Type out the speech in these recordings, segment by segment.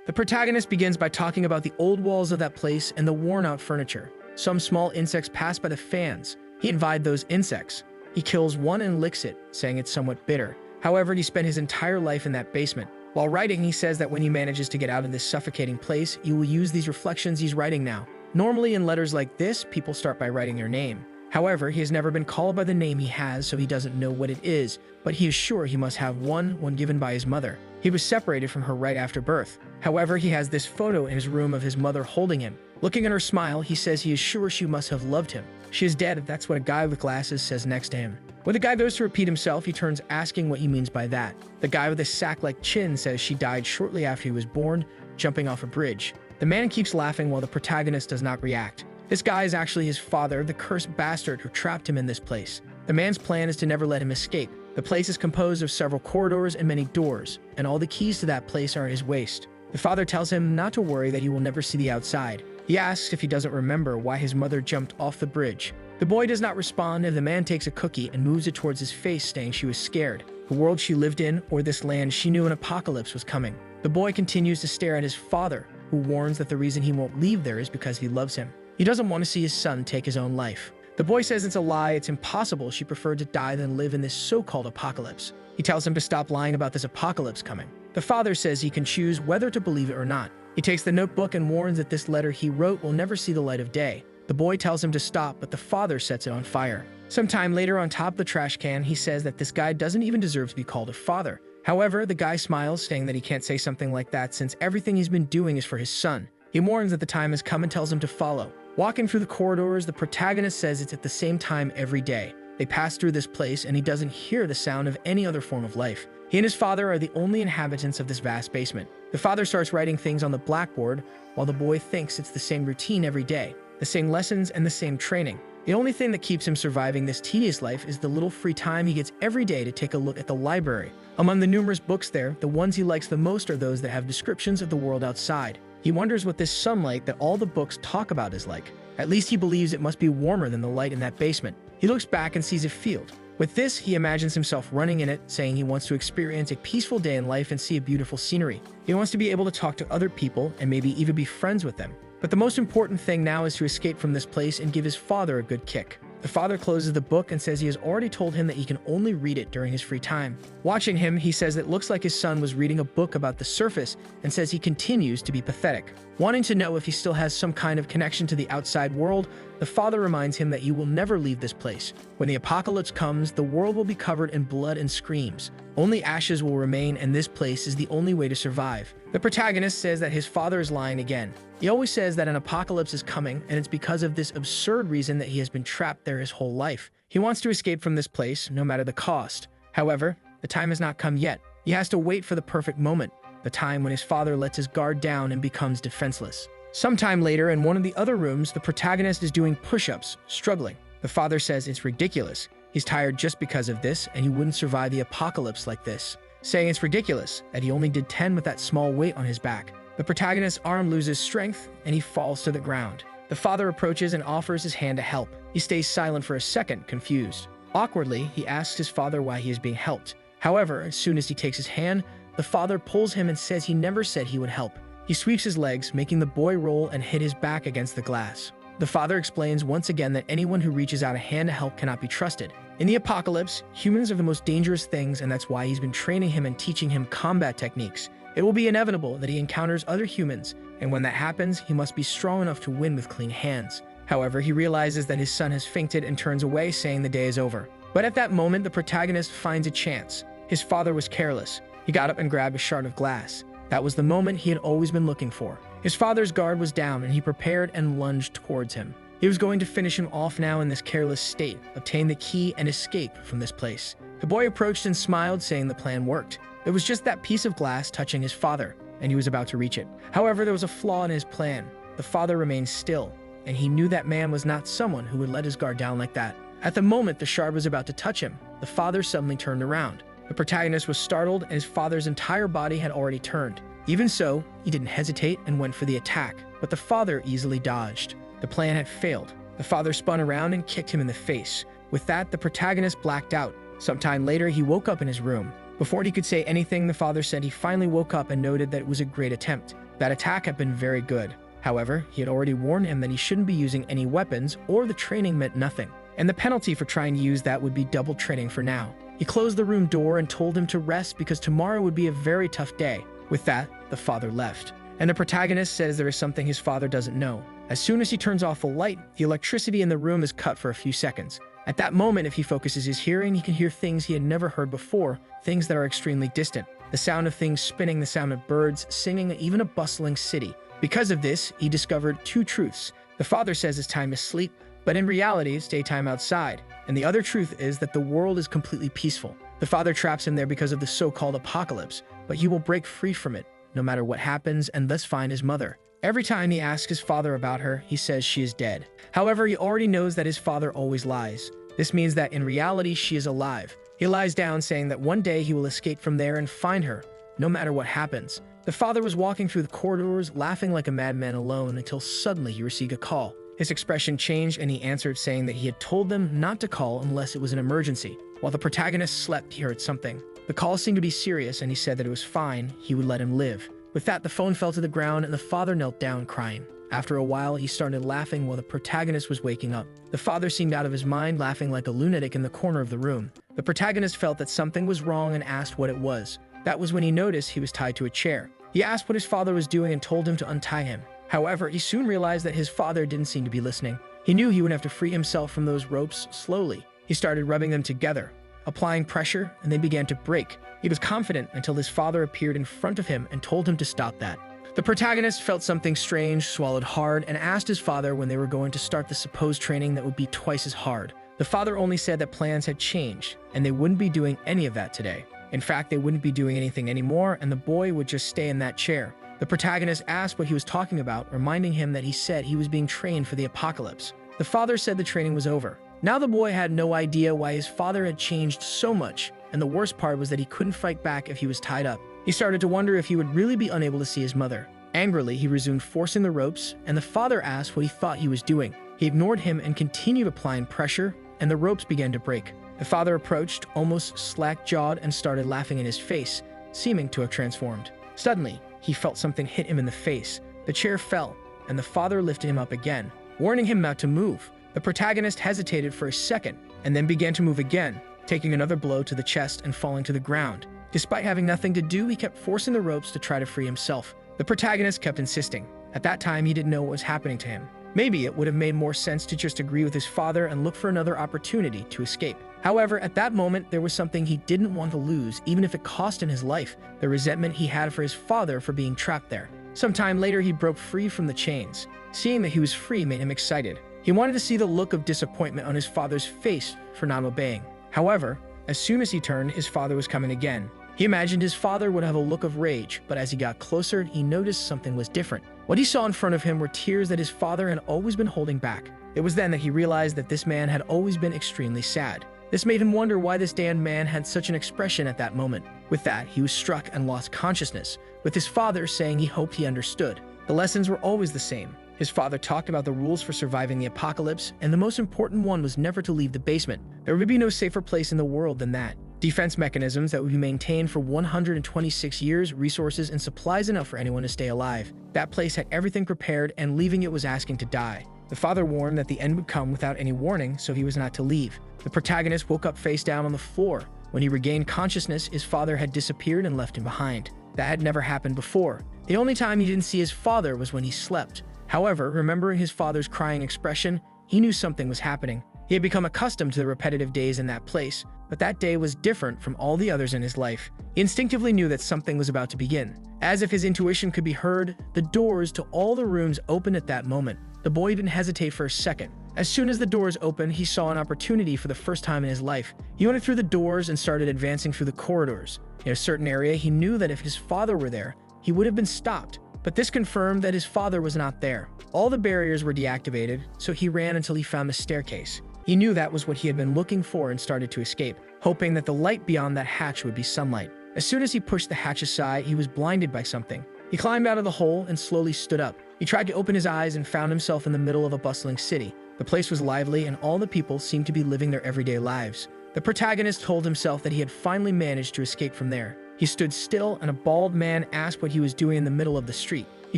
The protagonist begins by talking about the old walls of that place and the worn-out furniture. Some small insects pass by the fans. He invited those insects. He kills one and licks it, saying it's somewhat bitter. However, he spent his entire life in that basement. While writing, he says that when he manages to get out of this suffocating place, he will use these reflections he's writing now. Normally in letters like this, people start by writing their name. However, he has never been called by the name he has, so he doesn't know what it is, but he is sure he must have one given by his mother. He was separated from her right after birth. However, he has this photo in his room of his mother holding him. Looking at her smile, he says he is sure she must have loved him. She is dead, that's what a guy with glasses says next to him. When the guy goes to repeat himself, he turns asking what he means by that. The guy with a sack-like chin says she died shortly after he was born, jumping off a bridge. The man keeps laughing while the protagonist does not react. This guy is actually his father, the cursed bastard who trapped him in this place. The man's plan is to never let him escape. The place is composed of several corridors and many doors, and all the keys to that place are at his waist. The father tells him not to worry, that he will never see the outside. He asks if he doesn't remember why his mother jumped off the bridge. The boy does not respond, and the man takes a cookie and moves it towards his face, saying she was scared. The world she lived in, or this land, she knew an apocalypse was coming. The boy continues to stare at his father, who warns that the reason he won't leave there is because he loves him. He doesn't want to see his son take his own life. The boy says it's a lie, it's impossible, she preferred to die than live in this so-called apocalypse. He tells him to stop lying about this apocalypse coming. The father says he can choose whether to believe it or not. He takes the notebook and warns that this letter he wrote will never see the light of day. The boy tells him to stop, but the father sets it on fire. Sometime later, on top of the trash can, he says that this guy doesn't even deserve to be called a father. However, the guy smiles, saying that he can't say something like that since everything he's been doing is for his son. He warns that the time has come and tells him to follow. Walking through the corridors, the protagonist says it's at the same time every day. They pass through this place and he doesn't hear the sound of any other form of life. He and his father are the only inhabitants of this vast basement. The father starts writing things on the blackboard, while the boy thinks it's the same routine every day, the same lessons and the same training. The only thing that keeps him surviving this tedious life is the little free time he gets every day to take a look at the library. Among the numerous books there, the ones he likes the most are those that have descriptions of the world outside. He wonders what this sunlight that all the books talk about is like. At least he believes it must be warmer than the light in that basement. He looks back and sees a field. With this, he imagines himself running in it, saying he wants to experience a peaceful day in life and see a beautiful scenery. He wants to be able to talk to other people and maybe even be friends with them. But the most important thing now is to escape from this place and give his father a good kick. The father closes the book and says he has already told him that he can only read it during his free time. Watching him, he says it looks like his son was reading a book about the surface and says he continues to be pathetic. Wanting to know if he still has some kind of connection to the outside world, the father reminds him that he will never leave this place. When the apocalypse comes, the world will be covered in blood and screams. Only ashes will remain, and this place is the only way to survive. The protagonist says that his father is lying again. He always says that an apocalypse is coming, and it's because of this absurd reason that he has been trapped there his whole life. He wants to escape from this place, no matter the cost. However, the time has not come yet. He has to wait for the perfect moment, the time when his father lets his guard down and becomes defenseless. Sometime later, in one of the other rooms, the protagonist is doing push-ups, struggling. The father says it's ridiculous. He's tired just because of this, and he wouldn't survive the apocalypse like this, saying it's ridiculous that he only did 10 with that small weight on his back. The protagonist's arm loses strength, and he falls to the ground. The father approaches and offers his hand to help. He stays silent for a second, confused. Awkwardly, he asks his father why he is being helped. However, as soon as he takes his hand, the father pulls him and says he never said he would help. He sweeps his legs, making the boy roll and hit his back against the glass. The father explains once again that anyone who reaches out a hand to help cannot be trusted. In the apocalypse, humans are the most dangerous things, and that's why he's been training him and teaching him combat techniques. It will be inevitable that he encounters other humans, and when that happens, he must be strong enough to win with clean hands. However, he realizes that his son has fainted and turns away, saying the day is over. But at that moment, the protagonist finds a chance. His father was careless. He got up and grabbed a shard of glass. That was the moment he had always been looking for. His father's guard was down, and he prepared and lunged towards him. He was going to finish him off now in this careless state, obtain the key, and escape from this place. The boy approached and smiled, saying the plan worked. It was just that piece of glass touching his father, and he was about to reach it. However, there was a flaw in his plan. The father remained still, and he knew that man was not someone who would let his guard down like that. At the moment the shard was about to touch him, the father suddenly turned around. The protagonist was startled, and his father's entire body had already turned. Even so, he didn't hesitate and went for the attack, but the father easily dodged. The plan had failed. The father spun around and kicked him in the face. With that, the protagonist blacked out. Sometime later, he woke up in his room. Before he could say anything, the father said he finally woke up and noted that it was a great attempt. That attack had been very good. However, he had already warned him that he shouldn't be using any weapons, or the training meant nothing. And the penalty for trying to use that would be double training for now. He closed the room door and told him to rest because tomorrow would be a very tough day. With that, the father left. And the protagonist says there is something his father doesn't know. As soon as he turns off the light, the electricity in the room is cut for a few seconds. At that moment, if he focuses his hearing, he can hear things he had never heard before, things that are extremely distant. The sound of things spinning, the sound of birds singing, even a bustling city. Because of this, he discovered two truths. The father says it's time to sleep, but in reality, it's daytime outside. And the other truth is that the world is completely peaceful. The father traps him there because of the so-called apocalypse, but he will break free from it, no matter what happens, and thus find his mother. Every time he asks his father about her, he says she is dead. However, he already knows that his father always lies. This means that in reality, she is alive. He lies down saying that one day he will escape from there and find her, no matter what happens. The father was walking through the corridors, laughing like a madman alone, until suddenly he received a call. His expression changed and he answered saying that he had told them not to call unless it was an emergency. While the protagonist slept, he heard something. The call seemed to be serious and he said that it was fine, he would let him live. With that, the phone fell to the ground and the father knelt down crying. After a while, he started laughing while the protagonist was waking up. The father seemed out of his mind, laughing like a lunatic in the corner of the room. The protagonist felt that something was wrong and asked what it was. That was when he noticed he was tied to a chair. He asked what his father was doing and told him to untie him. However, he soon realized that his father didn't seem to be listening. He knew he would have to free himself from those ropes slowly. He started rubbing them together, applying pressure, and they began to break. He was confident until his father appeared in front of him and told him to stop that. The protagonist felt something strange, swallowed hard, and asked his father when they were going to start the supposed training that would be twice as hard. The father only said that plans had changed, and they wouldn't be doing any of that today. In fact, they wouldn't be doing anything anymore, and the boy would just stay in that chair. The protagonist asked what he was talking about, reminding him that he said he was being trained for the apocalypse. The father said the training was over. Now the boy had no idea why his father had changed so much, and the worst part was that he couldn't fight back if he was tied up. He started to wonder if he would really be unable to see his mother. Angrily, he resumed forcing the ropes, and the father asked what he thought he was doing. He ignored him and continued applying pressure, and the ropes began to break. The father approached, almost slack-jawed, and started laughing in his face, seeming to have transformed. Suddenly, he felt something hit him in the face. The chair fell, and the father lifted him up again, warning him not to move. The protagonist hesitated for a second, and then began to move again, taking another blow to the chest and falling to the ground. Despite having nothing to do, he kept forcing the ropes to try to free himself. The protagonist kept insisting. At that time, he didn't know what was happening to him. Maybe it would have made more sense to just agree with his father and look for another opportunity to escape. However, at that moment, there was something he didn't want to lose, even if it cost him his life: the resentment he had for his father for being trapped there. Sometime later, he broke free from the chains. Seeing that he was free made him excited. He wanted to see the look of disappointment on his father's face for not obeying. However, as soon as he turned, his father was coming again. He imagined his father would have a look of rage, but as he got closer, he noticed something was different. What he saw in front of him were tears that his father had always been holding back. It was then that he realized that this man had always been extremely sad. This made him wonder why this damned man had such an expression at that moment. With that, he was struck and lost consciousness, with his father saying he hoped he understood. The lessons were always the same. His father talked about the rules for surviving the apocalypse, and the most important one was never to leave the basement. There would be no safer place in the world than that. Defense mechanisms that would be maintained for 126 years, resources and supplies enough for anyone to stay alive. That place had everything prepared, and leaving it was asking to die. The father warned that the end would come without any warning, so he was not to leave. The protagonist woke up face down on the floor. When he regained consciousness, his father had disappeared and left him behind. That had never happened before. The only time he didn't see his father was when he slept. However, remembering his father's crying expression, he knew something was happening. He had become accustomed to the repetitive days in that place, but that day was different from all the others in his life. He instinctively knew that something was about to begin. As if his intuition could be heard, the doors to all the rooms opened at that moment. The boy didn't hesitate for a second. As soon as the doors opened, he saw an opportunity for the first time in his life. He went through the doors and started advancing through the corridors. In a certain area, he knew that if his father were there, he would have been stopped. But this confirmed that his father was not there. All the barriers were deactivated, so he ran until he found the staircase. He knew that was what he had been looking for and started to escape, hoping that the light beyond that hatch would be sunlight. As soon as he pushed the hatch aside, he was blinded by something. He climbed out of the hole and slowly stood up. He tried to open his eyes and found himself in the middle of a bustling city. The place was lively and all the people seemed to be living their everyday lives. The protagonist told himself that he had finally managed to escape from there. He stood still, and a bald man asked what he was doing in the middle of the street. He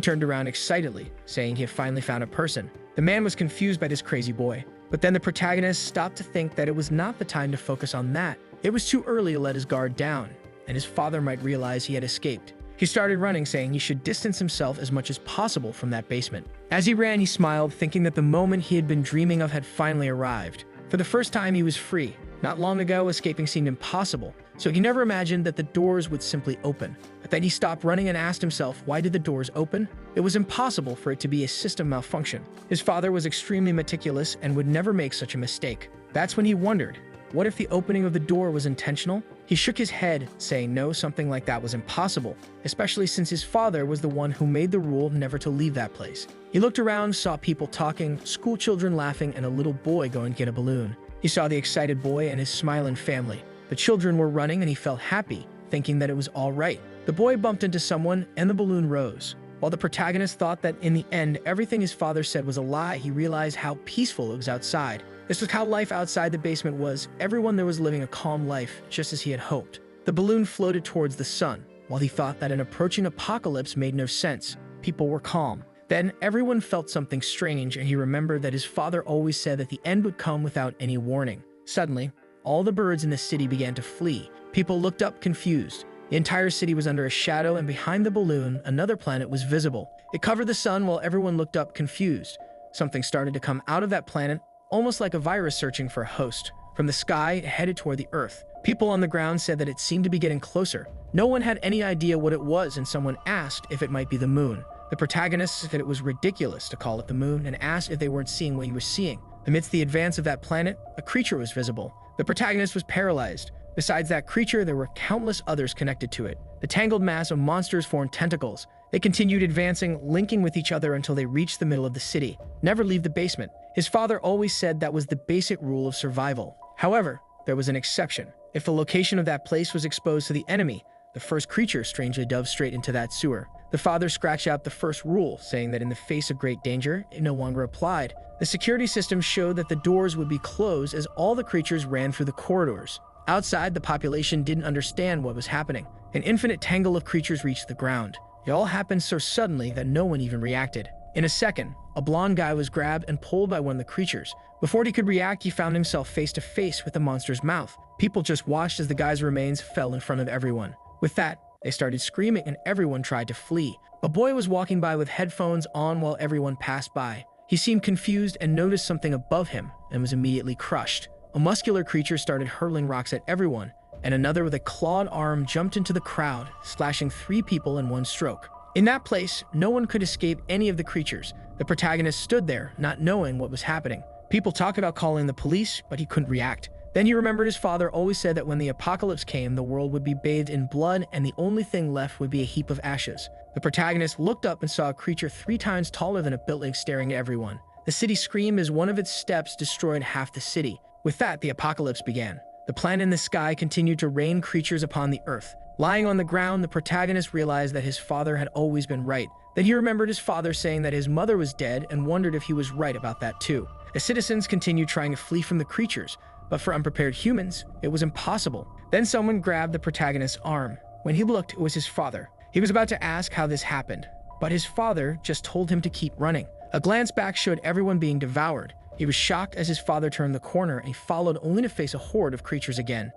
turned around excitedly, saying he had finally found a person. The man was confused by this crazy boy, but then the protagonist stopped to think that it was not the time to focus on that. It was too early to let his guard down, and his father might realize he had escaped. He started running, saying he should distance himself as much as possible from that basement. As he ran, he smiled, thinking that the moment he had been dreaming of had finally arrived. For the first time, he was free. Not long ago, escaping seemed impossible, so he never imagined that the doors would simply open. But then he stopped running and asked himself, why did the doors open? It was impossible for it to be a system malfunction. His father was extremely meticulous and would never make such a mistake. That's when he wondered, what if the opening of the door was intentional? He shook his head, saying no, something like that was impossible, especially since his father was the one who made the rule never to leave that place. He looked around, saw people talking, school children laughing, and a little boy going to get a balloon. He saw the excited boy and his smiling family. The children were running and he felt happy, thinking that it was all right. The boy bumped into someone and the balloon rose. While the protagonist thought that in the end everything his father said was a lie, he realized how peaceful it was outside. This was how life outside the basement was. Everyone there was living a calm life, just as he had hoped. The balloon floated towards the sun. While he thought that an approaching apocalypse made no sense, people were calm. Then everyone felt something strange, and he remembered that his father always said that the end would come without any warning. Suddenly, all the birds in the city began to flee. People looked up confused. The entire city was under a shadow, and behind the balloon, another planet was visible. It covered the sun while everyone looked up confused. Something started to come out of that planet, almost like a virus searching for a host. From the sky, it headed toward the earth. People on the ground said that it seemed to be getting closer. No one had any idea what it was, and someone asked if it might be the moon. The protagonist said it was ridiculous to call it the moon and asked if they weren't seeing what he was seeing. Amidst the advance of that planet, a creature was visible. The protagonist was paralyzed. Besides that creature, there were countless others connected to it. The tangled mass of monsters formed tentacles. They continued advancing, linking with each other until they reached the middle of the city. Never leave the basement. His father always said that was the basic rule of survival. However, there was an exception. If the location of that place was exposed to the enemy, the first creature strangely dove straight into that sewer. The father scratched out the first rule, saying that in the face of great danger, it no longer applied. The security system showed that the doors would be closed as all the creatures ran through the corridors. Outside, the population didn't understand what was happening. An infinite tangle of creatures reached the ground. It all happened so suddenly that no one even reacted. In a second, a blonde guy was grabbed and pulled by one of the creatures. Before he could react, he found himself face to face with the monster's mouth. People just watched as the guy's remains fell in front of everyone. With that, they started screaming and everyone tried to flee. A boy was walking by with headphones on while everyone passed by. He seemed confused and noticed something above him and was immediately crushed. A muscular creature started hurling rocks at everyone, and another with a clawed arm jumped into the crowd, slashing 3 people in one stroke. In that place, no one could escape any of the creatures. The protagonist stood there, not knowing what was happening. People talked about calling the police, but he couldn't react. Then he remembered his father always said that when the apocalypse came, the world would be bathed in blood and the only thing left would be a heap of ashes. The protagonist looked up and saw a creature 3 times taller than a building staring at everyone. The city screamed as one of its steps destroyed half the city. With that, the apocalypse began. The planet in the sky continued to rain creatures upon the earth. Lying on the ground, the protagonist realized that his father had always been right. Then he remembered his father saying that his mother was dead and wondered if he was right about that too. The citizens continued trying to flee from the creatures, but for unprepared humans, it was impossible. Then someone grabbed the protagonist's arm. When he looked, it was his father. He was about to ask how this happened, but his father just told him to keep running. A glance back showed everyone being devoured. He was shocked as his father turned the corner and he followed only to face a horde of creatures again.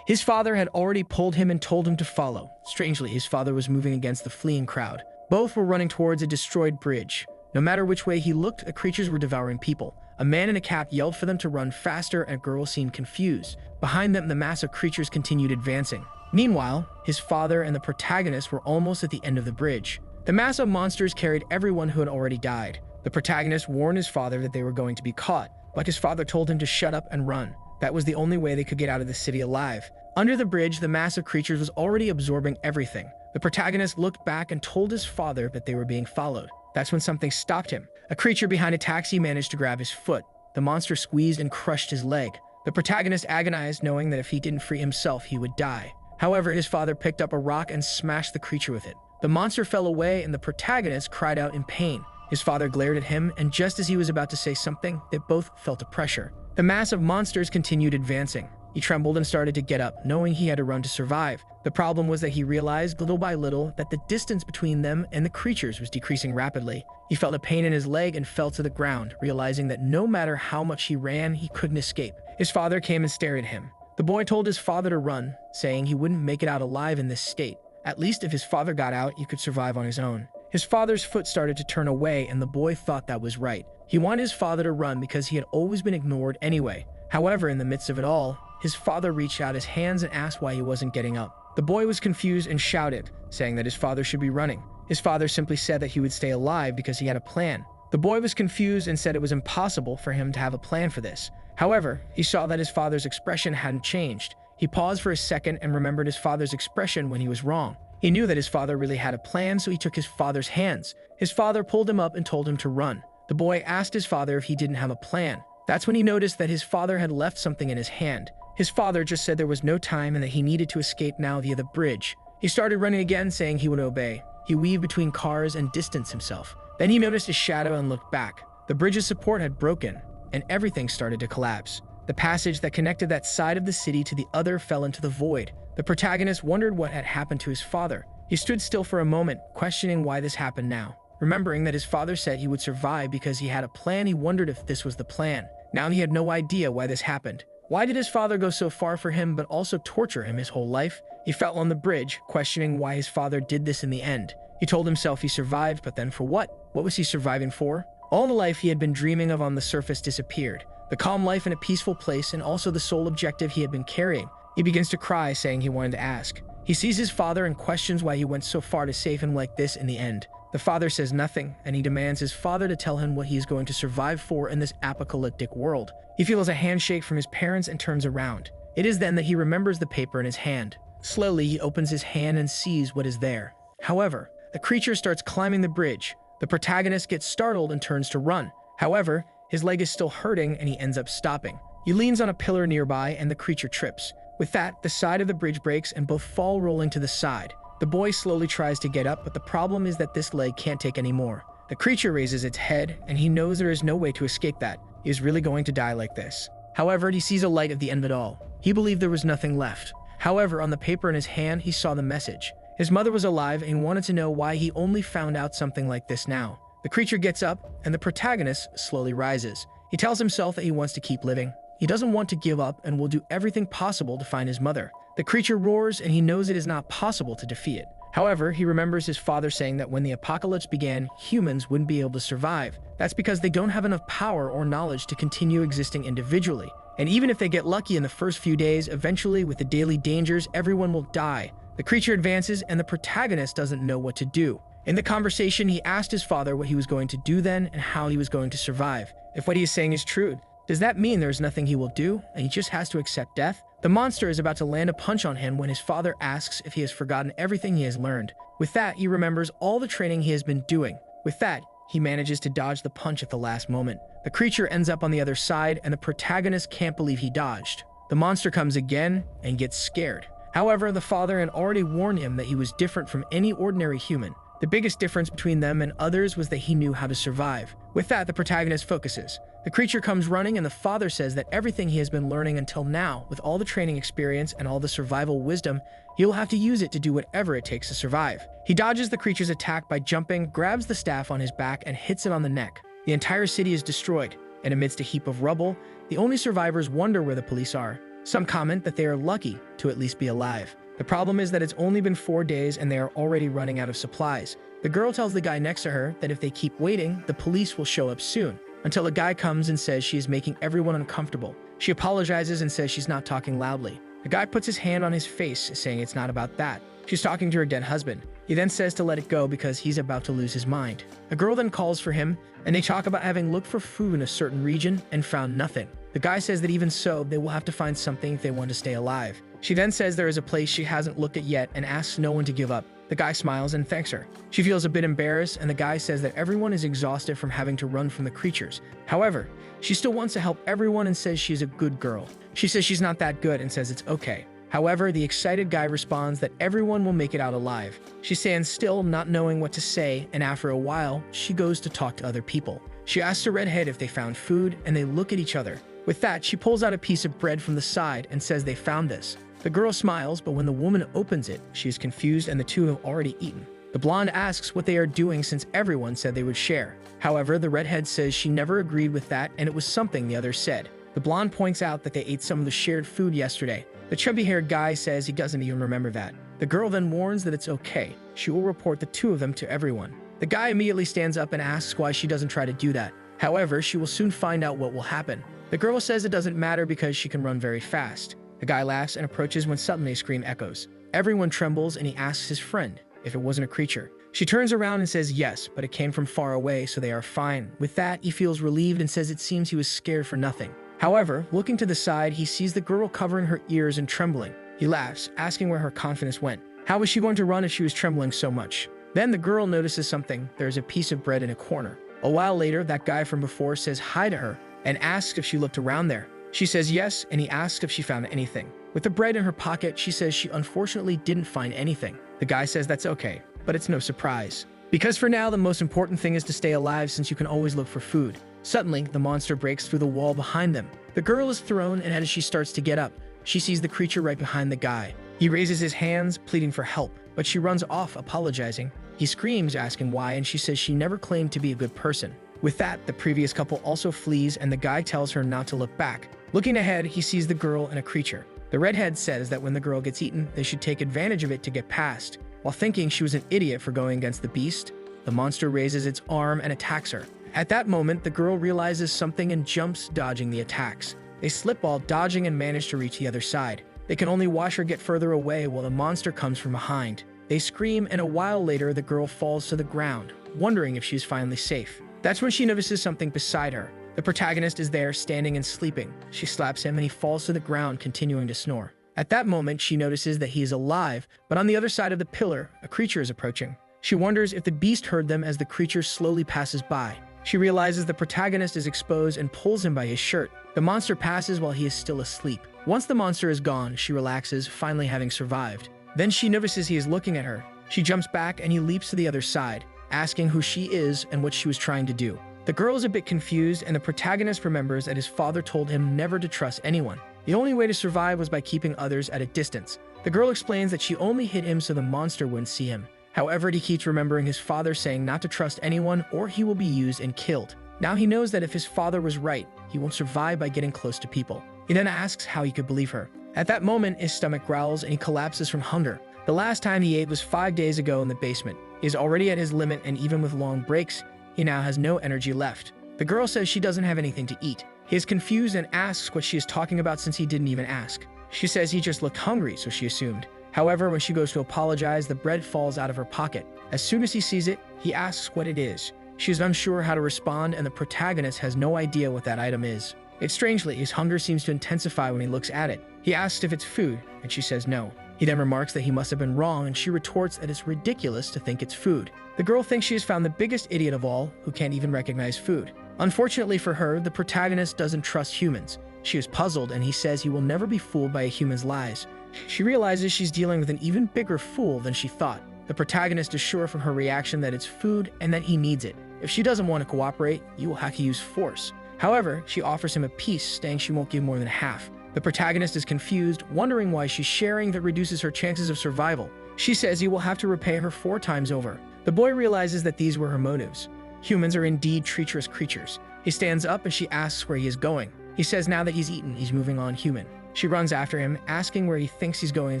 His father had already pulled him and told him to follow. Strangely, his father was moving against the fleeing crowd. Both were running towards a destroyed bridge. No matter which way he looked, the creatures were devouring people. A man in a cap yelled for them to run faster and a girl seemed confused. Behind them, the mass of creatures continued advancing. Meanwhile, his father and the protagonist were almost at the end of the bridge. The mass of monsters carried everyone who had already died. The protagonist warned his father that they were going to be caught, but his father told him to shut up and run. That was the only way they could get out of the city alive. Under the bridge, the mass of creatures was already absorbing everything. The protagonist looked back and told his father that they were being followed. That's when something stopped him. A creature behind a taxi managed to grab his foot. The monster squeezed and crushed his leg. The protagonist agonized, knowing that if he didn't free himself, he would die. However, his father picked up a rock and smashed the creature with it. The monster fell away and the protagonist cried out in pain. His father glared at him, and just as he was about to say something, they both felt a pressure. The mass of monsters continued advancing. He trembled and started to get up, knowing he had to run to survive. The problem was that he realized little by little that the distance between them and the creatures was decreasing rapidly. He felt a pain in his leg and fell to the ground, realizing that no matter how much he ran, he couldn't escape. His father came and stared at him. The boy told his father to run, saying he wouldn't make it out alive in this state. At least if his father got out, he could survive on his own. His father's foot started to turn away, and the boy thought that was right. He wanted his father to run because he had always been ignored anyway. However, in the midst of it all, his father reached out his hands and asked why he wasn't getting up. The boy was confused and shouted, saying that his father should be running. His father simply said that he would stay alive because he had a plan. The boy was confused and said it was impossible for him to have a plan for this. However, he saw that his father's expression hadn't changed. He paused for a second and remembered his father's expression when he was wrong. He knew that his father really had a plan, so he took his father's hands. His father pulled him up and told him to run. The boy asked his father if he didn't have a plan. That's when he noticed that his father had left something in his hand. His father just said there was no time and that he needed to escape now via the bridge. He started running again, saying he would obey. He weaved between cars and distanced himself. Then he noticed his shadow and looked back. The bridge's support had broken, and everything started to collapse. The passage that connected that side of the city to the other fell into the void. The protagonist wondered what had happened to his father. He stood still for a moment, questioning why this happened now. Remembering that his father said he would survive because he had a plan, he wondered if this was the plan. Now he had no idea why this happened. Why did his father go so far for him but also torture him his whole life? He fell on the bridge, questioning why his father did this in the end. He told himself he survived, but then for what? What was he surviving for? All the life he had been dreaming of on the surface disappeared. The calm life in a peaceful place, and also the sole objective he had been carrying. He begins to cry, saying he wanted to ask. He sees his father and questions why he went so far to save him like this in the end. The father says nothing, and he demands his father to tell him what he is going to survive for in this apocalyptic world. He feels a handshake from his parents and turns around. It is then that he remembers the paper in his hand. Slowly, he opens his hand and sees what is there. However, the creature starts climbing the bridge. The protagonist gets startled and turns to run. However, his leg is still hurting and he ends up stopping. He leans on a pillar nearby and the creature trips. With that, the side of the bridge breaks and both fall rolling to the side. The boy slowly tries to get up, but the problem is that this leg can't take any more. The creature raises its head and he knows there is no way to escape that. He is really going to die like this. However, he sees a light at the end of it all. He believed there was nothing left. However, on the paper in his hand, he saw the message. His mother was alive and wanted to know why he only found out something like this now. The creature gets up and the protagonist slowly rises. He tells himself that he wants to keep living. He doesn't want to give up and will do everything possible to find his mother. The creature roars and he knows it is not possible to defeat it. However, he remembers his father saying that when the apocalypse began, humans wouldn't be able to survive. That's because they don't have enough power or knowledge to continue existing individually. And even if they get lucky in the first few days, eventually with the daily dangers, everyone will die. The creature advances and the protagonist doesn't know what to do. In the conversation, he asked his father what he was going to do then and how he was going to survive. If what he is saying is true, does that mean there is nothing he will do and he just has to accept death? The monster is about to land a punch on him when his father asks if he has forgotten everything he has learned. With that, he remembers all the training he has been doing. With that, he manages to dodge the punch at the last moment. The creature ends up on the other side and the protagonist can't believe he dodged. The monster comes again and gets scared. However, the father had already warned him that he was different from any ordinary human. The biggest difference between them and others was that he knew how to survive. With that, the protagonist focuses. The creature comes running and the father says that everything he has been learning until now, with all the training experience and all the survival wisdom, he will have to use it to do whatever it takes to survive. He dodges the creature's attack by jumping, grabs the staff on his back, and hits it on the neck. The entire city is destroyed, and amidst a heap of rubble, the only survivors wonder where the police are. Some comment that they are lucky to at least be alive. The problem is that it's only been 4 days and they are already running out of supplies. The girl tells the guy next to her that if they keep waiting, the police will show up soon, until a guy comes and says she is making everyone uncomfortable. She apologizes and says she's not talking loudly. The guy puts his hand on his face, saying it's not about that. She's talking to her dead husband. He then says to let it go because he's about to lose his mind. A girl then calls for him, and they talk about having looked for food in a certain region and found nothing. The guy says that even so, they will have to find something if they want to stay alive. She then says there is a place she hasn't looked at yet and asks no one to give up. The guy smiles and thanks her. She feels a bit embarrassed, and the guy says that everyone is exhausted from having to run from the creatures. However, she still wants to help everyone and says she's a good girl. She says she's not that good and says it's okay. However, the excited guy responds that everyone will make it out alive. She stands still, not knowing what to say, and after a while, she goes to talk to other people. She asks a redhead if they found food, and they look at each other. With that, she pulls out a piece of bread from the side and says they found this. The girl smiles, but when the woman opens it, she is confused and the two have already eaten. The blonde asks what they are doing since everyone said they would share. However, the redhead says she never agreed with that and it was something the others said. The blonde points out that they ate some of the shared food yesterday. The chubby-haired guy says he doesn't even remember that. The girl then warns that it's okay. She will report the two of them to everyone. The guy immediately stands up and asks why she doesn't try to do that. However, she will soon find out what will happen. The girl says it doesn't matter because she can run very fast. The guy laughs and approaches when suddenly a scream echoes. Everyone trembles and he asks his friend if it wasn't a creature. She turns around and says yes, but it came from far away, so they are fine. With that, he feels relieved and says it seems he was scared for nothing. However, looking to the side, he sees the girl covering her ears and trembling. He laughs, asking where her confidence went. How was she going to run if she was trembling so much? Then the girl notices something. There's a piece of bread in a corner. A while later, that guy from before says hi to her and asks if she looked around there. She says yes, and he asks if she found anything. With the bread in her pocket, she says she unfortunately didn't find anything. The guy says that's okay, but it's no surprise. Because for now, the most important thing is to stay alive since you can always look for food. Suddenly, the monster breaks through the wall behind them. The girl is thrown, and as she starts to get up, she sees the creature right behind the guy. He raises his hands, pleading for help, but she runs off, apologizing. He screams, asking why, and she says she never claimed to be a good person. With that, the previous couple also flees, and the guy tells her not to look back. Looking ahead, he sees the girl and a creature. The redhead says that when the girl gets eaten, they should take advantage of it to get past. While thinking she was an idiot for going against the beast, the monster raises its arm and attacks her. At that moment, the girl realizes something and jumps, dodging the attacks. They slip while dodging and manage to reach the other side. They can only watch her get further away while the monster comes from behind. They scream, and a while later, the girl falls to the ground, wondering if she's finally safe. That's when she notices something beside her. The protagonist is there, standing and sleeping. She slaps him and he falls to the ground, continuing to snore. At that moment, she notices that he is alive, but on the other side of the pillar, a creature is approaching. She wonders if the beast heard them as the creature slowly passes by. She realizes the protagonist is exposed and pulls him by his shirt. The monster passes while he is still asleep. Once the monster is gone, she relaxes, finally having survived. Then she notices he is looking at her. She jumps back and he leaps to the other side, asking who she is and what she was trying to do. The girl is a bit confused, and the protagonist remembers that his father told him never to trust anyone. The only way to survive was by keeping others at a distance. The girl explains that she only hid him so the monster wouldn't see him. However, he keeps remembering his father saying not to trust anyone or he will be used and killed. Now he knows that if his father was right, he won't survive by getting close to people. He then asks how he could believe her. At that moment, his stomach growls and he collapses from hunger. The last time he ate was 5 days ago in the basement. He is already at his limit, and even with long breaks, he now has no energy left. The girl says she doesn't have anything to eat. He is confused and asks what she is talking about since he didn't even ask. She says he just looked hungry, so she assumed. However, when she goes to apologize, the bread falls out of her pocket. As soon as he sees it, he asks what it is. She is unsure how to respond, and the protagonist has no idea what that item is. Strangely, his hunger seems to intensify when he looks at it. He asks if it's food, and she says no. He then remarks that he must have been wrong, and she retorts that it's ridiculous to think it's food. The girl thinks she has found the biggest idiot of all, who can't even recognize food. Unfortunately for her, the protagonist doesn't trust humans. She is puzzled, and he says he will never be fooled by a human's lies. She realizes she's dealing with an even bigger fool than she thought. The protagonist is sure from her reaction that it's food and that he needs it. If she doesn't want to cooperate, you will have to use force. However, she offers him a piece, saying she won't give more than half. The protagonist is confused, wondering why she's sharing that reduces her chances of survival. She says he will have to repay her 4 times over. The boy realizes that these were her motives. Humans are indeed treacherous creatures. He stands up and she asks where he is going. He says now that he's eaten, he's moving on human. She runs after him, asking where he thinks he's going in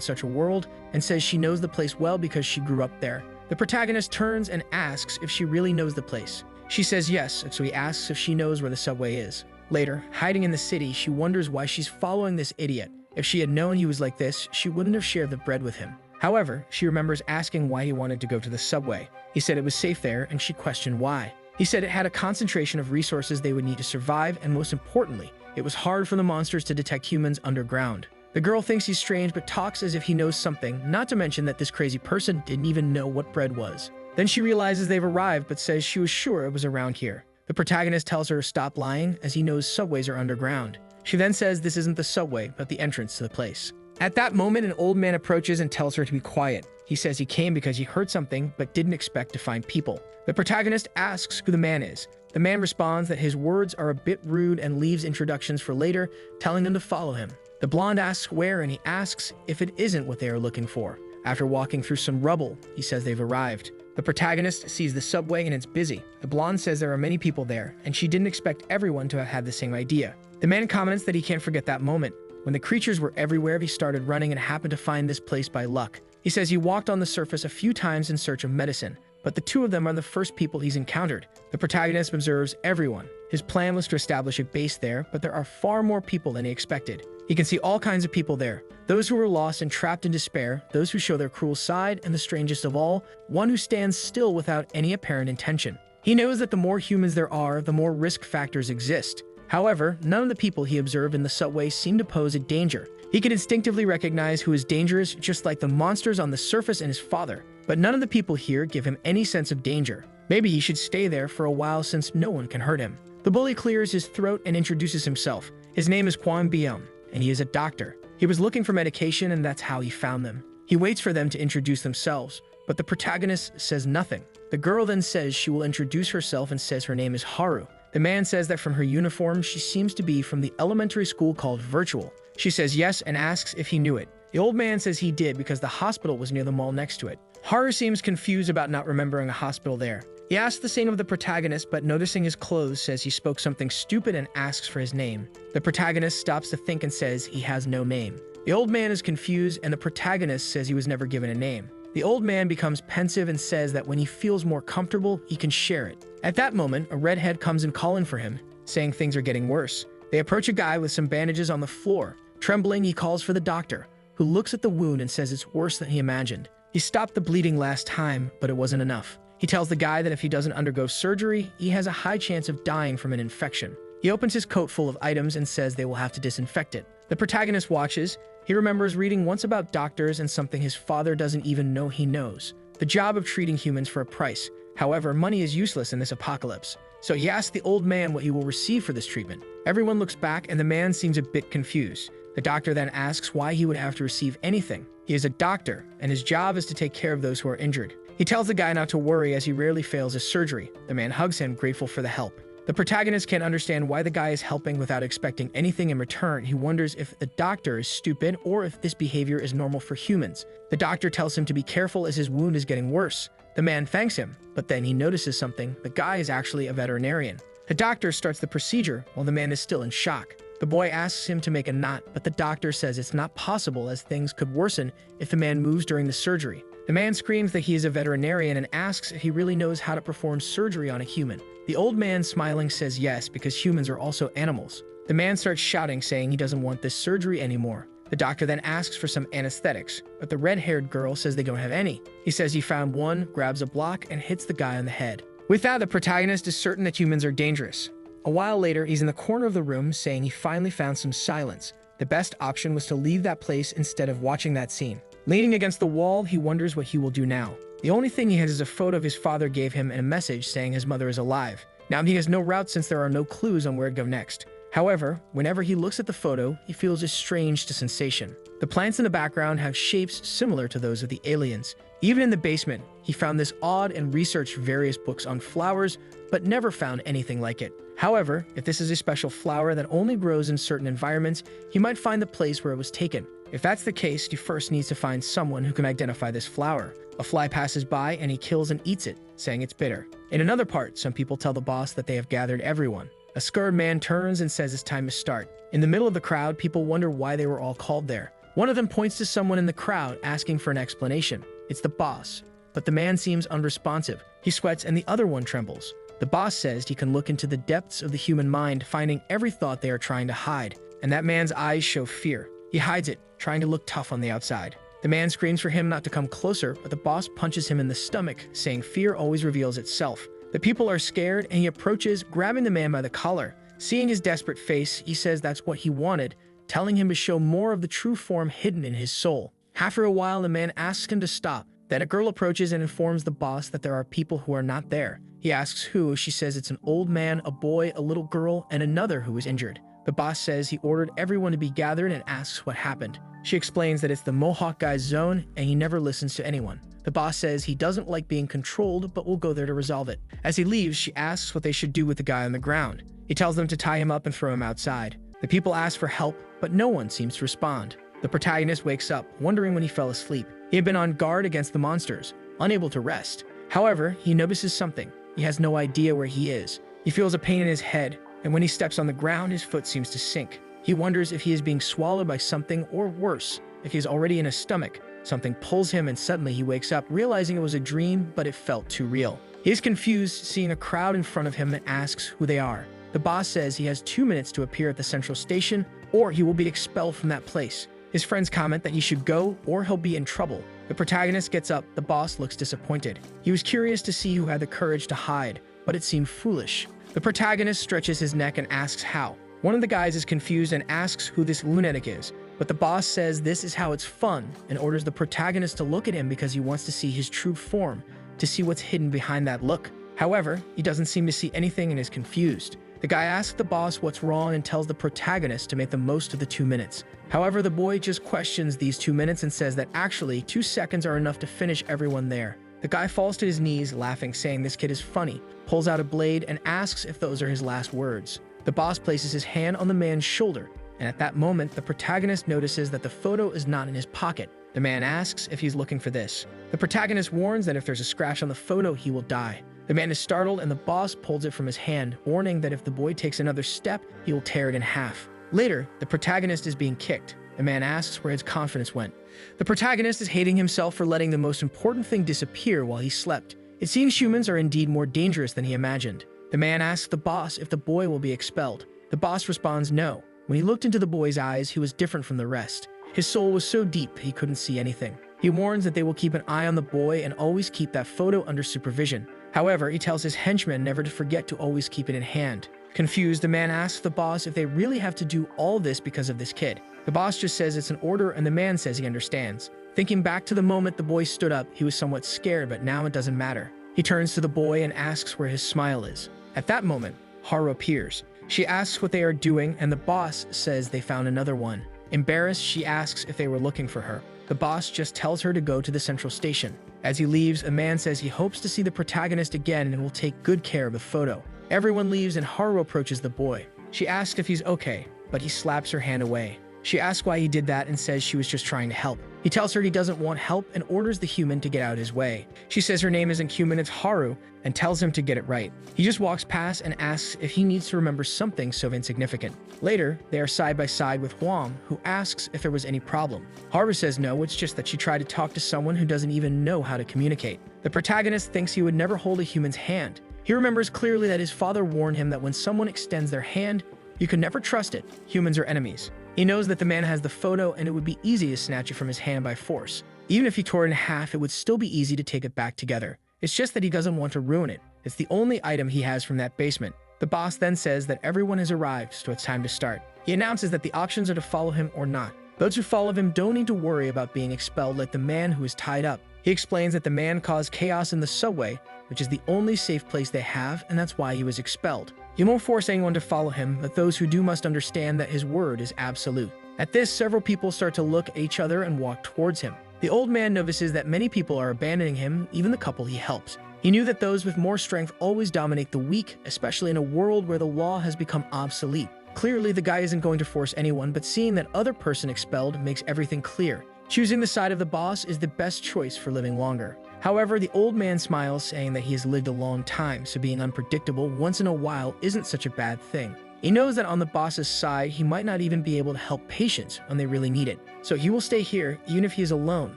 such a world, and says she knows the place well because she grew up there. The protagonist turns and asks if she really knows the place. She says yes, so he asks if she knows where the subway is. Later, hiding in the city, she wonders why she's following this idiot. If she had known he was like this, she wouldn't have shared the bread with him. However, she remembers asking why he wanted to go to the subway. He said it was safe there, and she questioned why. He said it had a concentration of resources they would need to survive, and most importantly, it was hard for the monsters to detect humans underground. The girl thinks he's strange but talks as if he knows something, not to mention that this crazy person didn't even know what bread was. Then she realizes they've arrived but says she was sure it was around here. The protagonist tells her to stop lying as he knows subways are underground. She then says this isn't the subway but the entrance to the place. At that moment, an old man approaches and tells her to be quiet. He says he came because he heard something but didn't expect to find people. The protagonist asks who the man is. The man responds that his words are a bit rude and leaves introductions for later, telling them to follow him. The blonde asks where, and he asks if it isn't what they are looking for. After walking through some rubble, he says they've arrived. The protagonist sees the subway and it's busy. The blonde says there are many people there, and she didn't expect everyone to have had the same idea. The man comments that he can't forget that moment. When the creatures were everywhere, he started running and happened to find this place by luck. He says he walked on the surface a few times in search of medicine, but the two of them are the first people he's encountered. The protagonist observes everyone. His plan was to establish a base there, but there are far more people than he expected. He can see all kinds of people there. Those who were lost and trapped in despair, those who show their cruel side, and the strangest of all, one who stands still without any apparent intention. He knows that the more humans there are, the more risk factors exist. However, none of the people he observed in the subway seem to pose a danger. He can instinctively recognize who is dangerous, just like the monsters on the surface and his father. But none of the people here give him any sense of danger. Maybe he should stay there for a while since no one can hurt him. The bully clears his throat and introduces himself. His name is Kwon Byung, and he is a doctor. He was looking for medication, and that's how he found them. He waits for them to introduce themselves, but the protagonist says nothing. The girl then says she will introduce herself and says her name is Haru. The man says that from her uniform, she seems to be from the elementary school called Virtual. She says yes and asks if he knew it. The old man says he did because the hospital was near the mall next to it. Haru seems confused about not remembering a hospital there. He asks the same of the protagonist, but noticing his clothes says he spoke something stupid and asks for his name. The protagonist stops to think and says he has no name. The old man is confused, and the protagonist says he was never given a name. The old man becomes pensive and says that when he feels more comfortable, he can share it. At that moment, a redhead comes in calling for him, saying things are getting worse. They approach a guy with some bandages on the floor. Trembling, he calls for the doctor, who looks at the wound and says it's worse than he imagined. He stopped the bleeding last time, but it wasn't enough. He tells the guy that if he doesn't undergo surgery, he has a high chance of dying from an infection. He opens his coat full of items and says they will have to disinfect it. The protagonist watches. He remembers reading once about doctors and something his father doesn't even know he knows. The job of treating humans for a price. However, money is useless in this apocalypse. So he asks the old man what he will receive for this treatment. Everyone looks back and the man seems a bit confused. The doctor then asks why he would have to receive anything. He is a doctor, and his job is to take care of those who are injured. He tells the guy not to worry as he rarely fails his surgery. The man hugs him, grateful for the help. The protagonist can't understand why the guy is helping without expecting anything in return. He wonders if the doctor is stupid or if this behavior is normal for humans. The doctor tells him to be careful as his wound is getting worse. The man thanks him, but then he notices something. The guy is actually a veterinarian. The doctor starts the procedure while the man is still in shock. The boy asks him to make a knot, but the doctor says it's not possible as things could worsen if the man moves during the surgery. The man screams that he is a veterinarian and asks if he really knows how to perform surgery on a human. The old man, smiling, says yes because humans are also animals. The man starts shouting, saying he doesn't want this surgery anymore. The doctor then asks for some anesthetics, but the red-haired girl says they don't have any. He says he found one, grabs a block, and hits the guy on the head. With that, the protagonist is certain that humans are dangerous. A while later, he's in the corner of the room saying he finally found some silence. The best option was to leave that place instead of watching that scene. Leaning against the wall, he wonders what he will do now. The only thing he has is a photo of his father gave him and a message saying his mother is alive. Now he has no route since there are no clues on where to go next. However, whenever he looks at the photo, he feels a strange sensation. The plants in the background have shapes similar to those of the aliens. Even in the basement, he found this odd and researched various books on flowers, but never found anything like it. However, if this is a special flower that only grows in certain environments, he might find the place where it was taken. If that's the case, he first needs to find someone who can identify this flower. A fly passes by and he kills and eats it, saying it's bitter. In another part, some people tell the boss that they have gathered everyone. A scared man turns and says it's time to start. In the middle of the crowd, people wonder why they were all called there. One of them points to someone in the crowd, asking for an explanation. It's the boss, but the man seems unresponsive. He sweats and the other one trembles. The boss says he can look into the depths of the human mind, finding every thought they are trying to hide. And that man's eyes show fear. He hides it, trying to look tough on the outside. The man screams for him not to come closer, but the boss punches him in the stomach, saying fear always reveals itself. The people are scared, and he approaches, grabbing the man by the collar. Seeing his desperate face, he says that's what he wanted, telling him to show more of the true form hidden in his soul. After a while, the man asks him to stop. Then a girl approaches and informs the boss that there are people who are not there. He asks who. She says it's an old man, a boy, a little girl, and another who is injured. The boss says he ordered everyone to be gathered and asks what happened. She explains that it's the Mohawk guy's zone and he never listens to anyone. The boss says he doesn't like being controlled, but will go there to resolve it. As he leaves, she asks what they should do with the guy on the ground. He tells them to tie him up and throw him outside. The people ask for help, but no one seems to respond. The protagonist wakes up, wondering when he fell asleep. He had been on guard against the monsters, unable to rest. However, he notices something. He has no idea where he is. He feels a pain in his head, and when he steps on the ground, his foot seems to sink. He wonders if he is being swallowed by something, or worse, if he is already in his stomach. Something pulls him, and suddenly he wakes up, realizing it was a dream, but it felt too real. He is confused, seeing a crowd in front of him, and asks who they are. The boss says he has 2 minutes to appear at the central station, or he will be expelled from that place. His friends comment that he should go, or he'll be in trouble. The protagonist gets up. The boss looks disappointed. He was curious to see who had the courage to hide, but it seemed foolish. The protagonist stretches his neck and asks how. One of the guys is confused and asks who this lunatic is, but the boss says this is how it's fun and orders the protagonist to look at him because he wants to see his true form, to see what's hidden behind that look. However, he doesn't seem to see anything and is confused. The guy asks the boss what's wrong and tells the protagonist to make the most of the 2 minutes. However, the boy just questions these 2 minutes and says that actually 2 seconds are enough to finish everyone there. The guy falls to his knees, laughing, saying this kid is funny, pulls out a blade, and asks if those are his last words. The boss places his hand on the man's shoulder, and at that moment, the protagonist notices that the photo is not in his pocket. The man asks if he's looking for this. The protagonist warns that if there's a scratch on the photo, he will die. The man is startled, and the boss pulls it from his hand, warning that if the boy takes another step, he will tear it in half. Later, the protagonist is being kicked. The man asks where his confidence went. The protagonist is hating himself for letting the most important thing disappear while he slept. It seems humans are indeed more dangerous than he imagined. The man asks the boss if the boy will be expelled. The boss responds no. When he looked into the boy's eyes, he was different from the rest. His soul was so deep he couldn't see anything. He warns that they will keep an eye on the boy and always keep that photo under supervision. However, he tells his henchmen never to forget to always keep it in hand. Confused, the man asks the boss if they really have to do all this because of this kid. The boss just says it's an order, and the man says he understands. Thinking back to the moment the boy stood up, he was somewhat scared, but now it doesn't matter. He turns to the boy and asks where his smile is. At that moment, Haru appears. She asks what they are doing, and the boss says they found another one. Embarrassed, she asks if they were looking for her. The boss just tells her to go to the central station. As he leaves, a man says he hopes to see the protagonist again and will take good care of the photo. Everyone leaves and Haru approaches the boy. She asks if he's okay, but he slaps her hand away. She asks why he did that and says she was just trying to help. He tells her he doesn't want help and orders the human to get out of his way. She says her name isn't human, it's Haru, and tells him to get it right. He just walks past and asks if he needs to remember something so insignificant. Later, they are side by side with Huang, who asks if there was any problem. Haru says no, it's just that she tried to talk to someone who doesn't even know how to communicate. The protagonist thinks he would never hold a human's hand. He remembers clearly that his father warned him that when someone extends their hand, you can never trust it. Humans are enemies. He knows that the man has the photo and it would be easy to snatch it from his hand by force. Even if he tore it in half, it would still be easy to take it back together. It's just that he doesn't want to ruin it. It's the only item he has from that basement. The boss then says that everyone has arrived, so it's time to start. He announces that the options are to follow him or not. Those who follow him don't need to worry about being expelled like the man who is tied up. He explains that the man caused chaos in the subway, which is the only safe place they have, and that's why he was expelled. He won't force anyone to follow him, but those who do must understand that his word is absolute. At this, several people start to look at each other and walk towards him. The old man notices that many people are abandoning him, even the couple he helps. He knew that those with more strength always dominate the weak, especially in a world where the law has become obsolete. Clearly, the guy isn't going to force anyone, but seeing that other person expelled makes everything clear. Choosing the side of the boss is the best choice for living longer. However, the old man smiles, saying that he has lived a long time, so being unpredictable once in a while isn't such a bad thing. He knows that on the boss's side, he might not even be able to help patients when they really need it. So he will stay here, even if he is alone,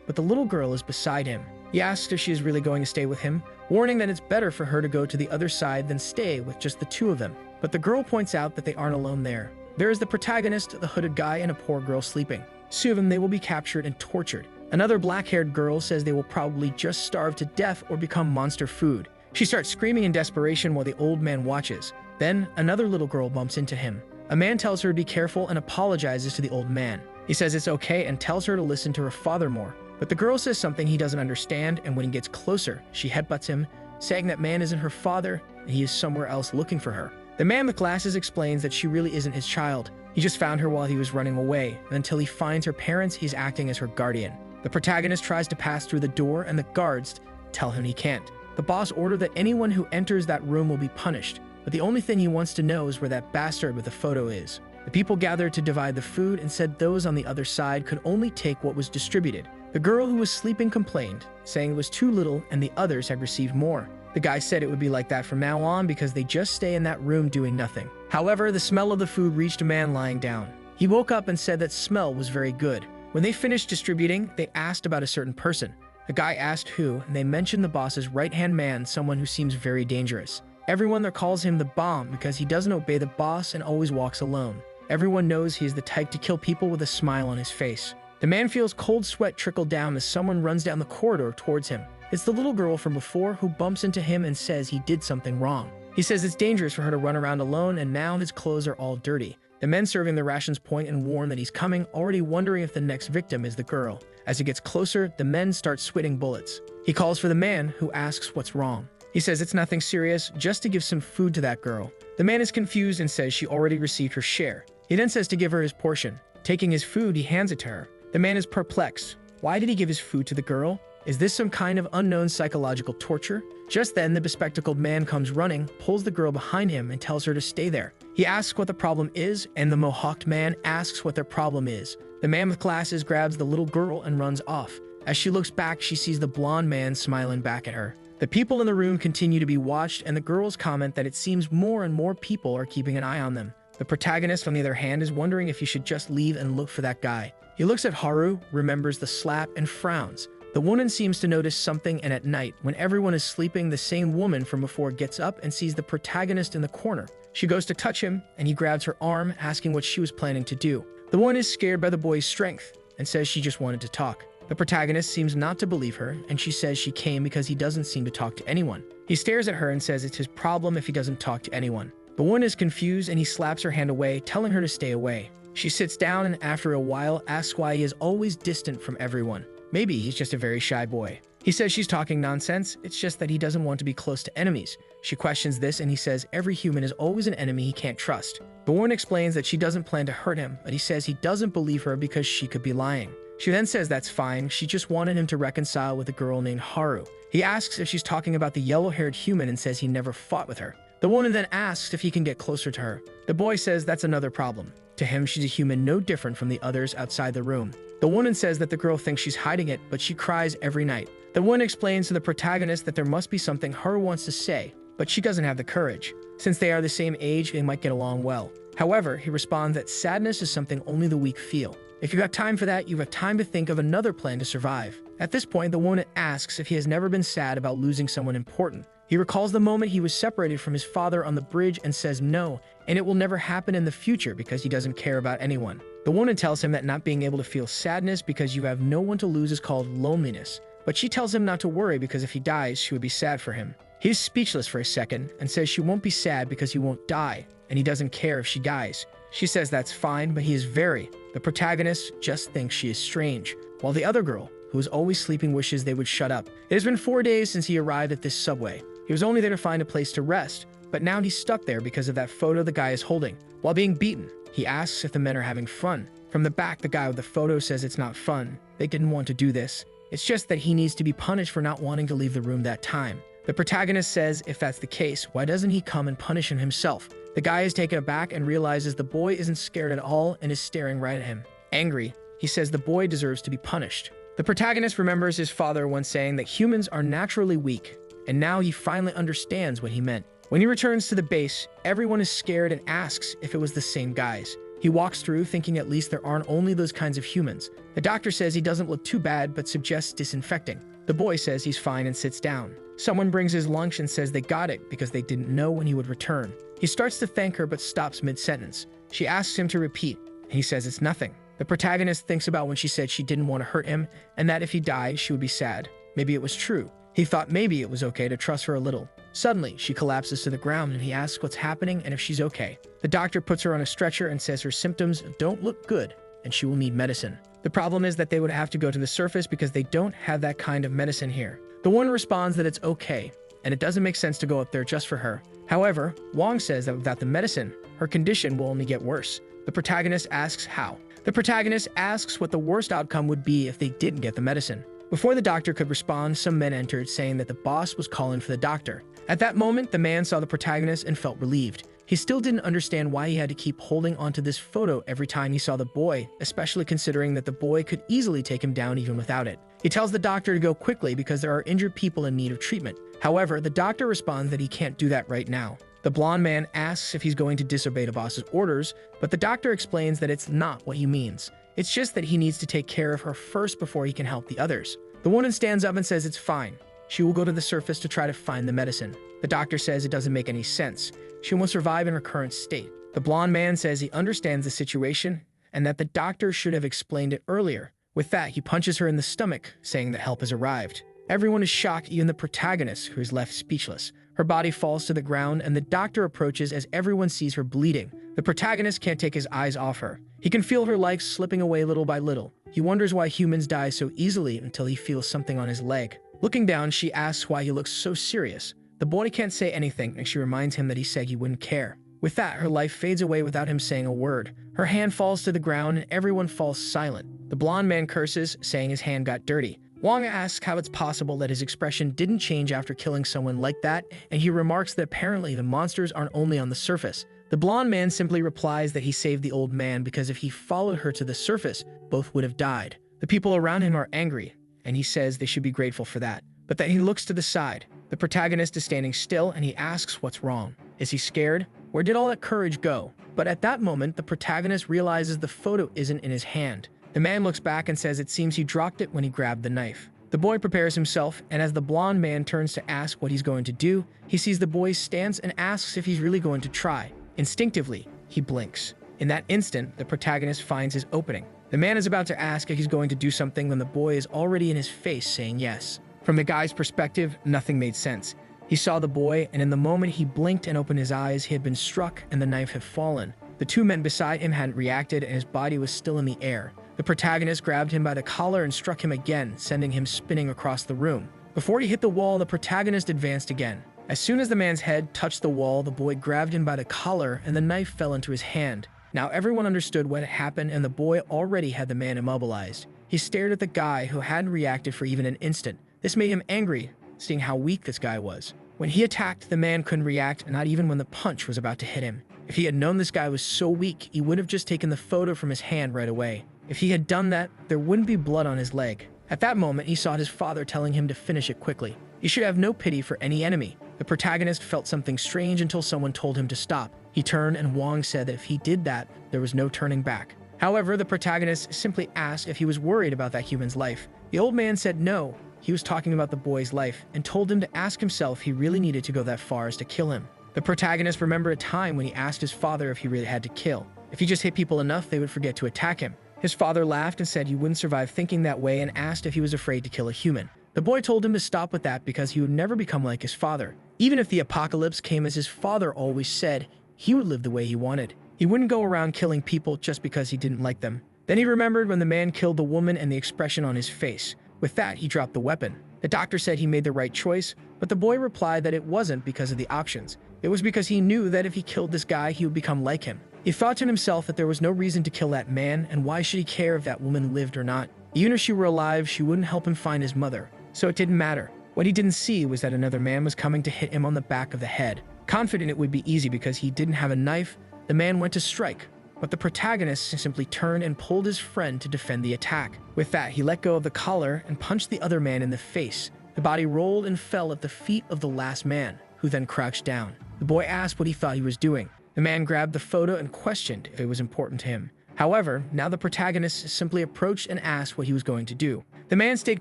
but the little girl is beside him. He asks if she is really going to stay with him, warning that it's better for her to go to the other side than stay with just the two of them. But the girl points out that they aren't alone there. There is the protagonist, the hooded guy, and a poor girl sleeping. Soon they will be captured and tortured. Another black-haired girl says they will probably just starve to death or become monster food. She starts screaming in desperation while the old man watches. Then, another little girl bumps into him. A man tells her to be careful and apologizes to the old man. He says it's okay and tells her to listen to her father more. But the girl says something he doesn't understand, and when he gets closer, she headbutts him, saying that man isn't her father and he is somewhere else looking for her. The man with glasses explains that she really isn't his child. He just found her while he was running away, and until he finds her parents, he's acting as her guardian. The protagonist tries to pass through the door and the guards tell him he can't. The boss ordered that anyone who enters that room will be punished, but the only thing he wants to know is where that bastard with the photo is. The people gathered to divide the food and said those on the other side could only take what was distributed. The girl who was sleeping complained, saying it was too little and the others had received more. The guy said it would be like that from now on because they just stay in that room doing nothing. However, the smell of the food reached a man lying down. He woke up and said that smell was very good. When they finished distributing, they asked about a certain person. The guy asked who, and they mentioned the boss's right-hand man, someone who seems very dangerous. Everyone there calls him the bomb because he doesn't obey the boss and always walks alone. Everyone knows he is the type to kill people with a smile on his face. The man feels cold sweat trickle down as someone runs down the corridor towards him. It's the little girl from before who bumps into him and says he did something wrong. He says it's dangerous for her to run around alone and now his clothes are all dirty. The men serving the rations point and warn that he's coming, already wondering if the next victim is the girl. As he gets closer, the men start spitting bullets. He calls for the man, who asks what's wrong. He says it's nothing serious, just to give some food to that girl. The man is confused and says she already received her share. He then says to give her his portion. Taking his food, he hands it to her. The man is perplexed. Why did he give his food to the girl? Is this some kind of unknown psychological torture? Just then, the bespectacled man comes running, pulls the girl behind him, and tells her to stay there. He asks what the problem is, and the mohawked man asks what their problem is. The man with glasses grabs the little girl and runs off. As she looks back, she sees the blonde man smiling back at her. The people in the room continue to be watched, and the girls comment that it seems more and more people are keeping an eye on them. The protagonist, on the other hand, is wondering if he should just leave and look for that guy. He looks at Haru, remembers the slap, and frowns. The woman seems to notice something, and at night, when everyone is sleeping, the same woman from before gets up and sees the protagonist in the corner. She goes to touch him, and he grabs her arm, asking what she was planning to do. The woman is scared by the boy's strength, and says she just wanted to talk. The protagonist seems not to believe her, and she says she came because he doesn't seem to talk to anyone. He stares at her and says it's his problem if he doesn't talk to anyone. The woman is confused, and he slaps her hand away, telling her to stay away. She sits down and after a while asks why he is always distant from everyone. Maybe he's just a very shy boy. He says she's talking nonsense, it's just that he doesn't want to be close to enemies. She questions this and he says every human is always an enemy he can't trust. The woman explains that she doesn't plan to hurt him, but he says he doesn't believe her because she could be lying. She then says that's fine, she just wanted him to reconcile with a girl named Haru. He asks if she's talking about the yellow-haired human and says he never fought with her. The woman then asks if he can get closer to her. The boy says that's another problem. To him, she's a human no different from the others outside the room. The woman says that the girl thinks she's hiding it, but she cries every night. The woman explains to the protagonist that there must be something Haru wants to say, but she doesn't have the courage. Since they are the same age, they might get along well. However, he responds that sadness is something only the weak feel. If you got time for that, you have time to think of another plan to survive. At this point, the woman asks if he has never been sad about losing someone important. He recalls the moment he was separated from his father on the bridge and says no, and it will never happen in the future because he doesn't care about anyone. The woman tells him that not being able to feel sadness because you have no one to lose is called loneliness, but she tells him not to worry because if he dies, she would be sad for him. He is speechless for a second and says she won't be sad because he won't die, and he doesn't care if she dies. She says that's fine, but he is very. The protagonist just thinks she is strange, while the other girl, who is always sleeping, wishes they would shut up. It has been 4 days since he arrived at this subway. He was only there to find a place to rest, but now he's stuck there because of that photo the guy is holding. While being beaten, he asks if the men are having fun. From the back, the guy with the photo says it's not fun. They didn't want to do this. It's just that he needs to be punished for not wanting to leave the room that time. The protagonist says if that's the case, why doesn't he come and punish him himself? The guy is taken aback and realizes the boy isn't scared at all and is staring right at him. Angry, he says the boy deserves to be punished. The protagonist remembers his father once saying that humans are naturally weak, and now he finally understands what he meant. When he returns to the base, everyone is scared and asks if it was the same guys. He walks through thinking at least there aren't only those kinds of humans. The doctor says he doesn't look too bad but suggests disinfecting. The boy says he's fine and sits down. Someone brings his lunch and says they got it because they didn't know when he would return. He starts to thank her but stops mid-sentence. She asks him to repeat, and he says it's nothing. The protagonist thinks about when she said she didn't want to hurt him and that if he died, she would be sad. Maybe it was true. He thought maybe it was okay to trust her a little. Suddenly, she collapses to the ground and he asks what's happening and if she's okay. The doctor puts her on a stretcher and says her symptoms don't look good and she will need medicine. The problem is that they would have to go to the surface because they don't have that kind of medicine here. The woman responds that it's okay, and it doesn't make sense to go up there just for her. However, Wong says that without the medicine, her condition will only get worse. The protagonist asks how. The protagonist asks what the worst outcome would be if they didn't get the medicine. Before the doctor could respond, some men entered saying that the boss was calling for the doctor. At that moment, the man saw the protagonist and felt relieved. He still didn't understand why he had to keep holding onto this photo every time he saw the boy, especially considering that the boy could easily take him down even without it. He tells the doctor to go quickly because there are injured people in need of treatment. However, the doctor responds that he can't do that right now. The blonde man asks if he's going to disobey the boss's orders, but the doctor explains that it's not what he means. It's just that he needs to take care of her first before he can help the others. The woman stands up and says it's fine. She will go to the surface to try to find the medicine. The doctor says it doesn't make any sense. She will survive in her current state. The blonde man says he understands the situation and that the doctor should have explained it earlier. With that, he punches her in the stomach, saying that help has arrived. Everyone is shocked, even the protagonist, who is left speechless. Her body falls to the ground and the doctor approaches as everyone sees her bleeding. The protagonist can't take his eyes off her. He can feel her life slipping away little by little. He wonders why humans die so easily until he feels something on his leg. Looking down, she asks why he looks so serious. The boy can't say anything, and she reminds him that he said he wouldn't care. With that, her life fades away without him saying a word. Her hand falls to the ground, and everyone falls silent. The blonde man curses, saying his hand got dirty. Wong asks how it's possible that his expression didn't change after killing someone like that, and he remarks that apparently the monsters aren't only on the surface. The blonde man simply replies that he saved the old man because if he followed her to the surface, both would have died. The people around him are angry, and he says they should be grateful for that. But then he looks to the side. The protagonist is standing still and he asks what's wrong. Is he scared? Where did all that courage go? But at that moment, the protagonist realizes the photo isn't in his hand. The man looks back and says it seems he dropped it when he grabbed the knife. The boy prepares himself, and as the blonde man turns to ask what he's going to do, he sees the boy's stance and asks if he's really going to try. Instinctively, he blinks. In that instant, the protagonist finds his opening. The man is about to ask if he's going to do something when the boy is already in his face saying yes. From the guy's perspective, nothing made sense. He saw the boy, and in the moment he blinked and opened his eyes, he had been struck and the knife had fallen. The two men beside him hadn't reacted and his body was still in the air. The protagonist grabbed him by the collar and struck him again, sending him spinning across the room. Before he hit the wall, the protagonist advanced again. As soon as the man's head touched the wall, the boy grabbed him by the collar and the knife fell into his hand. Now everyone understood what had happened and the boy already had the man immobilized. He stared at the guy who hadn't reacted for even an instant. This made him angry, seeing how weak this guy was. When he attacked, the man couldn't react, not even when the punch was about to hit him. If he had known this guy was so weak, he would have just taken the photo from his hand right away. If he had done that, there wouldn't be blood on his leg. At that moment, he saw his father telling him to finish it quickly. He should have no pity for any enemy. The protagonist felt something strange until someone told him to stop. He turned and Wong said that if he did that, there was no turning back. However, the protagonist simply asked if he was worried about that human's life. The old man said no. He was talking about the boy's life and told him to ask himself if he really needed to go that far as to kill him. The protagonist remembered a time when he asked his father if he really had to kill. If he just hit people enough, they would forget to attack him. His father laughed and said he wouldn't survive thinking that way and asked if he was afraid to kill a human. The boy told him to stop with that because he would never become like his father. Even if the apocalypse came as his father always said, he would live the way he wanted. He wouldn't go around killing people just because he didn't like them. Then he remembered when the man killed the woman and the expression on his face. With that, he dropped the weapon. The doctor said he made the right choice, but the boy replied that it wasn't because of the options. It was because he knew that if he killed this guy, he would become like him. He thought to himself that there was no reason to kill that man, and why should he care if that woman lived or not? Even if she were alive, she wouldn't help him find his mother. So it didn't matter. What he didn't see was that another man was coming to hit him on the back of the head. Confident it would be easy because he didn't have a knife, the man went to strike, but the protagonist simply turned and pulled his friend to defend the attack. With that, he let go of the collar and punched the other man in the face. The body rolled and fell at the feet of the last man, who then crouched down. The boy asked what he thought he was doing. The man grabbed the photo and questioned if it was important to him. However, now the protagonist simply approached and asked what he was going to do. The man stayed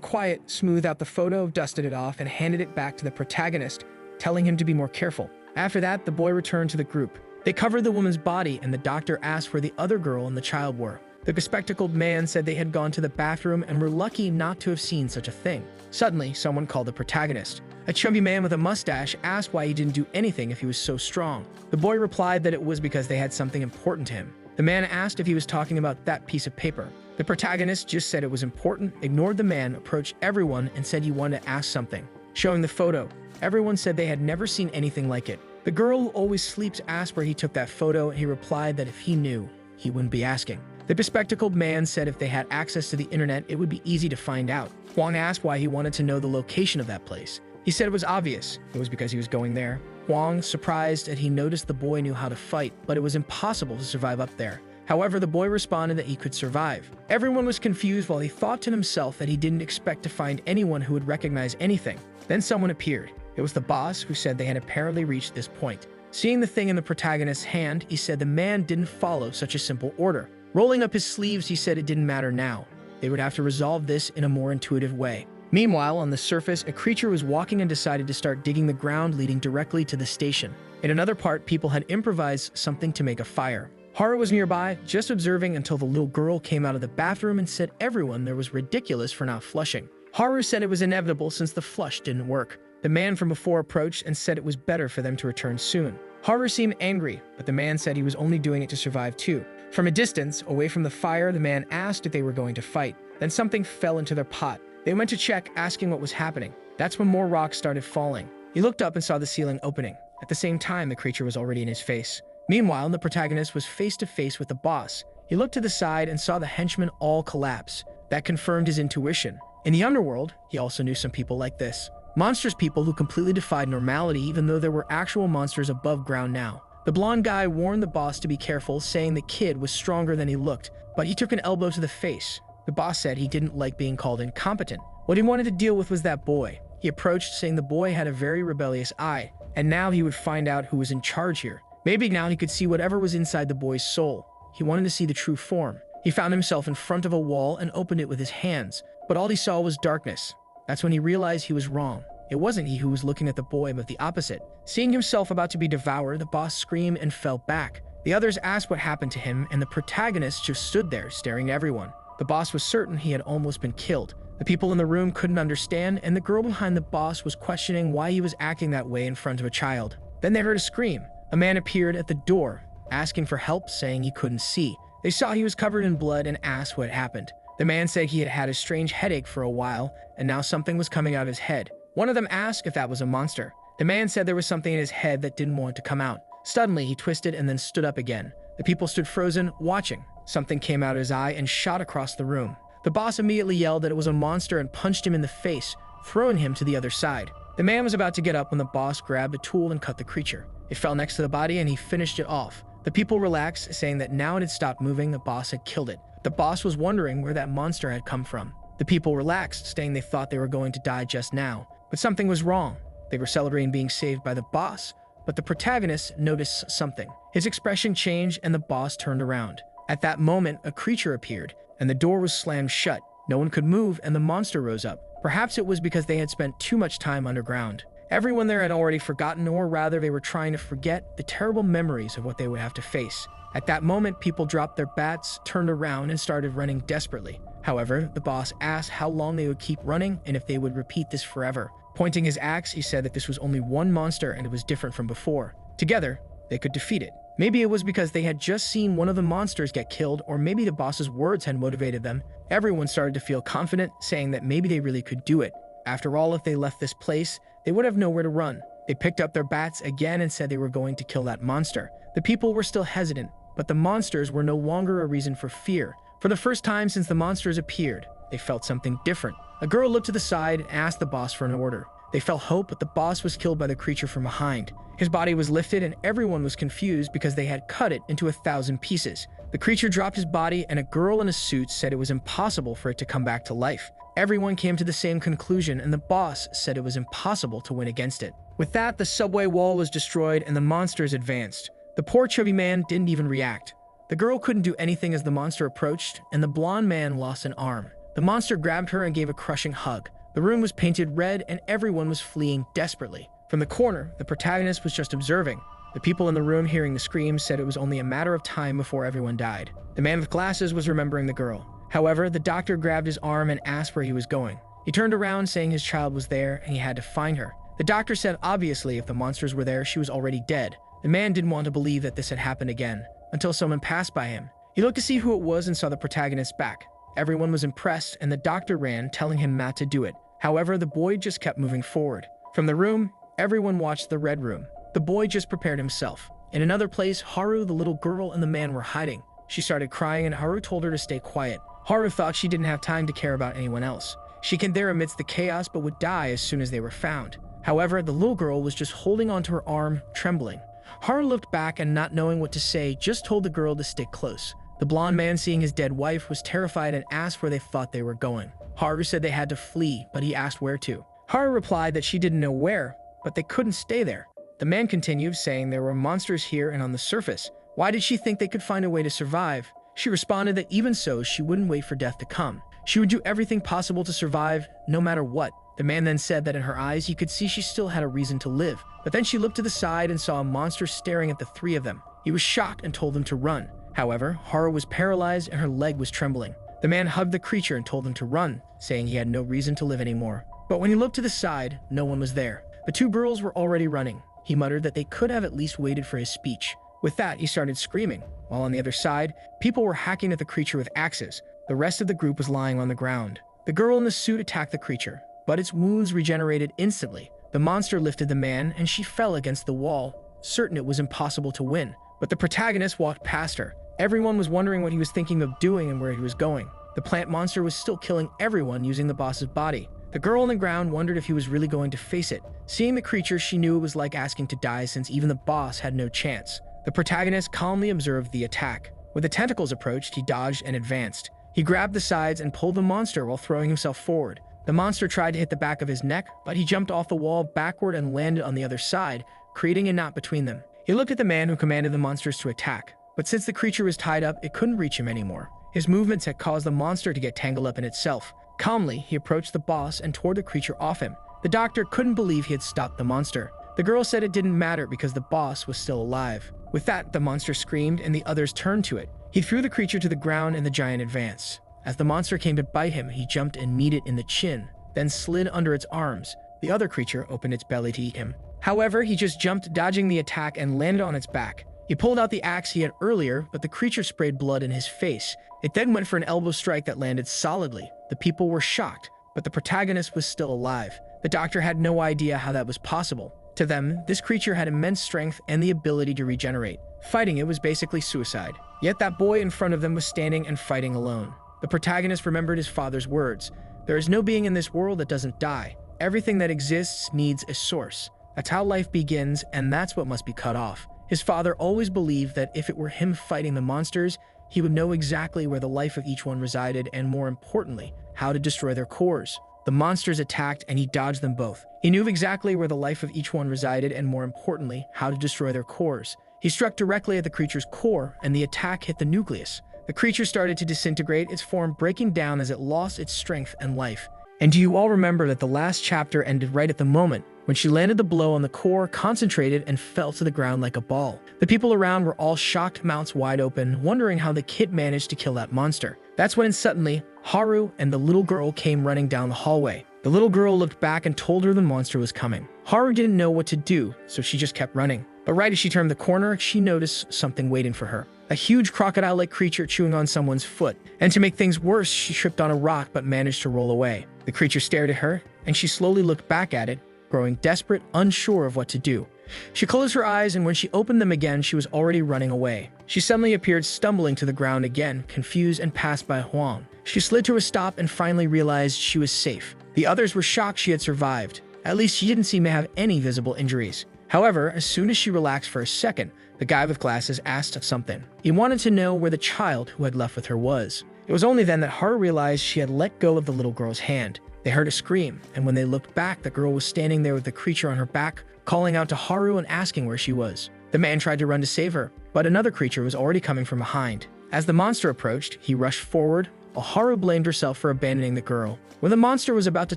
quiet, smoothed out the photo, dusted it off, and handed it back to the protagonist, telling him to be more careful. After that, the boy returned to the group. They covered the woman's body, and the doctor asked where the other girl and the child were. The bespectacled man said they had gone to the bathroom and were lucky not to have seen such a thing. Suddenly, someone called the protagonist. A chubby man with a mustache asked why he didn't do anything if he was so strong. The boy replied that it was because they had something important to him. The man asked if he was talking about that piece of paper. The protagonist just said it was important, ignored the man, approached everyone, and said he wanted to ask something. Showing the photo, everyone said they had never seen anything like it. The girl who always sleeps asked where he took that photo, and he replied that if he knew, he wouldn't be asking. The bespectacled man said if they had access to the internet, it would be easy to find out. Huang asked why he wanted to know the location of that place. He said it was obvious. It was because he was going there. Huang, surprised that he noticed the boy knew how to fight, but it was impossible to survive up there. However, the boy responded that he could survive. Everyone was confused while he thought to himself that he didn't expect to find anyone who would recognize anything. Then someone appeared. It was the boss, who said they had apparently reached this point. Seeing the thing in the protagonist's hand, he said the man didn't follow such a simple order. Rolling up his sleeves, he said it didn't matter now. They would have to resolve this in a more intuitive way. Meanwhile, on the surface, a creature was walking and decided to start digging the ground leading directly to the station. In another part, people had improvised something to make a fire. Haru was nearby, just observing until the little girl came out of the bathroom and said everyone there was ridiculous for not flushing. Haru said it was inevitable since the flush didn't work. The man from before approached and said it was better for them to return soon. Haru seemed angry, but the man said he was only doing it to survive too. From a distance, away from the fire, the man asked if they were going to fight. Then something fell into their pot. They went to check, asking what was happening. That's when more rocks started falling. He looked up and saw the ceiling opening. At the same time, the creature was already in his face. Meanwhile, the protagonist was face to face with the boss. He looked to the side and saw the henchmen all collapse. That confirmed his intuition. In the underworld, he also knew some people like this. Monsters people who completely defied normality even though there were actual monsters above ground now. The blonde guy warned the boss to be careful, saying the kid was stronger than he looked, but he took an elbow to the face. The boss said he didn't like being called incompetent. What he wanted to deal with was that boy. He approached, saying the boy had a very rebellious eye, and now he would find out who was in charge here. Maybe now he could see whatever was inside the boy's soul. He wanted to see the true form. He found himself in front of a wall and opened it with his hands, but all he saw was darkness. That's when he realized he was wrong. It wasn't he who was looking at the boy, but the opposite. Seeing himself about to be devoured, the boss screamed and fell back. The others asked what happened to him, and the protagonist just stood there, staring at everyone. The boss was certain he had almost been killed. The people in the room couldn't understand, and the girl behind the boss was questioning why he was acting that way in front of a child. Then they heard a scream. A man appeared at the door, asking for help, saying he couldn't see. They saw he was covered in blood and asked what had happened. The man said he had had a strange headache for a while, and now something was coming out of his head. One of them asked if that was a monster. The man said there was something in his head that didn't want to come out. Suddenly, he twisted and then stood up again. The people stood frozen, watching. Something came out of his eye and shot across the room. The boss immediately yelled that it was a monster and punched him in the face, throwing him to the other side. The man was about to get up when the boss grabbed a tool and cut the creature. It fell next to the body and he finished it off. The people relaxed, saying that now it had stopped moving, the boss had killed it. The boss was wondering where that monster had come from. The people relaxed, saying they thought they were going to die just now. But something was wrong. They were celebrating being saved by the boss, but the protagonist noticed something. His expression changed and the boss turned around. At that moment, a creature appeared, and the door was slammed shut. No one could move, and the monster rose up. Perhaps it was because they had spent too much time underground. Everyone there had already forgotten, or rather they were trying to forget, the terrible memories of what they would have to face. At that moment, people dropped their bats, turned around, and started running desperately. However, the boss asked how long they would keep running and if they would repeat this forever. Pointing his axe, he said that this was only one monster and it was different from before. Together, they could defeat it. Maybe it was because they had just seen one of the monsters get killed, or maybe the boss's words had motivated them. Everyone started to feel confident, saying that maybe they really could do it. After all, if they left this place, they would have nowhere to run. They picked up their bats again and said they were going to kill that monster. The people were still hesitant, but the monsters were no longer a reason for fear. For the first time since the monsters appeared, they felt something different. A girl looked to the side and asked the boss for an order. They felt hope, but the boss was killed by the creature from behind. His body was lifted and everyone was confused because they had cut it into 1,000 pieces. The creature dropped his body and a girl in a suit said it was impossible for it to come back to life. Everyone came to the same conclusion and the boss said it was impossible to win against it. With that, the subway wall was destroyed and the monsters advanced. The poor chubby man didn't even react. The girl couldn't do anything as the monster approached, and the blonde man lost an arm. The monster grabbed her and gave a crushing hug. The room was painted red and everyone was fleeing desperately. From the corner, the protagonist was just observing. The people in the room hearing the screams said it was only a matter of time before everyone died. The man with glasses was remembering the girl. However, the doctor grabbed his arm and asked where he was going. He turned around saying his child was there and he had to find her. The doctor said obviously if the monsters were there, she was already dead. The man didn't want to believe that this had happened again, until someone passed by him. He looked to see who it was and saw the protagonist's back. Everyone was impressed and the doctor ran, telling him not to do it. However, the boy just kept moving forward. From the room, everyone watched the red room. The boy just prepared himself. In another place, Haru, the little girl, and the man were hiding. She started crying and Haru told her to stay quiet. Haru thought she didn't have time to care about anyone else. She can there amidst the chaos but would die as soon as they were found. However, the little girl was just holding onto her arm, trembling. Haru looked back and not knowing what to say, just told the girl to stick close. The blonde man, seeing his dead wife, was terrified and asked where they thought they were going. Haru said they had to flee, but he asked where to. Haru replied that she didn't know where, but they couldn't stay there. The man continued, saying there were monsters here and on the surface. Why did she think they could find a way to survive? She responded that even so, she wouldn't wait for death to come. She would do everything possible to survive, no matter what. The man then said that in her eyes he could see she still had a reason to live. But then she looked to the side and saw a monster staring at the three of them. He was shocked and told them to run. However, Haru was paralyzed and her leg was trembling. The man hugged the creature and told them to run, saying he had no reason to live anymore. But when he looked to the side, no one was there. The two girls were already running. He muttered that they could have at least waited for his speech. With that, he started screaming, while on the other side, people were hacking at the creature with axes. The rest of the group was lying on the ground. The girl in the suit attacked the creature, but its wounds regenerated instantly. The monster lifted the man, and she fell against the wall, certain it was impossible to win. But the protagonist walked past her. Everyone was wondering what he was thinking of doing and where he was going. The plant monster was still killing everyone using the boss's body. The girl on the ground wondered if he was really going to face it. Seeing the creature, she knew it was like asking to die since even the boss had no chance. The protagonist calmly observed the attack. When the tentacles approached, he dodged and advanced. He grabbed the sides and pulled the monster while throwing himself forward. The monster tried to hit the back of his neck, but he jumped off the wall backward and landed on the other side, creating a knot between them. He looked at the man who commanded the monsters to attack, but since the creature was tied up, it couldn't reach him anymore. His movements had caused the monster to get tangled up in itself. Calmly, he approached the boss and tore the creature off him. The doctor couldn't believe he had stopped the monster. The girl said it didn't matter because the boss was still alive. With that, the monster screamed and the others turned to it. He threw the creature to the ground and the giant advanced. As the monster came to bite him, he jumped and kneed it in the chin, then slid under its arms. The other creature opened its belly to eat him. However, he just jumped, dodging the attack, and landed on its back. He pulled out the axe he had earlier, but the creature sprayed blood in his face. It then went for an elbow strike that landed solidly. The people were shocked, but the protagonist was still alive. The doctor had no idea how that was possible. To them, this creature had immense strength and the ability to regenerate. Fighting it was basically suicide. Yet that boy in front of them was standing and fighting alone. The protagonist remembered his father's words. There is no being in this world that doesn't die. Everything that exists needs a source. That's how life begins, and that's what must be cut off. His father always believed that if it were him fighting the monsters, he would know exactly where the life of each one resided and, more importantly, how to destroy their cores. The monsters attacked and he dodged them both. He knew exactly where the life of each one resided and, more importantly, how to destroy their cores. He struck directly at the creature's core, and the attack hit the nucleus. The creature started to disintegrate, its form breaking down as it lost its strength and life. And do you all remember that the last chapter ended right at the moment when she landed the blow on the core, concentrated, and fell to the ground like a ball? The people around were all shocked, mouths wide open, wondering how the kid managed to kill that monster. That's when suddenly, Haru and the little girl came running down the hallway. The little girl looked back and told her the monster was coming. Haru didn't know what to do, so she just kept running. But right as she turned the corner, she noticed something waiting for her. A huge crocodile-like creature chewing on someone's foot. And to make things worse, she tripped on a rock but managed to roll away. The creature stared at her, and she slowly looked back at it, growing desperate, unsure of what to do. She closed her eyes, and when she opened them again, she was already running away. She suddenly appeared, stumbling to the ground again, confused, and passed by Huang. She slid to a stop and finally realized she was safe. The others were shocked she had survived. At least she didn't seem to have any visible injuries. However, as soon as she relaxed for a second, the guy with glasses asked something. He wanted to know where the child who had left with her was. It was only then that Haru realized she had let go of the little girl's hand. They heard a scream, and when they looked back, the girl was standing there with the creature on her back, calling out to Haru and asking where she was. The man tried to run to save her, but another creature was already coming from behind. As the monster approached, he rushed forward, while Haru blamed herself for abandoning the girl. When the monster was about to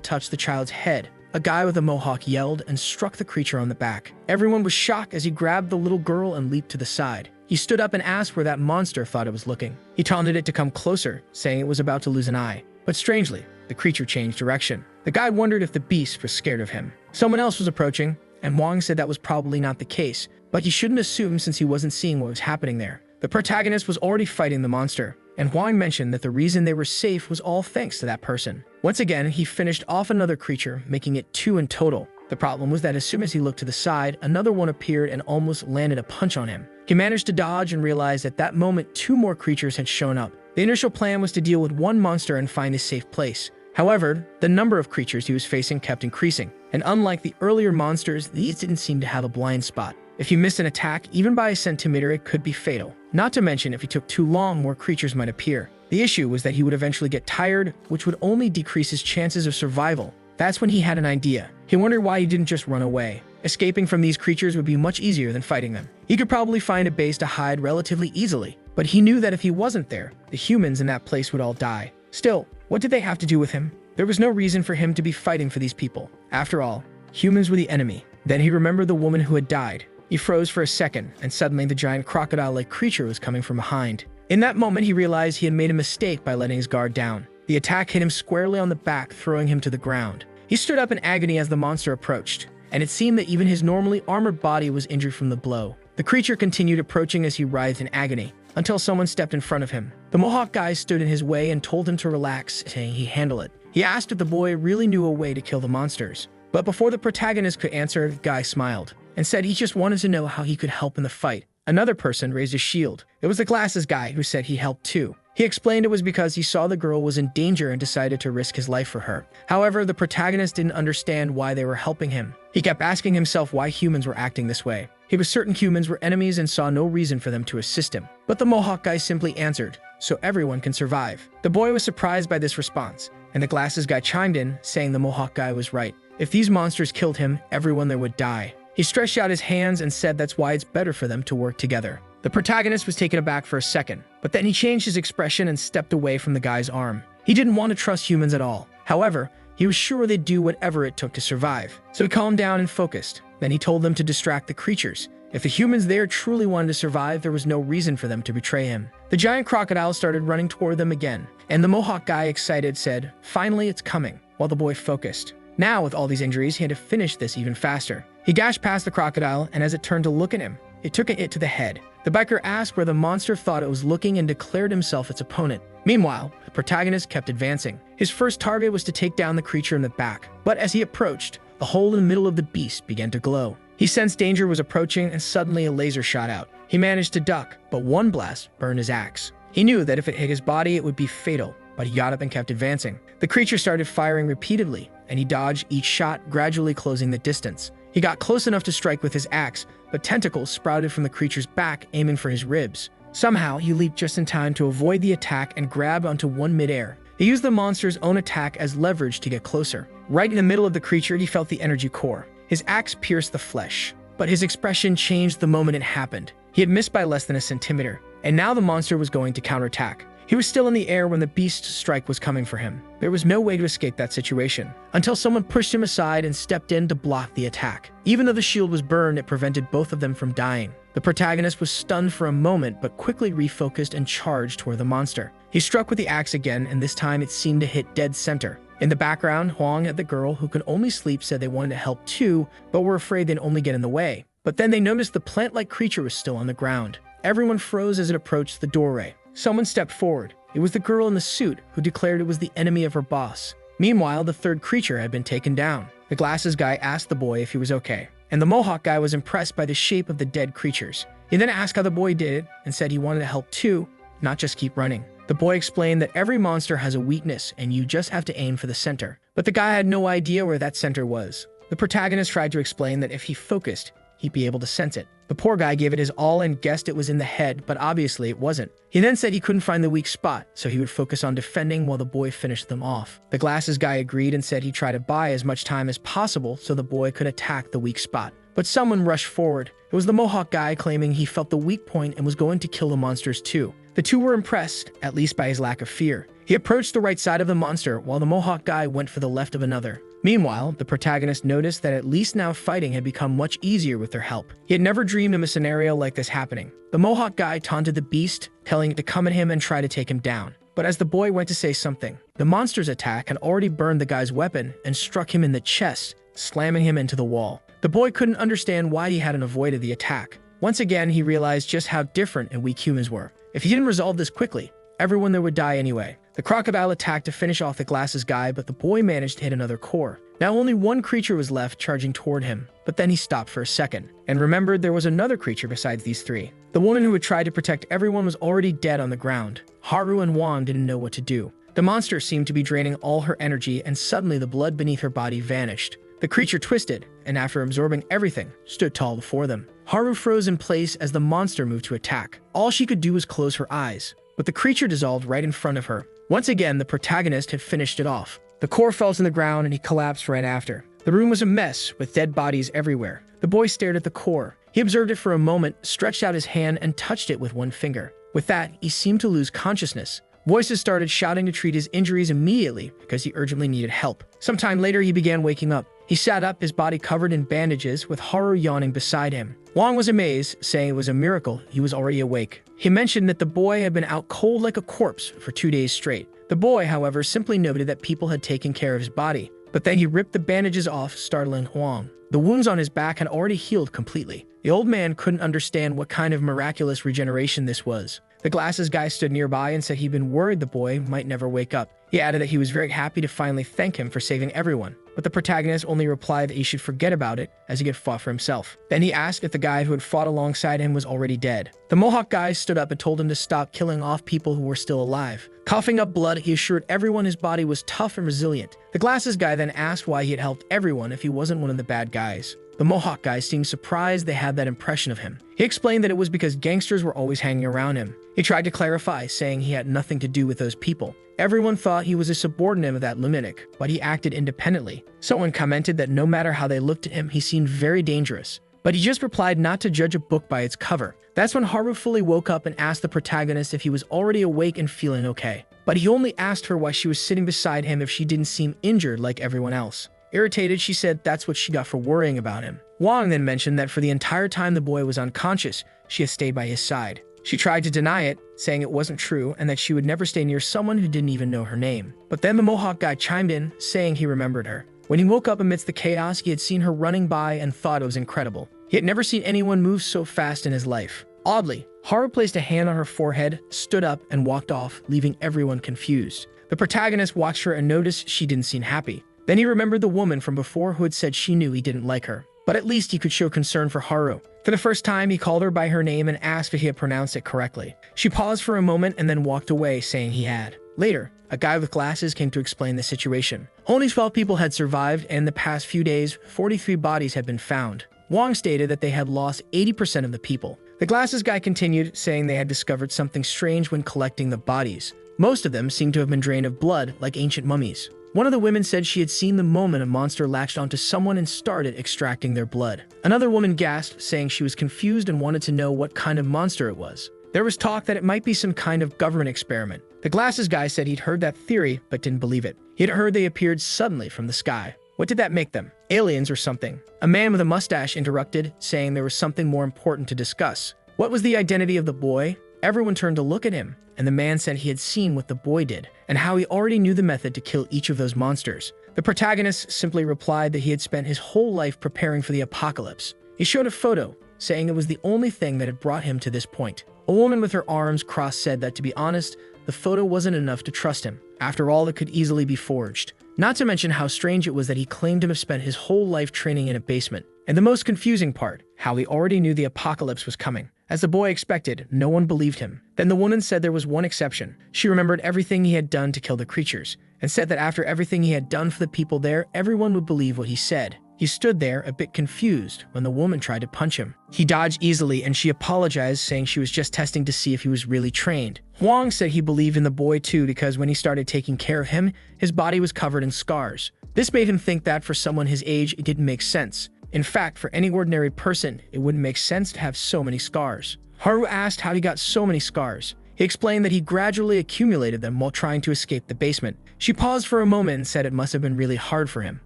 touch the child's head, a guy with a mohawk yelled and struck the creature on the back. Everyone was shocked as he grabbed the little girl and leaped to the side. He stood up and asked where that monster thought it was looking. He taunted it to come closer, saying it was about to lose an eye. But strangely, the creature changed direction. The guy wondered if the beast was scared of him. Someone else was approaching, and Wang said that was probably not the case, but he shouldn't assume since he wasn't seeing what was happening there. The protagonist was already fighting the monster, and Huang mentioned that the reason they were safe was all thanks to that person. Once again, he finished off another creature, making it 2 in total. The problem was that as soon as he looked to the side, another one appeared and almost landed a punch on him. He managed to dodge and realized at that moment 2 more creatures had shown up. The initial plan was to deal with one monster and find a safe place. However, the number of creatures he was facing kept increasing, and unlike the earlier monsters, these didn't seem to have a blind spot. If he missed an attack, even by a centimeter, it could be fatal. Not to mention, if he took too long, more creatures might appear. The issue was that he would eventually get tired, which would only decrease his chances of survival. That's when he had an idea. He wondered why he didn't just run away. Escaping from these creatures would be much easier than fighting them. He could probably find a base to hide relatively easily, but he knew that if he wasn't there, the humans in that place would all die. Still, what did they have to do with him? There was no reason for him to be fighting for these people. After all, humans were the enemy. Then he remembered the woman who had died. He froze for a second, and suddenly the giant crocodile-like creature was coming from behind. In that moment, he realized he had made a mistake by letting his guard down. The attack hit him squarely on the back, throwing him to the ground. He stood up in agony as the monster approached, and it seemed that even his normally armored body was injured from the blow. The creature continued approaching as he writhed in agony, until someone stepped in front of him. The Mohawk guy stood in his way and told him to relax, saying he'd handle it. He asked if the boy really knew a way to kill the monsters. But before the protagonist could answer, the guy smiled and said he just wanted to know how he could help in the fight. Another person raised his shield. It was the glasses guy who said he helped too. He explained it was because he saw the girl was in danger and decided to risk his life for her. However, the protagonist didn't understand why they were helping him. He kept asking himself why humans were acting this way. He was certain humans were enemies and saw no reason for them to assist him. But the Mohawk guy simply answered, "So everyone can survive." The boy was surprised by this response, and the glasses guy chimed in, saying the Mohawk guy was right. If these monsters killed him, everyone there would die. He stretched out his hands and said that's why it's better for them to work together. The protagonist was taken aback for a second, but then he changed his expression and stepped away from the guy's arm. He didn't want to trust humans at all. However, he was sure they'd do whatever it took to survive. So he calmed down and focused. Then he told them to distract the creatures. If the humans there truly wanted to survive, there was no reason for them to betray him. The giant crocodile started running toward them again, and the Mohawk guy, excited, said, "Finally, it's coming," while the boy focused. Now, with all these injuries, he had to finish this even faster. He dashed past the crocodile, and as it turned to look at him, it took a hit to the head. The biker asked where the monster thought it was looking and declared himself its opponent. Meanwhile, the protagonist kept advancing. His first target was to take down the creature in the back, but as he approached, the hole in the middle of the beast began to glow. He sensed danger was approaching, and suddenly a laser shot out. He managed to duck, but one blast burned his axe. He knew that if it hit his body, it would be fatal, but he got up and kept advancing. The creature started firing repeatedly, and he dodged each shot, gradually closing the distance. He got close enough to strike with his axe, but tentacles sprouted from the creature's back, aiming for his ribs. Somehow, he leaped just in time to avoid the attack and grabbed onto one midair. He used the monster's own attack as leverage to get closer. Right in the middle of the creature, he felt the energy core. His axe pierced the flesh, but his expression changed the moment it happened. He had missed by less than a centimeter, and now the monster was going to counterattack. He was still in the air when the beast's strike was coming for him. There was no way to escape that situation, until someone pushed him aside and stepped in to block the attack. Even though the shield was burned, it prevented both of them from dying. The protagonist was stunned for a moment, but quickly refocused and charged toward the monster. He struck with the axe again, and this time it seemed to hit dead center. In the background, Huang and the girl who could only sleep said they wanted to help too, but were afraid they'd only get in the way. But then they noticed the plant-like creature was still on the ground. Everyone froze as it approached the doorway. Someone stepped forward. It was the girl in the suit who declared it was the enemy of her boss. Meanwhile, the third creature had been taken down. The glasses guy asked the boy if he was okay, and the Mohawk guy was impressed by the shape of the dead creatures. He then asked how the boy did and said he wanted to help too, not just keep running. The boy explained that every monster has a weakness and you just have to aim for the center. But the guy had no idea where that center was. The protagonist tried to explain that if he focused, he'd be able to sense it. The poor guy gave it his all and guessed it was in the head, but obviously it wasn't. He then said he couldn't find the weak spot, so he would focus on defending while the boy finished them off. The glasses guy agreed and said he'd try to buy as much time as possible so the boy could attack the weak spot. But someone rushed forward. It was the Mohawk guy claiming he felt the weak point and was going to kill the monsters too. The two were impressed, at least by his lack of fear. He approached the right side of the monster while the Mohawk guy went for the left of another. Meanwhile, the protagonist noticed that at least now fighting had become much easier with their help. He had never dreamed of a scenario like this happening. The Mohawk guy taunted the beast, telling it to come at him and try to take him down. But as the boy went to say something, the monster's attack had already burned the guy's weapon and struck him in the chest, slamming him into the wall. The boy couldn't understand why he hadn't avoided the attack. Once again, he realized just how different and weak humans were. If he didn't resolve this quickly, everyone there would die anyway. The crocodile attacked to finish off the glasses guy, but the boy managed to hit another core. Now only one creature was left charging toward him, but then he stopped for a second, and remembered there was another creature besides these three. The woman who had tried to protect everyone was already dead on the ground. Haru and Wang didn't know what to do. The monster seemed to be draining all her energy, and suddenly the blood beneath her body vanished. The creature twisted, and after absorbing everything, stood tall before them. Haru froze in place as the monster moved to attack. All she could do was close her eyes, but the creature dissolved right in front of her. Once again, the protagonist had finished it off. The core fell to the ground and he collapsed right after. The room was a mess, with dead bodies everywhere. The boy stared at the core. He observed it for a moment, stretched out his hand, and touched it with one finger. With that, he seemed to lose consciousness. Voices started shouting to treat his injuries immediately because he urgently needed help. Sometime later, he began waking up. He sat up, his body covered in bandages, with Haru yawning beside him. Wang was amazed, saying it was a miracle he was already awake. He mentioned that the boy had been out cold like a corpse for 2 days straight. The boy, however, simply noted that people had taken care of his body. But then he ripped the bandages off, startling Wang. The wounds on his back had already healed completely. The old man couldn't understand what kind of miraculous regeneration this was. The glasses guy stood nearby and said he'd been worried the boy might never wake up. He added that he was very happy to finally thank him for saving everyone, but the protagonist only replied that he should forget about it as he had fought for himself. Then he asked if the guy who had fought alongside him was already dead. The Mohawk guy stood up and told him to stop killing off people who were still alive. Coughing up blood, he assured everyone his body was tough and resilient. The glasses guy then asked why he had helped everyone if he wasn't one of the bad guys. The Mohawk guy seemed surprised they had that impression of him. He explained that it was because gangsters were always hanging around him. He tried to clarify, saying he had nothing to do with those people. Everyone thought he was a subordinate of that lunatic, but he acted independently. Someone commented that no matter how they looked at him, he seemed very dangerous. But he just replied not to judge a book by its cover. That's when Haru fully woke up and asked the protagonist if he was already awake and feeling okay. But he only asked her why she was sitting beside him if she didn't seem injured like everyone else. Irritated, she said that's what she got for worrying about him. Wang then mentioned that for the entire time the boy was unconscious, she had stayed by his side. She tried to deny it, saying it wasn't true and that she would never stay near someone who didn't even know her name. But then the Mohawk guy chimed in, saying he remembered her. When he woke up amidst the chaos, he had seen her running by and thought it was incredible. He had never seen anyone move so fast in his life. Oddly, Haru placed a hand on her forehead, stood up, and walked off, leaving everyone confused. The protagonist watched her and noticed she didn't seem happy. Then he remembered the woman from before who had said she knew he didn't like her. But at least he could show concern for Haru. For the first time, he called her by her name and asked if he had pronounced it correctly. She paused for a moment and then walked away, saying he had. Later, a guy with glasses came to explain the situation. Only 12 people had survived, and in the past few days, 43 bodies had been found. Wang stated that they had lost 80% of the people. The glasses guy continued, saying they had discovered something strange when collecting the bodies. Most of them seemed to have been drained of blood, like ancient mummies. One of the women said she had seen the moment a monster latched onto someone and started extracting their blood. Another woman gasped, saying she was confused and wanted to know what kind of monster it was. There was talk that it might be some kind of government experiment. The glasses guy said he'd heard that theory, but didn't believe it. He had heard they appeared suddenly from the sky. What did that make them? Aliens or something? A man with a mustache interrupted, saying there was something more important to discuss. What was the identity of the boy? Everyone turned to look at him, and the man said he had seen what the boy did, and how he already knew the method to kill each of those monsters. The protagonist simply replied that he had spent his whole life preparing for the apocalypse. He showed a photo, saying it was the only thing that had brought him to this point. A woman with her arms crossed said that, to be honest, the photo wasn't enough to trust him. After all, it could easily be forged. Not to mention how strange it was that he claimed to have spent his whole life training in a basement. And the most confusing part, how he already knew the apocalypse was coming. As the boy expected, no one believed him. Then the woman said there was one exception. She remembered everything he had done to kill the creatures, and said that after everything he had done for the people there, everyone would believe what he said. He stood there, a bit confused, when the woman tried to punch him. He dodged easily, and she apologized, saying she was just testing to see if he was really trained. Wang said he believed in the boy too, because when he started taking care of him, his body was covered in scars. This made him think that for someone his age, it didn't make sense. In fact, for any ordinary person, it wouldn't make sense to have so many scars. Haru asked how he got so many scars. He explained that he gradually accumulated them while trying to escape the basement. She paused for a moment and said it must have been really hard for him.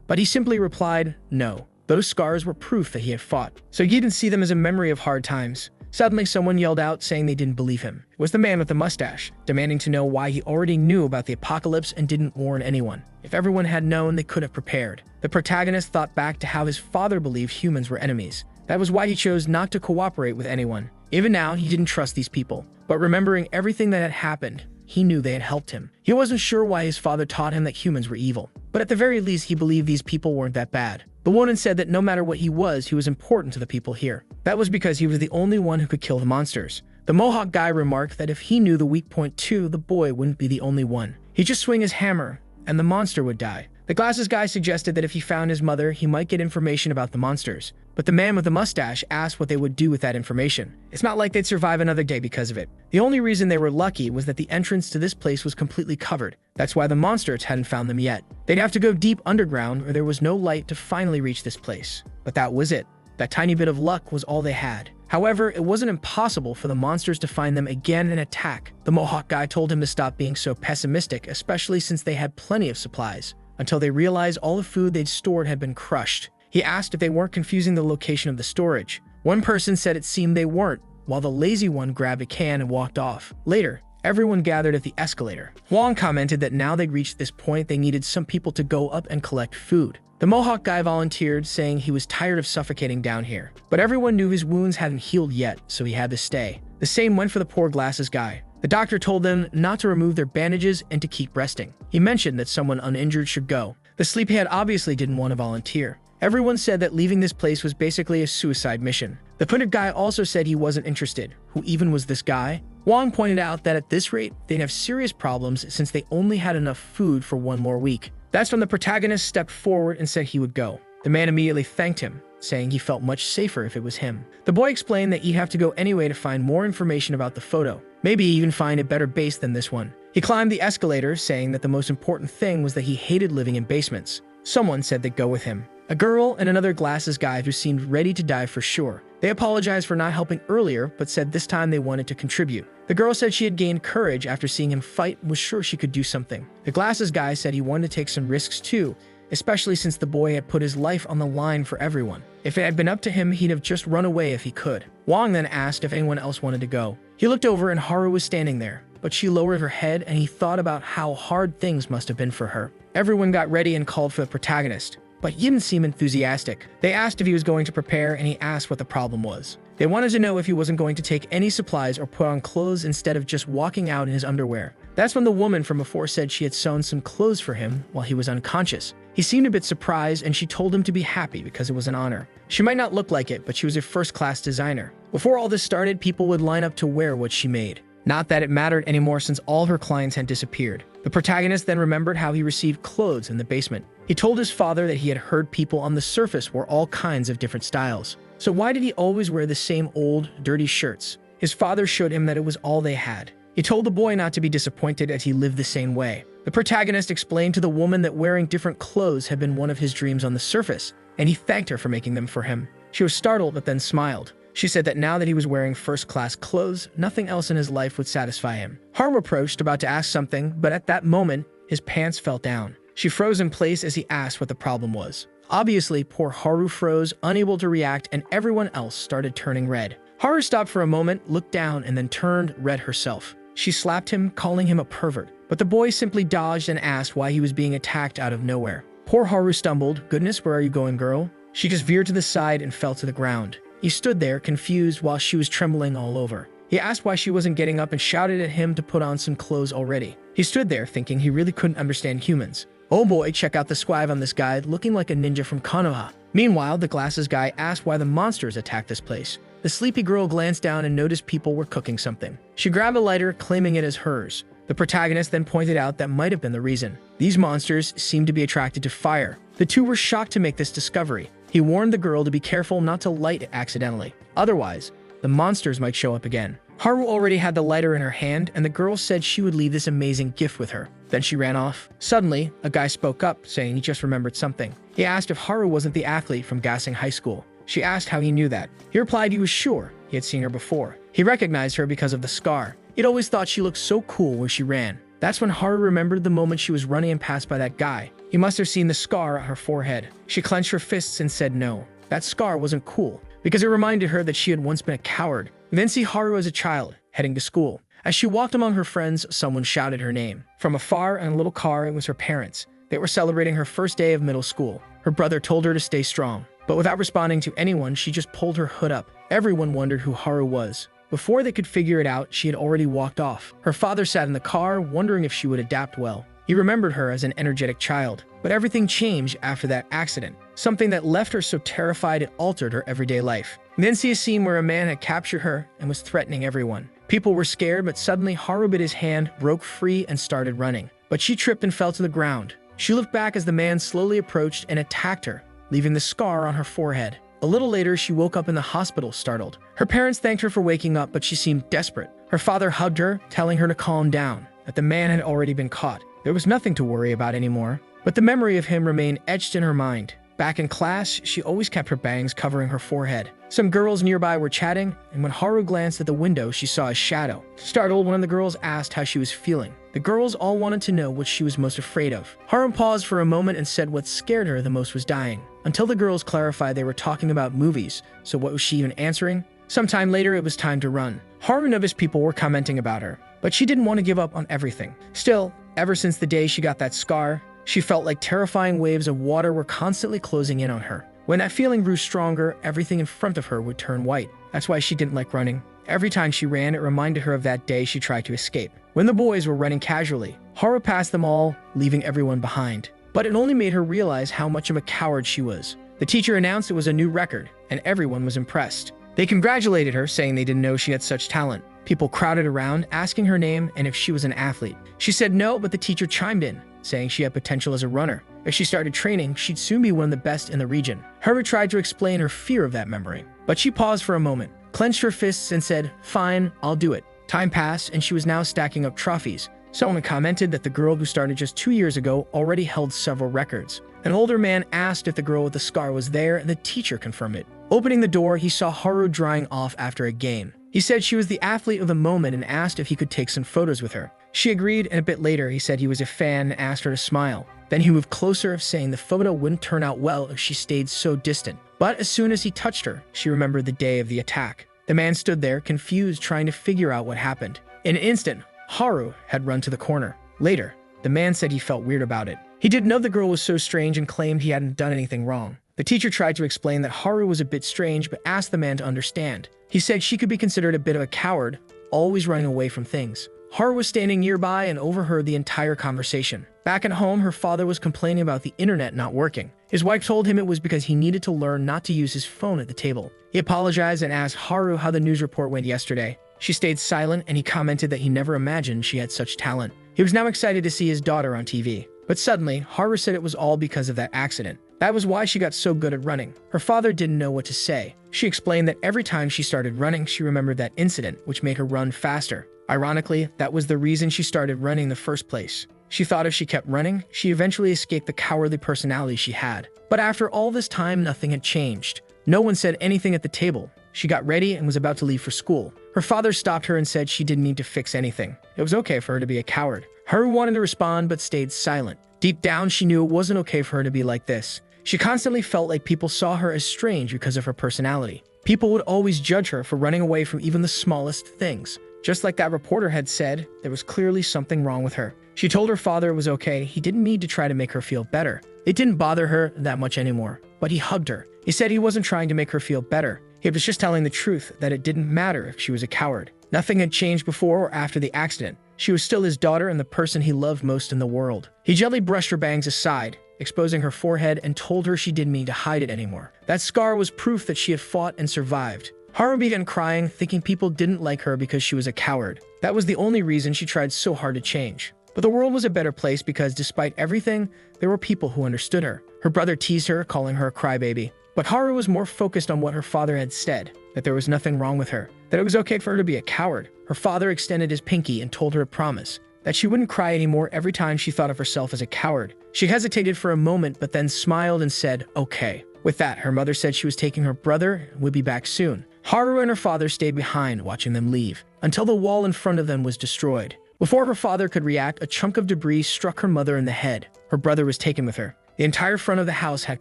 But he simply replied, no. Those scars were proof that he had fought. So he didn't see them as a memory of hard times. Suddenly, someone yelled out, saying they didn't believe him. It was the man with the mustache, demanding to know why he already knew about the apocalypse and didn't warn anyone. If everyone had known, they could have prepared. The protagonist thought back to how his father believed humans were enemies. That was why he chose not to cooperate with anyone. Even now, he didn't trust these people. But remembering everything that had happened, he knew they had helped him. He wasn't sure why his father taught him that humans were evil, but at the very least he believed these people weren't that bad. The woman said that no matter what he was important to the people here. That was because he was the only one who could kill the monsters. The Mohawk guy remarked that if he knew the weak point too, the boy wouldn't be the only one. He'd just swing his hammer, and the monster would die. The glasses guy suggested that if he found his mother, he might get information about the monsters. But the man with the mustache asked what they would do with that information. It's not like they'd survive another day because of it. The only reason they were lucky was that the entrance to this place was completely covered. That's why the monsters hadn't found them yet. They'd have to go deep underground or there was no light to finally reach this place. But that was it. That tiny bit of luck was all they had. However, it wasn't impossible for the monsters to find them again and attack. The Mohawk guy told him to stop being so pessimistic, especially since they had plenty of supplies, until they realized all the food they'd stored had been crushed. He asked if they weren't confusing the location of the storage. One person said it seemed they weren't, while the lazy one grabbed a can and walked off. Later, everyone gathered at the escalator. Wong commented that now they'd reached this point, they needed some people to go up and collect food. The Mohawk guy volunteered, saying he was tired of suffocating down here. But everyone knew his wounds hadn't healed yet, so he had to stay. The same went for the poor glasses guy. The doctor told them not to remove their bandages and to keep resting. He mentioned that someone uninjured should go. The sleepyhead obviously didn't want to volunteer. Everyone said that leaving this place was basically a suicide mission. The printed guy also said he wasn't interested. Who even was this guy? Wong pointed out that at this rate, they'd have serious problems since they only had enough food for one more week. That's when the protagonist stepped forward and said he would go. The man immediately thanked him, saying he felt much safer if it was him. The boy explained that he'd have to go anyway to find more information about the photo, maybe even find a better base than this one. He climbed the escalator, saying that the most important thing was that he hated living in basements. Someone said they'd go with him. A girl and another glasses guy who seemed ready to die for sure. They apologized for not helping earlier, but said this time they wanted to contribute. The girl said she had gained courage after seeing him fight and was sure she could do something. The glasses guy said he wanted to take some risks too, especially since the boy had put his life on the line for everyone. If it had been up to him, he'd have just run away if he could. Wong then asked if anyone else wanted to go. He looked over and Haru was standing there, but she lowered her head and he thought about how hard things must have been for her. Everyone got ready and called for the protagonist, but he didn't seem enthusiastic. They asked if he was going to prepare and he asked what the problem was. They wanted to know if he wasn't going to take any supplies or put on clothes instead of just walking out in his underwear. That's when the woman from before said she had sewn some clothes for him while he was unconscious. He seemed a bit surprised and she told him to be happy because it was an honor. She might not look like it, but she was a first-class designer. Before all this started, people would line up to wear what she made. Not that it mattered anymore since all her clients had disappeared. The protagonist then remembered how he received clothes in the basement. He told his father that he had heard people on the surface wore all kinds of different styles. So why did he always wear the same old, dirty shirts? His father showed him that it was all they had. He told the boy not to be disappointed as he lived the same way. The protagonist explained to the woman that wearing different clothes had been one of his dreams on the surface, and he thanked her for making them for him. She was startled but then smiled. She said that now that he was wearing first-class clothes, nothing else in his life would satisfy him. Haru approached, about to ask something, but at that moment, his pants fell down. She froze in place as he asked what the problem was. Obviously, poor Haru froze, unable to react, and everyone else started turning red. Haru stopped for a moment, looked down, and then turned red herself. She slapped him, calling him a pervert, but the boy simply dodged and asked why he was being attacked out of nowhere. Poor Haru stumbled. "Goodness, where are you going, girl?" She just veered to the side and fell to the ground. He stood there, confused, while she was trembling all over. He asked why she wasn't getting up and shouted at him to put on some clothes already. He stood there, thinking he really couldn't understand humans. "Oh boy, check out the squab on this guy, looking like a ninja from Konoha." Meanwhile, the glasses guy asked why the monsters attacked this place. The sleepy girl glanced down and noticed people were cooking something. She grabbed a lighter, claiming it as hers. The protagonist then pointed out that might have been the reason. These monsters seemed to be attracted to fire. The two were shocked to make this discovery. He warned the girl to be careful not to light it accidentally. Otherwise, the monsters might show up again. Haru already had the lighter in her hand, and the girl said she would leave this amazing gift with her. Then she ran off. Suddenly, a guy spoke up, saying he just remembered something. He asked if Haru wasn't the athlete from Gassing High School. She asked how he knew that. He replied he was sure he had seen her before. He recognized her because of the scar. He'd always thought she looked so cool where she ran. That's when Haru remembered the moment she was running and passed by that guy. He must have seen the scar on her forehead. She clenched her fists and said no. That scar wasn't cool, because it reminded her that she had once been a coward. We then see Haru as a child, heading to school. As she walked among her friends, someone shouted her name. From afar in a little car, it was her parents. They were celebrating her first day of middle school. Her brother told her to stay strong, but without responding to anyone, she just pulled her hood up. Everyone wondered who Haru was. Before they could figure it out, she had already walked off. Her father sat in the car, wondering if she would adapt well. He remembered her as an energetic child, but everything changed after that accident. Something that left her so terrified it altered her everyday life. We then see a scene where a man had captured her and was threatening everyone. People were scared, but suddenly Haru bit his hand, broke free, and started running. But she tripped and fell to the ground. She looked back as the man slowly approached and attacked her, leaving the scar on her forehead. A little later, she woke up in the hospital, startled. Her parents thanked her for waking up, but she seemed desperate. Her father hugged her, telling her to calm down, that the man had already been caught. There was nothing to worry about anymore, but the memory of him remained etched in her mind. Back in class, she always kept her bangs covering her forehead. Some girls nearby were chatting, and when Haru glanced at the window, she saw a shadow. Startled, one of the girls asked how she was feeling. The girls all wanted to know what she was most afraid of. Haru paused for a moment and said what scared her the most was dying. Until the girls clarified they were talking about movies, so what was she even answering? Sometime later, it was time to run. Haru noticed people were commenting about her, but she didn't want to give up on everything. Still, ever since the day she got that scar, she felt like terrifying waves of water were constantly closing in on her. When that feeling grew stronger, everything in front of her would turn white. That's why she didn't like running. Every time she ran, it reminded her of that day she tried to escape. When the boys were running casually, Haru passed them all, leaving everyone behind. But it only made her realize how much of a coward she was. The teacher announced it was a new record, and everyone was impressed. They congratulated her, saying they didn't know she had such talent. People crowded around, asking her name and if she was an athlete. She said no, but the teacher chimed in, saying she had potential as a runner. If she started training, she'd soon be one of the best in the region. Haru tried to explain her fear of that memory, but she paused for a moment, clenched her fists and said, "Fine, I'll do it." Time passed, and she was now stacking up trophies. Someone commented that the girl who started just 2 years ago already held several records. An older man asked if the girl with the scar was there, and the teacher confirmed it. Opening the door, he saw Haru drying off after a game. He said she was the athlete of the moment and asked if he could take some photos with her. She agreed, and a bit later, he said he was a fan and asked her to smile. Then he moved closer, saying the photo wouldn't turn out well if she stayed so distant. But as soon as he touched her, she remembered the day of the attack. The man stood there, confused, trying to figure out what happened. In an instant, Haru had run to the corner. Later, the man said he felt weird about it. He didn't know the girl was so strange and claimed he hadn't done anything wrong. The teacher tried to explain that Haru was a bit strange, but asked the man to understand. He said she could be considered a bit of a coward, always running away from things. Haru was standing nearby and overheard the entire conversation. Back at home, her father was complaining about the internet not working. His wife told him it was because he needed to learn not to use his phone at the table. He apologized and asked Haru how the news report went yesterday. She stayed silent, and he commented that he never imagined she had such talent. He was now excited to see his daughter on TV. But suddenly, Haru said it was all because of that accident. That was why she got so good at running. Her father didn't know what to say. She explained that every time she started running, she remembered that incident, which made her run faster. Ironically, that was the reason she started running in the first place. She thought if she kept running, she eventually escaped the cowardly personality she had. But after all this time, nothing had changed. No one said anything at the table. She got ready and was about to leave for school. Her father stopped her and said she didn't need to fix anything. It was okay for her to be a coward. Haru wanted to respond but stayed silent. Deep down, she knew it wasn't okay for her to be like this. She constantly felt like people saw her as strange because of her personality. People would always judge her for running away from even the smallest things. Just like that reporter had said, there was clearly something wrong with her. She told her father it was okay. He didn't need to try to make her feel better. It didn't bother her that much anymore. But he hugged her. He said he wasn't trying to make her feel better. He was just telling the truth, that it didn't matter if she was a coward. Nothing had changed before or after the accident. She was still his daughter and the person he loved most in the world. He gently brushed her bangs aside, exposing her forehead, and told her she didn't need to hide it anymore. That scar was proof that she had fought and survived. Haru began crying, thinking people didn't like her because she was a coward. That was the only reason she tried so hard to change. But the world was a better place because despite everything, there were people who understood her. Her brother teased her, calling her a crybaby. But Haru was more focused on what her father had said, that there was nothing wrong with her, that it was okay for her to be a coward. Her father extended his pinky and told her a promise, that she wouldn't cry anymore every time she thought of herself as a coward. She hesitated for a moment but then smiled and said, okay. With that, her mother said she was taking her brother and would be back soon. Haru and her father stayed behind, watching them leave, until the wall in front of them was destroyed. Before her father could react, a chunk of debris struck her mother in the head. Her brother was taken with her. The entire front of the house had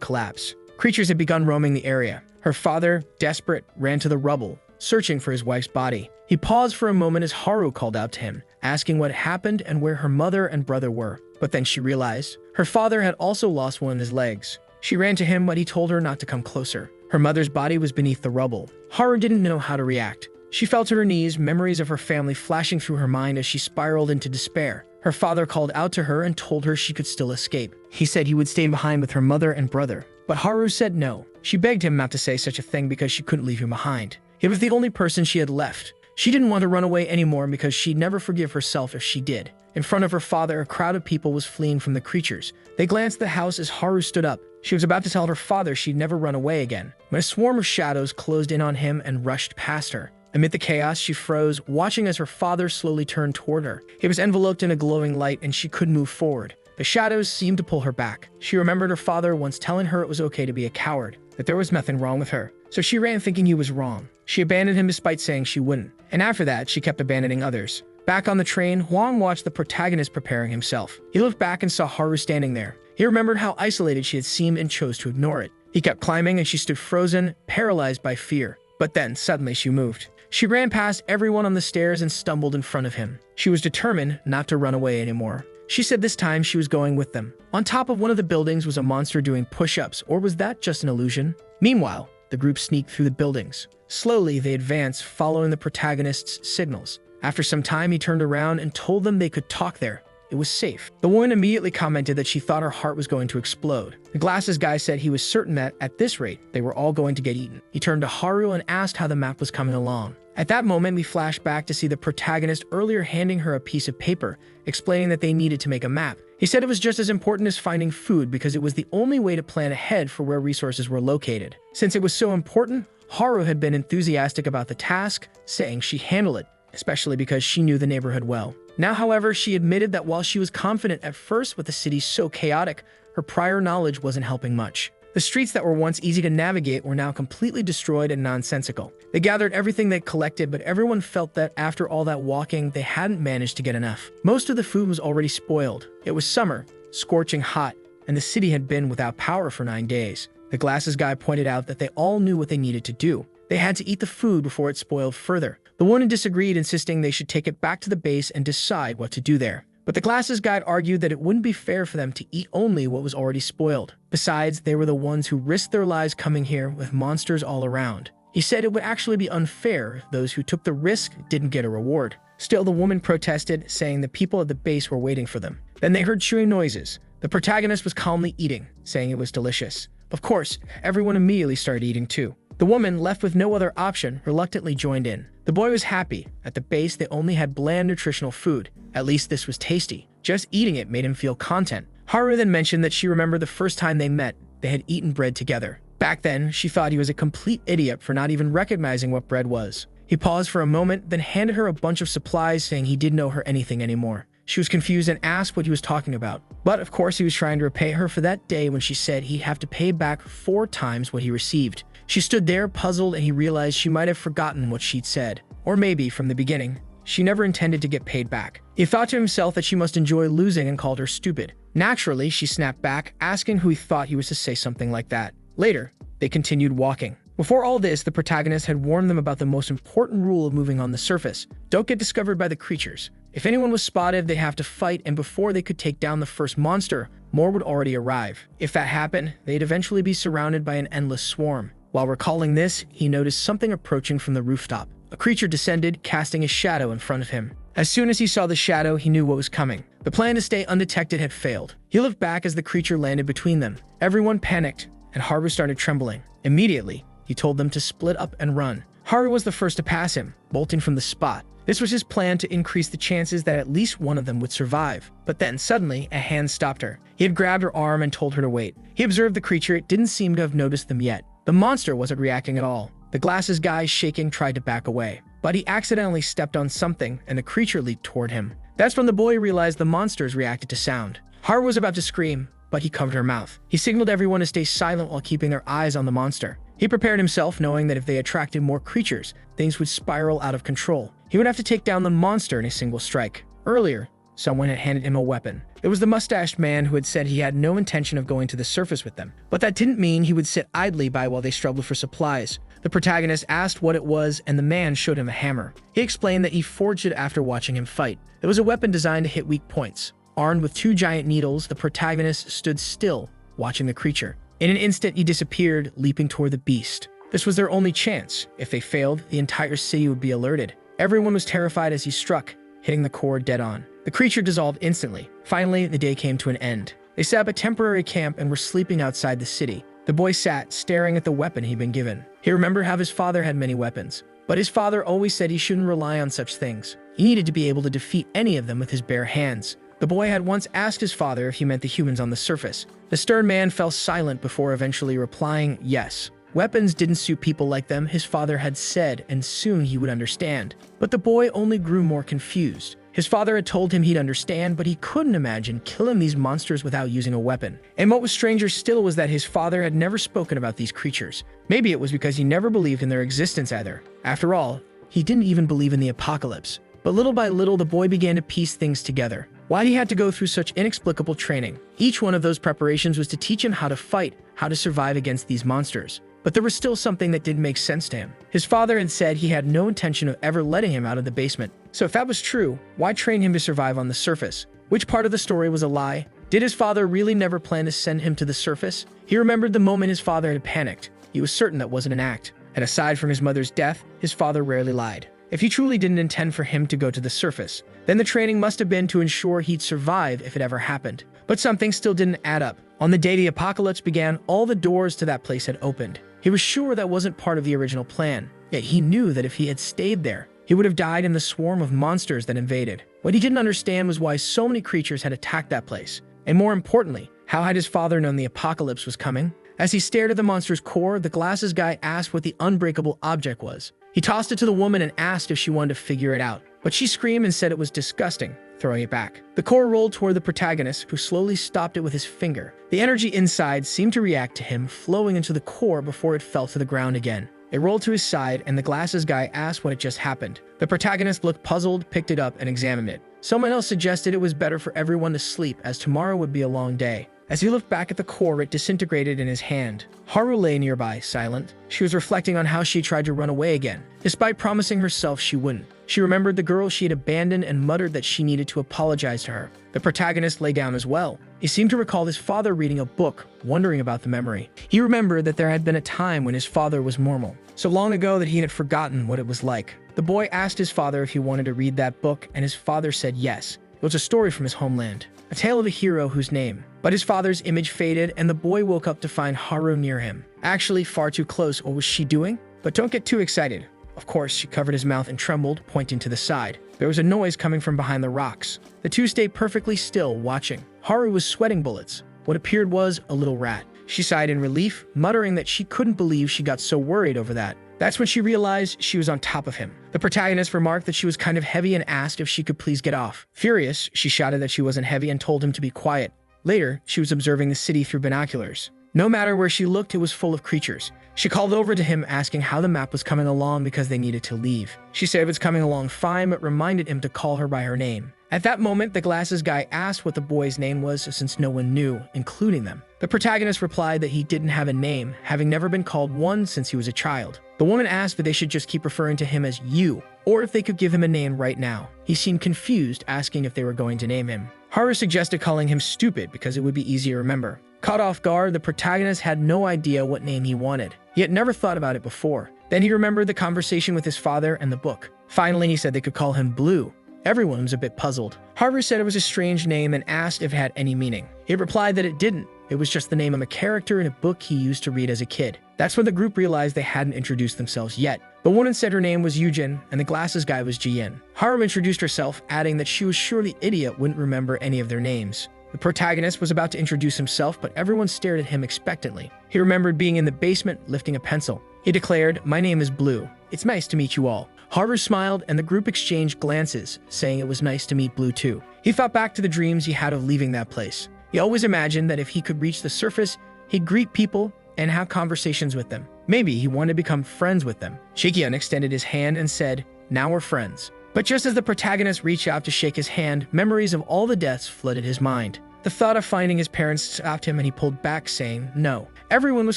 collapsed. Creatures had begun roaming the area. Her father, desperate, ran to the rubble, searching for his wife's body. He paused for a moment as Haru called out to him, asking what happened and where her mother and brother were. But then she realized her father had also lost one of his legs. She ran to him, but he told her not to come closer. Her mother's body was beneath the rubble. Haru didn't know how to react. She fell to her knees, memories of her family flashing through her mind as she spiraled into despair. Her father called out to her and told her she could still escape. He said he would stay behind with her mother and brother. But Haru said no. She begged him not to say such a thing because she couldn't leave him behind. He was the only person she had left. She didn't want to run away anymore because she'd never forgive herself if she did. In front of her father, a crowd of people was fleeing from the creatures. They glanced at the house as Haru stood up. She was about to tell her father she'd never run away again, when a swarm of shadows closed in on him and rushed past her. Amid the chaos, she froze, watching as her father slowly turned toward her. He was enveloped in a glowing light and she couldn't move forward. The shadows seemed to pull her back. She remembered her father once telling her it was okay to be a coward, that there was nothing wrong with her. So she ran thinking he was wrong. She abandoned him despite saying she wouldn't. And after that, she kept abandoning others. Back on the train, Huang watched the protagonist preparing himself. He looked back and saw Haru standing there. He remembered how isolated she had seemed and chose to ignore it. He kept climbing and she stood frozen, paralyzed by fear. But then, suddenly she moved. She ran past everyone on the stairs and stumbled in front of him. She was determined not to run away anymore. She said this time she was going with them. On top of one of the buildings was a monster doing push-ups, or was that just an illusion? Meanwhile, the group sneaked through the buildings. Slowly, they advanced, following the protagonist's signals. After some time, he turned around and told them they could talk there. It was safe. The woman immediately commented that she thought her heart was going to explode. The glasses guy said he was certain that, at this rate, they were all going to get eaten. He turned to Haru and asked how the map was coming along. At that moment, we flashed back to see the protagonist earlier handing her a piece of paper, explaining that they needed to make a map. He said it was just as important as finding food because it was the only way to plan ahead for where resources were located. Since it was so important, Haru had been enthusiastic about the task, saying she'd handle it, especially because she knew the neighborhood well. Now, however, she admitted that while she was confident at first with the city so chaotic, her prior knowledge wasn't helping much. The streets that were once easy to navigate were now completely destroyed and nonsensical. They gathered everything they collected, but everyone felt that after all that walking, they hadn't managed to get enough. Most of the food was already spoiled. It was summer, scorching hot, and the city had been without power for 9 days. The glasses guy pointed out that they all knew what they needed to do. They had to eat the food before it spoiled further. The woman disagreed, insisting they should take it back to the base and decide what to do there. But the glasses guide argued that it wouldn't be fair for them to eat only what was already spoiled. Besides, they were the ones who risked their lives coming here with monsters all around. He said it would actually be unfair if those who took the risk didn't get a reward. Still, the woman protested, saying the people at the base were waiting for them. Then they heard chewing noises. The protagonist was calmly eating, saying it was delicious. Of course, everyone immediately started eating too. The woman, left with no other option, reluctantly joined in. The boy was happy. At the base, they only had bland nutritional food. At least this was tasty. Just eating it made him feel content. Haru then mentioned that she remembered the first time they met, they had eaten bread together. Back then, she thought he was a complete idiot for not even recognizing what bread was. He paused for a moment, then handed her a bunch of supplies, saying he didn't owe her anything anymore. She was confused and asked what he was talking about. But of course, he was trying to repay her for that day when she said he'd have to pay back 4 times what he received. She stood there puzzled, and he realized she might have forgotten what she'd said. Or maybe, from the beginning, she never intended to get paid back. He thought to himself that she must enjoy losing and called her stupid. Naturally, she snapped back, asking who he thought he was to say something like that. Later, they continued walking. Before all this, the protagonist had warned them about the most important rule of moving on the surface. Don't get discovered by the creatures. If anyone was spotted, they'd have to fight, and before they could take down the first monster, more would already arrive. If that happened, they'd eventually be surrounded by an endless swarm. While recalling this, he noticed something approaching from the rooftop. A creature descended, casting a shadow in front of him. As soon as he saw the shadow, he knew what was coming. The plan to stay undetected had failed. He looked back as the creature landed between them. Everyone panicked, and Haru started trembling. Immediately, he told them to split up and run. Haru was the first to pass him, bolting from the spot. This was his plan to increase the chances that at least one of them would survive. But then, suddenly, a hand stopped her. He had grabbed her arm and told her to wait. He observed the creature. It didn't seem to have noticed them yet. The monster wasn't reacting at all. The glasses guy, shaking, tried to back away. But he accidentally stepped on something, and the creature leaped toward him. That's when the boy realized the monsters reacted to sound. Haru was about to scream, but he covered her mouth. He signaled everyone to stay silent while keeping their eyes on the monster. He prepared himself, knowing that if they attracted more creatures, things would spiral out of control. He would have to take down the monster in a single strike. Earlier, someone had handed him a weapon. It was the mustached man who had said he had no intention of going to the surface with them. But that didn't mean he would sit idly by while they struggled for supplies. The protagonist asked what it was, and the man showed him a hammer. He explained that he forged it after watching him fight. It was a weapon designed to hit weak points. Armed with 2 giant needles, the protagonist stood still, watching the creature. In an instant, he disappeared, leaping toward the beast. This was their only chance. If they failed, the entire city would be alerted. Everyone was terrified as he struck, hitting the core dead on. The creature dissolved instantly. Finally, the day came to an end. They set up a temporary camp and were sleeping outside the city. The boy sat, staring at the weapon he'd been given. He remembered how his father had many weapons, but his father always said he shouldn't rely on such things. He needed to be able to defeat any of them with his bare hands. The boy had once asked his father if he meant the humans on the surface. The stern man fell silent before eventually replying, yes. Weapons didn't suit people like them, his father had said, and soon he would understand. But the boy only grew more confused. His father had told him he'd understand, but he couldn't imagine killing these monsters without using a weapon. And what was stranger still was that his father had never spoken about these creatures. Maybe it was because he never believed in their existence either. After all, he didn't even believe in the apocalypse. But little by little, the boy began to piece things together. Why he had to go through such inexplicable training. Each one of those preparations was to teach him how to fight, how to survive against these monsters. But there was still something that didn't make sense to him. His father had said he had no intention of ever letting him out of the basement. So if that was true, why train him to survive on the surface? Which part of the story was a lie? Did his father really never plan to send him to the surface? He remembered the moment his father had panicked. He was certain that wasn't an act. And aside from his mother's death, his father rarely lied. If he truly didn't intend for him to go to the surface, then the training must have been to ensure he'd survive if it ever happened. But something still didn't add up. On the day the apocalypse began, all the doors to that place had opened. He was sure that wasn't part of the original plan, yet he knew that if he had stayed there, he would have died in the swarm of monsters that invaded. What he didn't understand was why so many creatures had attacked that place. And more importantly, how had his father known the apocalypse was coming? As he stared at the monster's core, the glasses guy asked what the unbreakable object was. He tossed it to the woman and asked if she wanted to figure it out, but she screamed and said it was disgusting, throwing it back. The core rolled toward the protagonist, who slowly stopped it with his finger. The energy inside seemed to react to him, flowing into the core before it fell to the ground again. It rolled to his side, and the glasses guy asked what had just happened. The protagonist looked puzzled, picked it up, and examined it. Someone else suggested it was better for everyone to sleep, as tomorrow would be a long day. As he looked back at the core, it disintegrated in his hand. Haru lay nearby, silent. She was reflecting on how she tried to run away again, despite promising herself she wouldn't. She remembered the girl she had abandoned and muttered that she needed to apologize to her. The protagonist lay down as well. He seemed to recall his father reading a book, wondering about the memory. He remembered that there had been a time when his father was normal, so long ago that he had forgotten what it was like. The boy asked his father if he wanted to read that book, and his father said yes. It was a story from his homeland, a tale of a hero whose name. But his father's image faded, and the boy woke up to find Haru near him. Actually, far too close. What was she doing? But don't get too excited. Of course, she covered his mouth and trembled, pointing to the side. There was a noise coming from behind the rocks. The two stayed perfectly still, watching. Haru was sweating bullets. What appeared was a little rat. She sighed in relief, muttering that she couldn't believe she got so worried over that. That's when she realized she was on top of him. The protagonist remarked that she was kind of heavy and asked if she could please get off. Furious, she shouted that she wasn't heavy and told him to be quiet. Later, she was observing the city through binoculars. No matter where she looked, it was full of creatures. She called over to him, asking how the map was coming along because they needed to leave. She said it was coming along fine, but reminded him to call her by her name. At that moment, the glasses guy asked what the boy's name was, since no one knew, including them. The protagonist replied that he didn't have a name, having never been called one since he was a child. The woman asked if they should just keep referring to him as you, or if they could give him a name right now. He seemed confused, asking if they were going to name him. Haru suggested calling him Stupid because it would be easier to remember. Caught off guard, the protagonist had no idea what name he wanted. He had never thought about it before. Then he remembered the conversation with his father and the book. Finally, he said they could call him Blue. Everyone was a bit puzzled. Haru said it was a strange name and asked if it had any meaning. He replied that it didn't. It was just the name of a character in a book he used to read as a kid. That's when the group realized they hadn't introduced themselves yet. The woman said her name was Yujin, and the glasses guy was Jian. Haru introduced herself, adding that she was sure the idiot wouldn't remember any of their names. The protagonist was about to introduce himself, but everyone stared at him expectantly. He remembered being in the basement, lifting a pencil. He declared, "My name is Blue. It's nice to meet you all." Haru smiled, and the group exchanged glances, saying it was nice to meet Blue too. He thought back to the dreams he had of leaving that place. He always imagined that if he could reach the surface, he'd greet people and have conversations with them. Maybe he wanted to become friends with them. Shikian extended his hand and said, "Now we're friends." But just as the protagonist reached out to shake his hand, memories of all the deaths flooded his mind. The thought of finding his parents stopped him, and he pulled back, saying, "No." Everyone was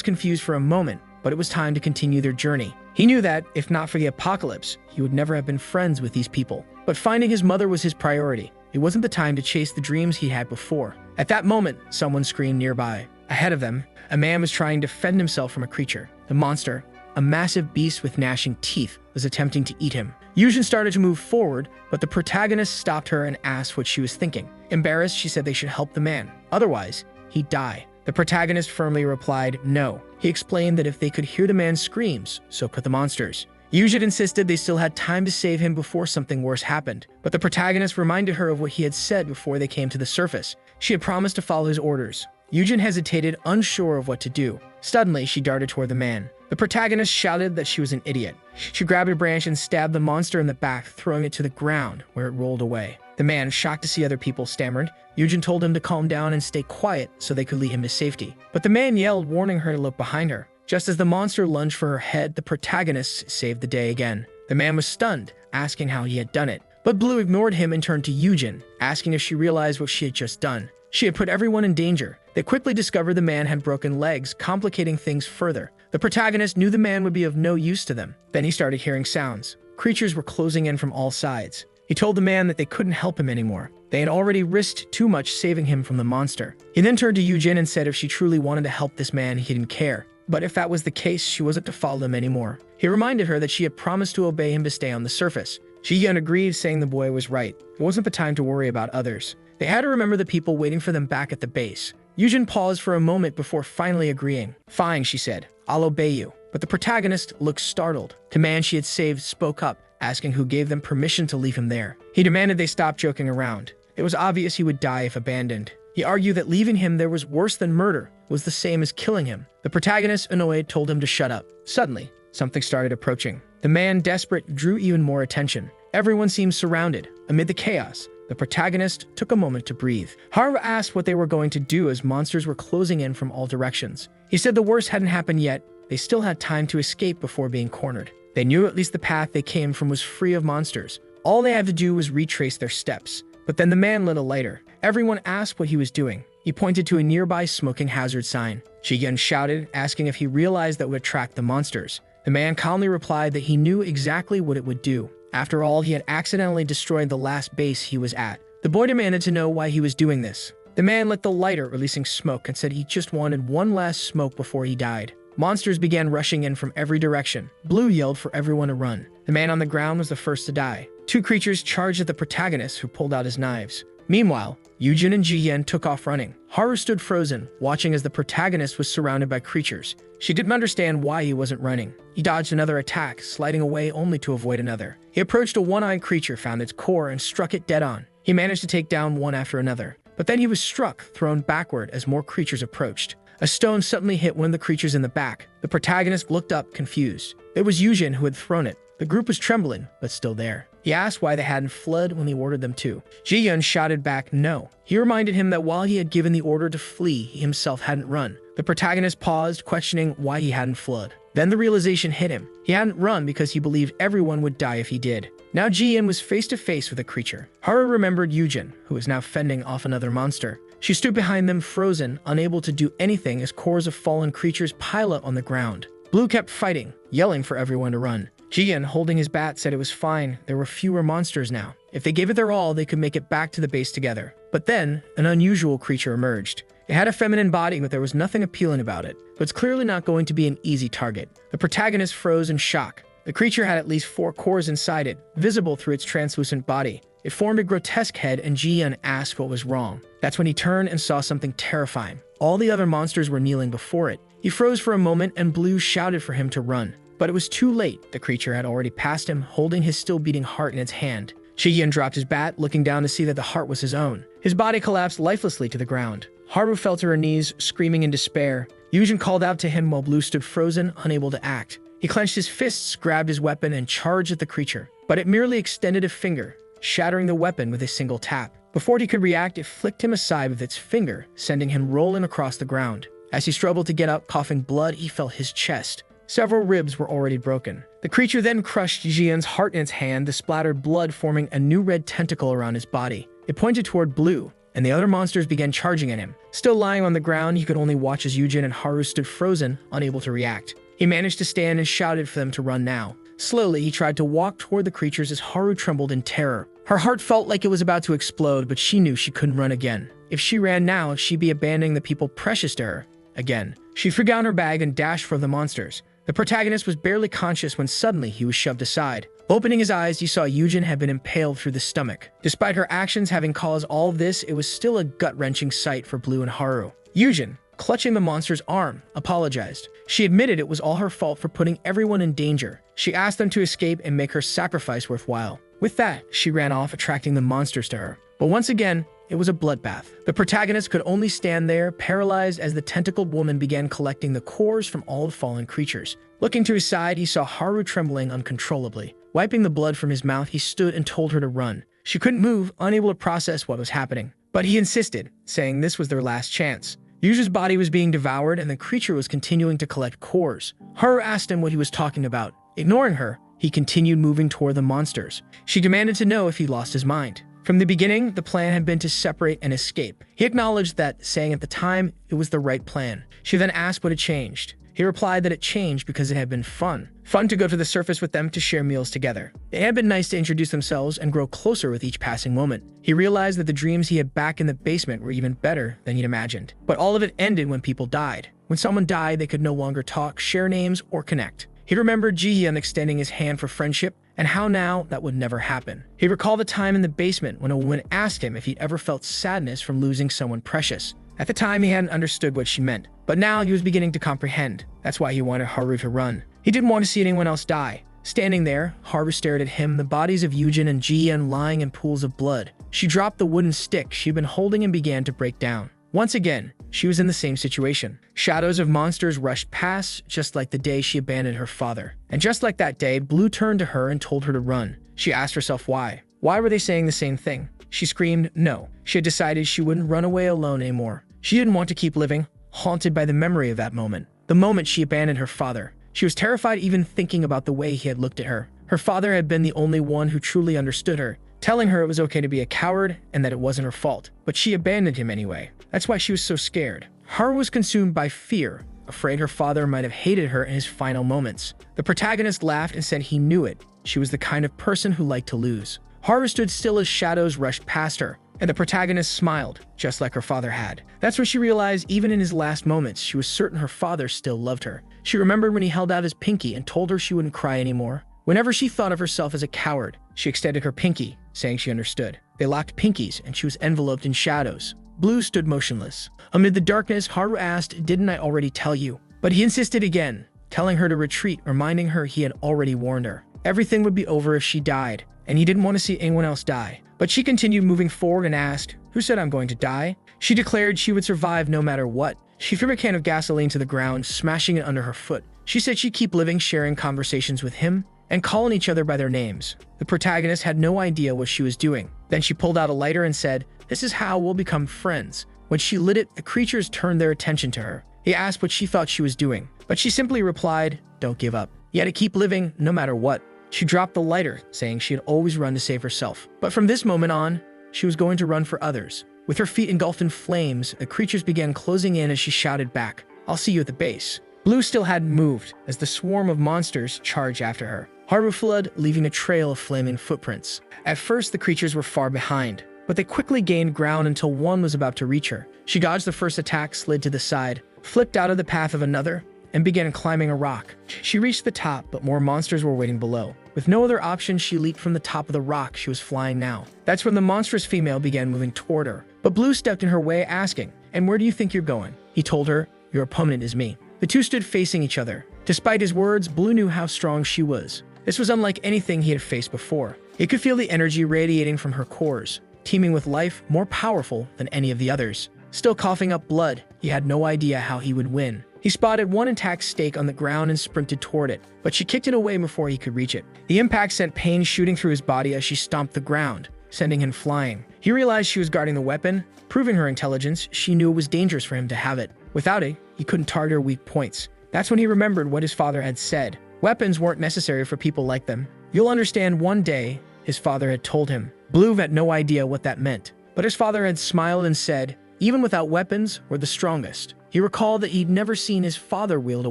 confused for a moment, but it was time to continue their journey. He knew that, if not for the apocalypse, he would never have been friends with these people. But finding his mother was his priority. It wasn't the time to chase the dreams he had before. At that moment, someone screamed nearby. Ahead of them, a man was trying to defend himself from a creature. The monster, a massive beast with gnashing teeth was attempting to eat him. Yujin started to move forward, but the protagonist stopped her and asked what she was thinking. Embarrassed, she said they should help the man, otherwise he'd die. The protagonist firmly replied no. He explained that if they could hear the man's screams, so could the monsters. Yujin insisted they still had time to save him before something worse happened, but the protagonist reminded her of what he had said before they came to the surface. She had promised to follow his orders. Yujin hesitated, unsure of what to do. Suddenly, she darted toward the man. The protagonist shouted that she was an idiot. She grabbed a branch and stabbed the monster in the back, throwing it to the ground, where it rolled away. The man, shocked to see other people, stammered. Yujin told him to calm down and stay quiet so they could lead him to safety. But the man yelled, warning her to look behind her. Just as the monster lunged for her head, the protagonist saved the day again. The man was stunned, asking how he had done it. But Blue ignored him and turned to Yujin, asking if she realized what she had just done. She had put everyone in danger. They quickly discovered the man had broken legs, complicating things further. The protagonist knew the man would be of no use to them. Then he started hearing sounds. Creatures were closing in from all sides. He told the man that they couldn't help him anymore. They had already risked too much saving him from the monster. He then turned to Yujin and said if she truly wanted to help this man, he didn't care. But if that was the case, she wasn't to follow him anymore. He reminded her that she had promised to obey him to stay on the surface. She agreed, saying the boy was right. It wasn't the time to worry about others. They had to remember the people waiting for them back at the base. Yujin paused for a moment before finally agreeing. Fine, she said. I'll obey you. But the protagonist looked startled. The man she had saved spoke up, asking who gave them permission to leave him there. He demanded they stop joking around. It was obvious he would die if abandoned. He argued that leaving him there was worse than murder, was the same as killing him. The protagonist, annoyed, told him to shut up. Suddenly, something started approaching. The man, desperate, drew even more attention. Everyone seemed surrounded. Amid the chaos, the protagonist took a moment to breathe. Haru asked what they were going to do as monsters were closing in from all directions. He said the worst hadn't happened yet. They still had time to escape before being cornered. They knew at least the path they came from was free of monsters. All they had to do was retrace their steps. But then the man lit a lighter. Everyone asked what he was doing. He pointed to a nearby smoking hazard sign. Jigen shouted, asking if he realized that would attract the monsters. The man calmly replied that he knew exactly what it would do. After all, he had accidentally destroyed the last base he was at. The boy demanded to know why he was doing this. The man lit the lighter, releasing smoke, and said he just wanted one last smoke before he died. Monsters began rushing in from every direction. Blue yelled for everyone to run. The man on the ground was the first to die. Two creatures charged at the protagonist, who pulled out his knives. Meanwhile, Yujin and Jiyen took off running. Haru stood frozen, watching as the protagonist was surrounded by creatures. She didn't understand why he wasn't running. He dodged another attack, sliding away only to avoid another. He approached a one-eyed creature, found its core, and struck it dead on. He managed to take down one after another. But then he was struck, thrown backward as more creatures approached. A stone suddenly hit one of the creatures in the back. The protagonist looked up, confused. It was Yujin who had thrown it. The group was trembling, but still there. He asked why they hadn't fled when he ordered them to. Ji-yun shouted back no. He reminded him that while he had given the order to flee, he himself hadn't run. The protagonist paused, questioning why he hadn't fled. Then the realization hit him. He hadn't run because he believed everyone would die if he did. Now Ji-yun was face to face with a creature. Haru remembered Yujin, who was now fending off another monster. She stood behind them, frozen, unable to do anything as cores of fallen creatures pile up on the ground. Blue kept fighting, yelling for everyone to run. Jian, holding his bat, said it was fine. There were fewer monsters now. If they gave it their all, they could make it back to the base together. But then, an unusual creature emerged. It had a feminine body, but there was nothing appealing about it. But it's clearly not going to be an easy target. The protagonist froze in shock. The creature had at least 4 cores inside it, visible through its translucent body. It formed a grotesque head, and Jian asked what was wrong. That's when he turned and saw something terrifying. All the other monsters were kneeling before it. He froze for a moment, and Blue shouted for him to run. But it was too late. The creature had already passed him, holding his still beating heart in its hand. Shigen dropped his bat, looking down to see that the heart was his own. His body collapsed lifelessly to the ground. Haru fell to her knees, screaming in despair. Yujin called out to him while Blue stood frozen, unable to act. He clenched his fists, grabbed his weapon, and charged at the creature. But it merely extended a finger, shattering the weapon with a single tap. Before he could react, it flicked him aside with its finger, sending him rolling across the ground. As he struggled to get up, coughing blood, he felt his chest. Several ribs were already broken. The creature then crushed Jian's heart in its hand, the splattered blood forming a new red tentacle around his body. It pointed toward Blue, and the other monsters began charging at him. Still lying on the ground, he could only watch as Yujin and Haru stood frozen, unable to react. He managed to stand and shouted for them to run now. Slowly, he tried to walk toward the creatures as Haru trembled in terror. Her heart felt like it was about to explode, but she knew she couldn't run again. If she ran now, she'd be abandoning the people precious to her. Again, she threw down her bag and dashed for the monsters. The protagonist was barely conscious when suddenly he was shoved aside. Opening his eyes, he saw Yujin had been impaled through the stomach. Despite her actions having caused all of this, it was still a gut-wrenching sight for Blue and Haru. Yujin, clutching the monster's arm, apologized. She admitted it was all her fault for putting everyone in danger. She asked them to escape and make her sacrifice worthwhile. With that, she ran off, attracting the monsters to her. But once again, it was a bloodbath. The protagonist could only stand there, paralyzed, as the tentacled woman began collecting the cores from all the fallen creatures. Looking to his side, he saw Haru trembling uncontrollably. Wiping the blood from his mouth, he stood and told her to run. She couldn't move, unable to process what was happening. But he insisted, saying this was their last chance. Yujin's body was being devoured and the creature was continuing to collect cores. Haru asked him what he was talking about. Ignoring her, he continued moving toward the monsters. She demanded to know if he lost his mind. From the beginning, the plan had been to separate and escape. He acknowledged that, saying at the time it was the right plan. She then asked what had changed. He replied that it changed because it had been fun. Fun to go to the surface with them to share meals together. It had been nice to introduce themselves and grow closer with each passing moment. He realized that the dreams he had back in the basement were even better than he'd imagined. But all of it ended when people died. When someone died, they could no longer talk, share names, or connect. He remembered Jihyun extending his hand for friendship, and how now that would never happen. He recalled the time in the basement when a woman asked him if he'd ever felt sadness from losing someone precious. At the time, he hadn't understood what she meant, but now he was beginning to comprehend. That's why he wanted Haru to run. He didn't want to see anyone else die. Standing there, Haru stared at him, the bodies of Yujin and Jihyun lying in pools of blood. She dropped the wooden stick she'd been holding and began to break down. Once again, she was in the same situation. Shadows of monsters rushed past, just like the day she abandoned her father. And just like that day, Blue turned to her and told her to run. She asked herself why. Why were they saying the same thing? She screamed no. She had decided she wouldn't run away alone anymore. She didn't want to keep living, haunted by the memory of that moment. The moment she abandoned her father. She was terrified even thinking about the way he had looked at her. Her father had been the only one who truly understood her, telling her it was okay to be a coward and that it wasn't her fault. But she abandoned him anyway. That's why she was so scared. Haru was consumed by fear, afraid her father might have hated her in his final moments. The protagonist laughed and said he knew it. She was the kind of person who liked to lose. Haru stood still as shadows rushed past her, and the protagonist smiled, just like her father had. That's when she realized even in his last moments, she was certain her father still loved her. She remembered when he held out his pinky and told her she wouldn't cry anymore. Whenever she thought of herself as a coward, she extended her pinky, saying she understood. They locked pinkies, and she was enveloped in shadows. Blue stood motionless. Amid the darkness, Haru asked, "Didn't I already tell you?" But he insisted again, telling her to retreat, reminding her he had already warned her. Everything would be over if she died, and he didn't want to see anyone else die. But she continued moving forward and asked, "Who said I'm going to die?" She declared she would survive no matter what. She threw a can of gasoline to the ground, smashing it under her foot. She said she'd keep living, sharing conversations with him, and calling each other by their names. The protagonist had no idea what she was doing. Then she pulled out a lighter and said, "This is how we'll become friends." When she lit it, the creatures turned their attention to her. He asked what she thought she was doing, but she simply replied, "Don't give up. You had to keep living no matter what." She dropped the lighter, saying she had always run to save herself. But from this moment on, she was going to run for others. With her feet engulfed in flames, the creatures began closing in as she shouted back, "I'll see you at the base." Blue still hadn't moved as the swarm of monsters charged after her. Haru fled, leaving a trail of flaming footprints. At first, the creatures were far behind, but they quickly gained ground until one was about to reach her. She dodged the first attack, slid to the side, flipped out of the path of another, and began climbing a rock. She reached the top, but more monsters were waiting below. With no other option, she leaped from the top of the rock. She was flying now. That's when the monstrous female began moving toward her. But Blue stepped in her way, asking, "And where do you think you're going?" He told her, "Your opponent is me." The two stood facing each other. Despite his words, Blue knew how strong she was. This was unlike anything he had faced before. He could feel the energy radiating from her cores, teeming with life, more powerful than any of the others. Still coughing up blood, he had no idea how he would win. He spotted one intact stake on the ground and sprinted toward it, but she kicked it away before he could reach it. The impact sent pain shooting through his body as she stomped the ground, sending him flying. He realized she was guarding the weapon. Proving her intelligence, she knew it was dangerous for him to have it. Without it, he couldn't target her weak points. That's when he remembered what his father had said. Weapons weren't necessary for people like them. "You'll understand one day," his father had told him. Blue had no idea what that meant, but his father had smiled and said, "Even without weapons, we're the strongest." He recalled that he'd never seen his father wield a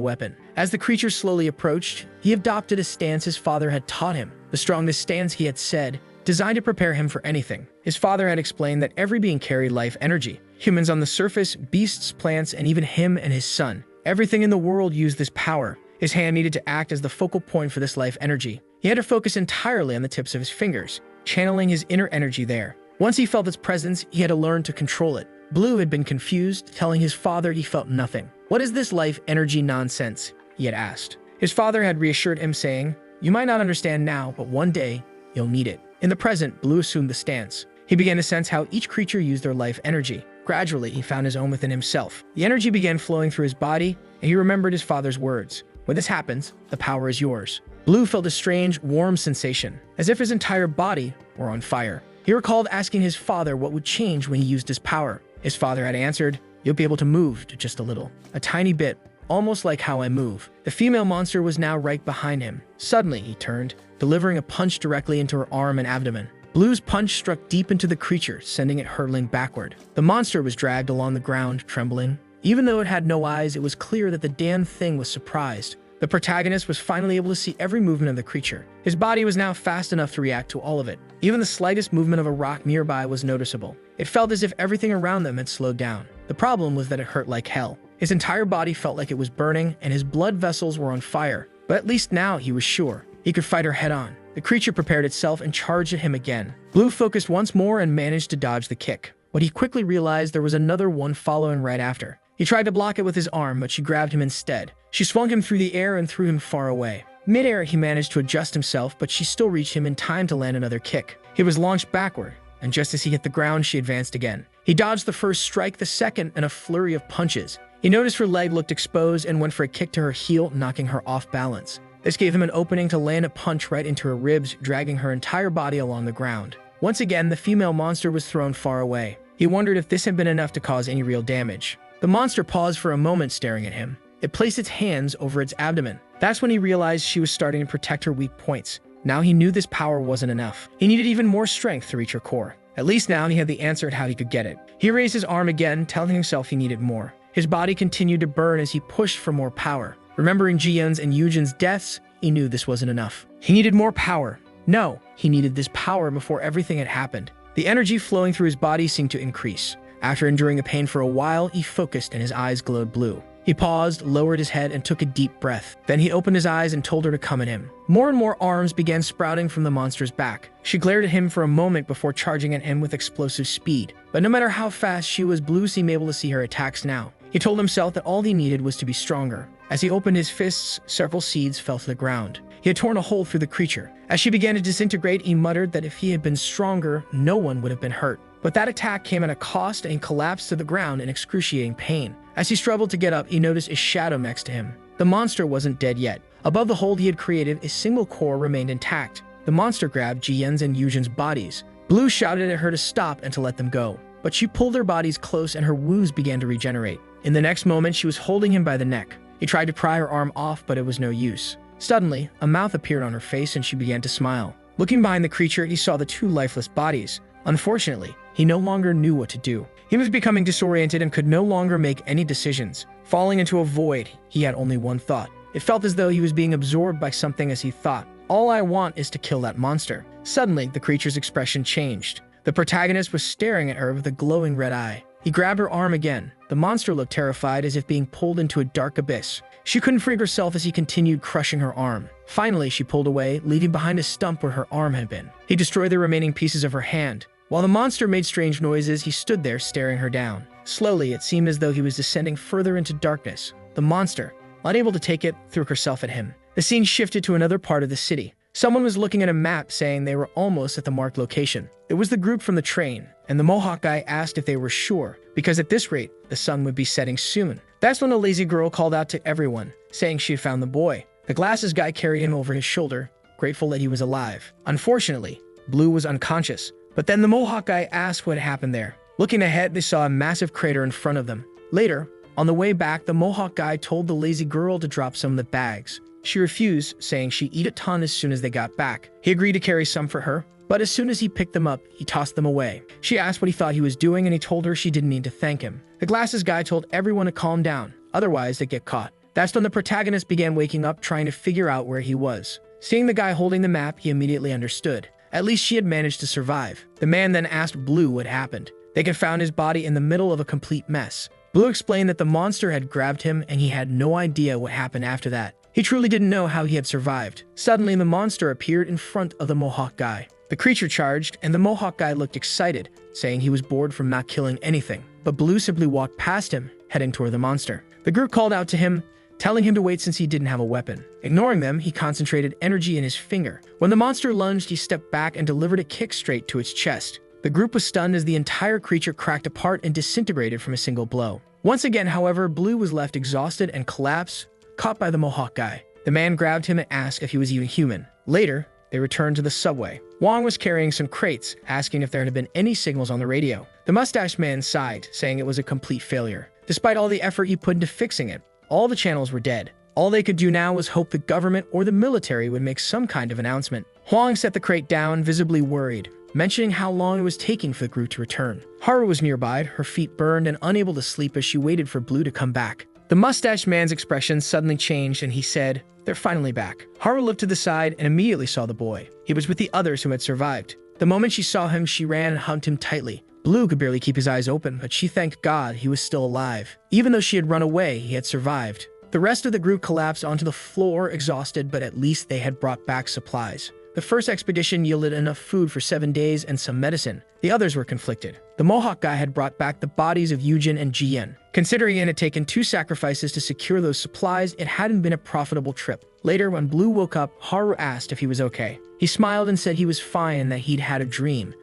weapon. As the creature slowly approached, he adopted a stance his father had taught him, the strongest stance, he had said, designed to prepare him for anything. His father had explained that every being carried life energy. Humans on the surface, beasts, plants, and even him and his son. Everything in the world used this power. His hand needed to act as the focal point for this life energy. He had to focus entirely on the tips of his fingers, channeling his inner energy there. Once he felt its presence, he had to learn to control it. Blue had been confused, telling his father he felt nothing. "What is this life energy nonsense?" he had asked. His father had reassured him, saying, "You might not understand now, but one day, you'll need it." In the present, Blue assumed the stance. He began to sense how each creature used their life energy. Gradually, he found his own within himself. The energy began flowing through his body, and he remembered his father's words. "When this happens, the power is yours." Blue felt a strange, warm sensation, as if his entire body were on fire. He recalled asking his father what would change when he used his power. His father had answered, "You'll be able to move just a little. A tiny bit, almost like how I move." The female monster was now right behind him. Suddenly, he turned, delivering a punch directly into her arm and abdomen. Blue's punch struck deep into the creature, sending it hurtling backward. The monster was dragged along the ground, trembling. Even though it had no eyes, it was clear that the damn thing was surprised. The protagonist was finally able to see every movement of the creature. His body was now fast enough to react to all of it. Even the slightest movement of a rock nearby was noticeable. It felt as if everything around them had slowed down. The problem was that it hurt like hell. His entire body felt like it was burning, and his blood vessels were on fire. But at least now he was sure he could fight her head-on. The creature prepared itself and charged at him again. Blue focused once more and managed to dodge the kick. But he quickly realized there was another one following right after. He tried to block it with his arm, but she grabbed him instead. She swung him through the air and threw him far away. Mid-air, he managed to adjust himself, but she still reached him in time to land another kick. He was launched backward, and just as he hit the ground, she advanced again. He dodged the first strike, the second, and a flurry of punches. He noticed her leg looked exposed and went for a kick to her heel, knocking her off balance. This gave him an opening to land a punch right into her ribs, dragging her entire body along the ground. Once again, the female monster was thrown far away. He wondered if this had been enough to cause any real damage. The monster paused for a moment, staring at him. It placed its hands over its abdomen. That's when he realized she was starting to protect her weak points. Now he knew this power wasn't enough. He needed even more strength to reach her core. At least now he had the answer at how he could get it. He raised his arm again, telling himself he needed more. His body continued to burn as he pushed for more power. Remembering Ji-Yun's and Yujin's deaths, he knew this wasn't enough. He needed more power. No, he needed this power before everything had happened. The energy flowing through his body seemed to increase. After enduring the pain for a while, he focused and his eyes glowed blue. He paused, lowered his head, and took a deep breath. Then he opened his eyes and told her to come at him. More and more arms began sprouting from the monster's back. She glared at him for a moment before charging at him with explosive speed. But no matter how fast she was, Blue seemed able to see her attacks now. He told himself that all he needed was to be stronger. As he opened his fists, several seeds fell to the ground. He had torn a hole through the creature. As she began to disintegrate, he muttered that if he had been stronger, no one would have been hurt. But that attack came at a cost, and he collapsed to the ground in excruciating pain. As he struggled to get up, he noticed a shadow next to him. The monster wasn't dead yet. Above the hole he had created, a single core remained intact. The monster grabbed Ji-Yun's and Yujin's bodies. Blue shouted at her to stop and to let them go. But she pulled their bodies close and her wounds began to regenerate. In the next moment, she was holding him by the neck. He tried to pry her arm off, but it was no use. Suddenly, a mouth appeared on her face and she began to smile. Looking behind the creature, he saw the two lifeless bodies. Unfortunately, he no longer knew what to do. He was becoming disoriented and could no longer make any decisions. Falling into a void, he had only one thought. It felt as though he was being absorbed by something as he thought, "All I want is to kill that monster." Suddenly, the creature's expression changed. The protagonist was staring at her with a glowing red eye. He grabbed her arm again. The monster looked terrified, as if being pulled into a dark abyss. She couldn't free herself as he continued crushing her arm. Finally, she pulled away, leaving behind a stump where her arm had been. He destroyed the remaining pieces of her hand. While the monster made strange noises, he stood there staring her down. Slowly, it seemed as though he was descending further into darkness. The monster, unable to take it, threw herself at him. The scene shifted to another part of the city. Someone was looking at a map, saying they were almost at the marked location. It was the group from the train, and the Mohawk guy asked if they were sure, because at this rate, the sun would be setting soon. That's when the lazy girl called out to everyone, saying she had found the boy. The glasses guy carried him over his shoulder, grateful that he was alive. Unfortunately, Blue was unconscious. But then the Mohawk guy asked what happened there. Looking ahead, they saw a massive crater in front of them. Later, on the way back, the Mohawk guy told the lazy girl to drop some of the bags. She refused, saying she'd eat a ton as soon as they got back. He agreed to carry some for her, but as soon as he picked them up, he tossed them away. She asked what he thought he was doing, and he told her she didn't need to thank him. The glasses guy told everyone to calm down, otherwise they'd get caught. That's when the protagonist began waking up, trying to figure out where he was. Seeing the guy holding the map, he immediately understood. At least she had managed to survive. The man then asked Blue what happened. They had found his body in the middle of a complete mess. Blue explained that the monster had grabbed him and he had no idea what happened after that. He truly didn't know how he had survived. Suddenly, the monster appeared in front of the Mohawk guy. The creature charged, and the Mohawk guy looked excited, saying he was bored from not killing anything. But Blue simply walked past him, heading toward the monster. The group called out to him, telling him to wait since he didn't have a weapon. Ignoring them, he concentrated energy in his finger. When the monster lunged, he stepped back and delivered a kick straight to its chest. The group was stunned as the entire creature cracked apart and disintegrated from a single blow. Once again, however, Blue was left exhausted and collapsed, caught by the Mohawk guy. The man grabbed him and asked if he was even human. Later, they returned to the subway. Wong was carrying some crates, asking if there had been any signals on the radio. The mustache man sighed, saying it was a complete failure. Despite all the effort he put into fixing it, all the channels were dead. All they could do now was hope the government or the military would make some kind of announcement. Huang set the crate down, visibly worried, mentioning how long it was taking for the group to return. Haru was nearby, her feet burned and unable to sleep as she waited for Blue to come back. The mustache man's expression suddenly changed and he said, "They're finally back." Haru looked to the side and immediately saw the boy. He was with the others who had survived. The moment she saw him, she ran and hugged him tightly. Blue could barely keep his eyes open, but she thanked God he was still alive. Even though she had run away, he had survived. The rest of the group collapsed onto the floor, exhausted, but at least they had brought back supplies. The first expedition yielded enough food for 7 days and some medicine. The others were conflicted. The Mohawk guy had brought back the bodies of Yujin and Jiyen. Considering it had taken 2 sacrifices to secure those supplies, it hadn't been a profitable trip. Later, when Blue woke up, Haru asked if he was okay. He smiled and said he was fine and that he'd had a dream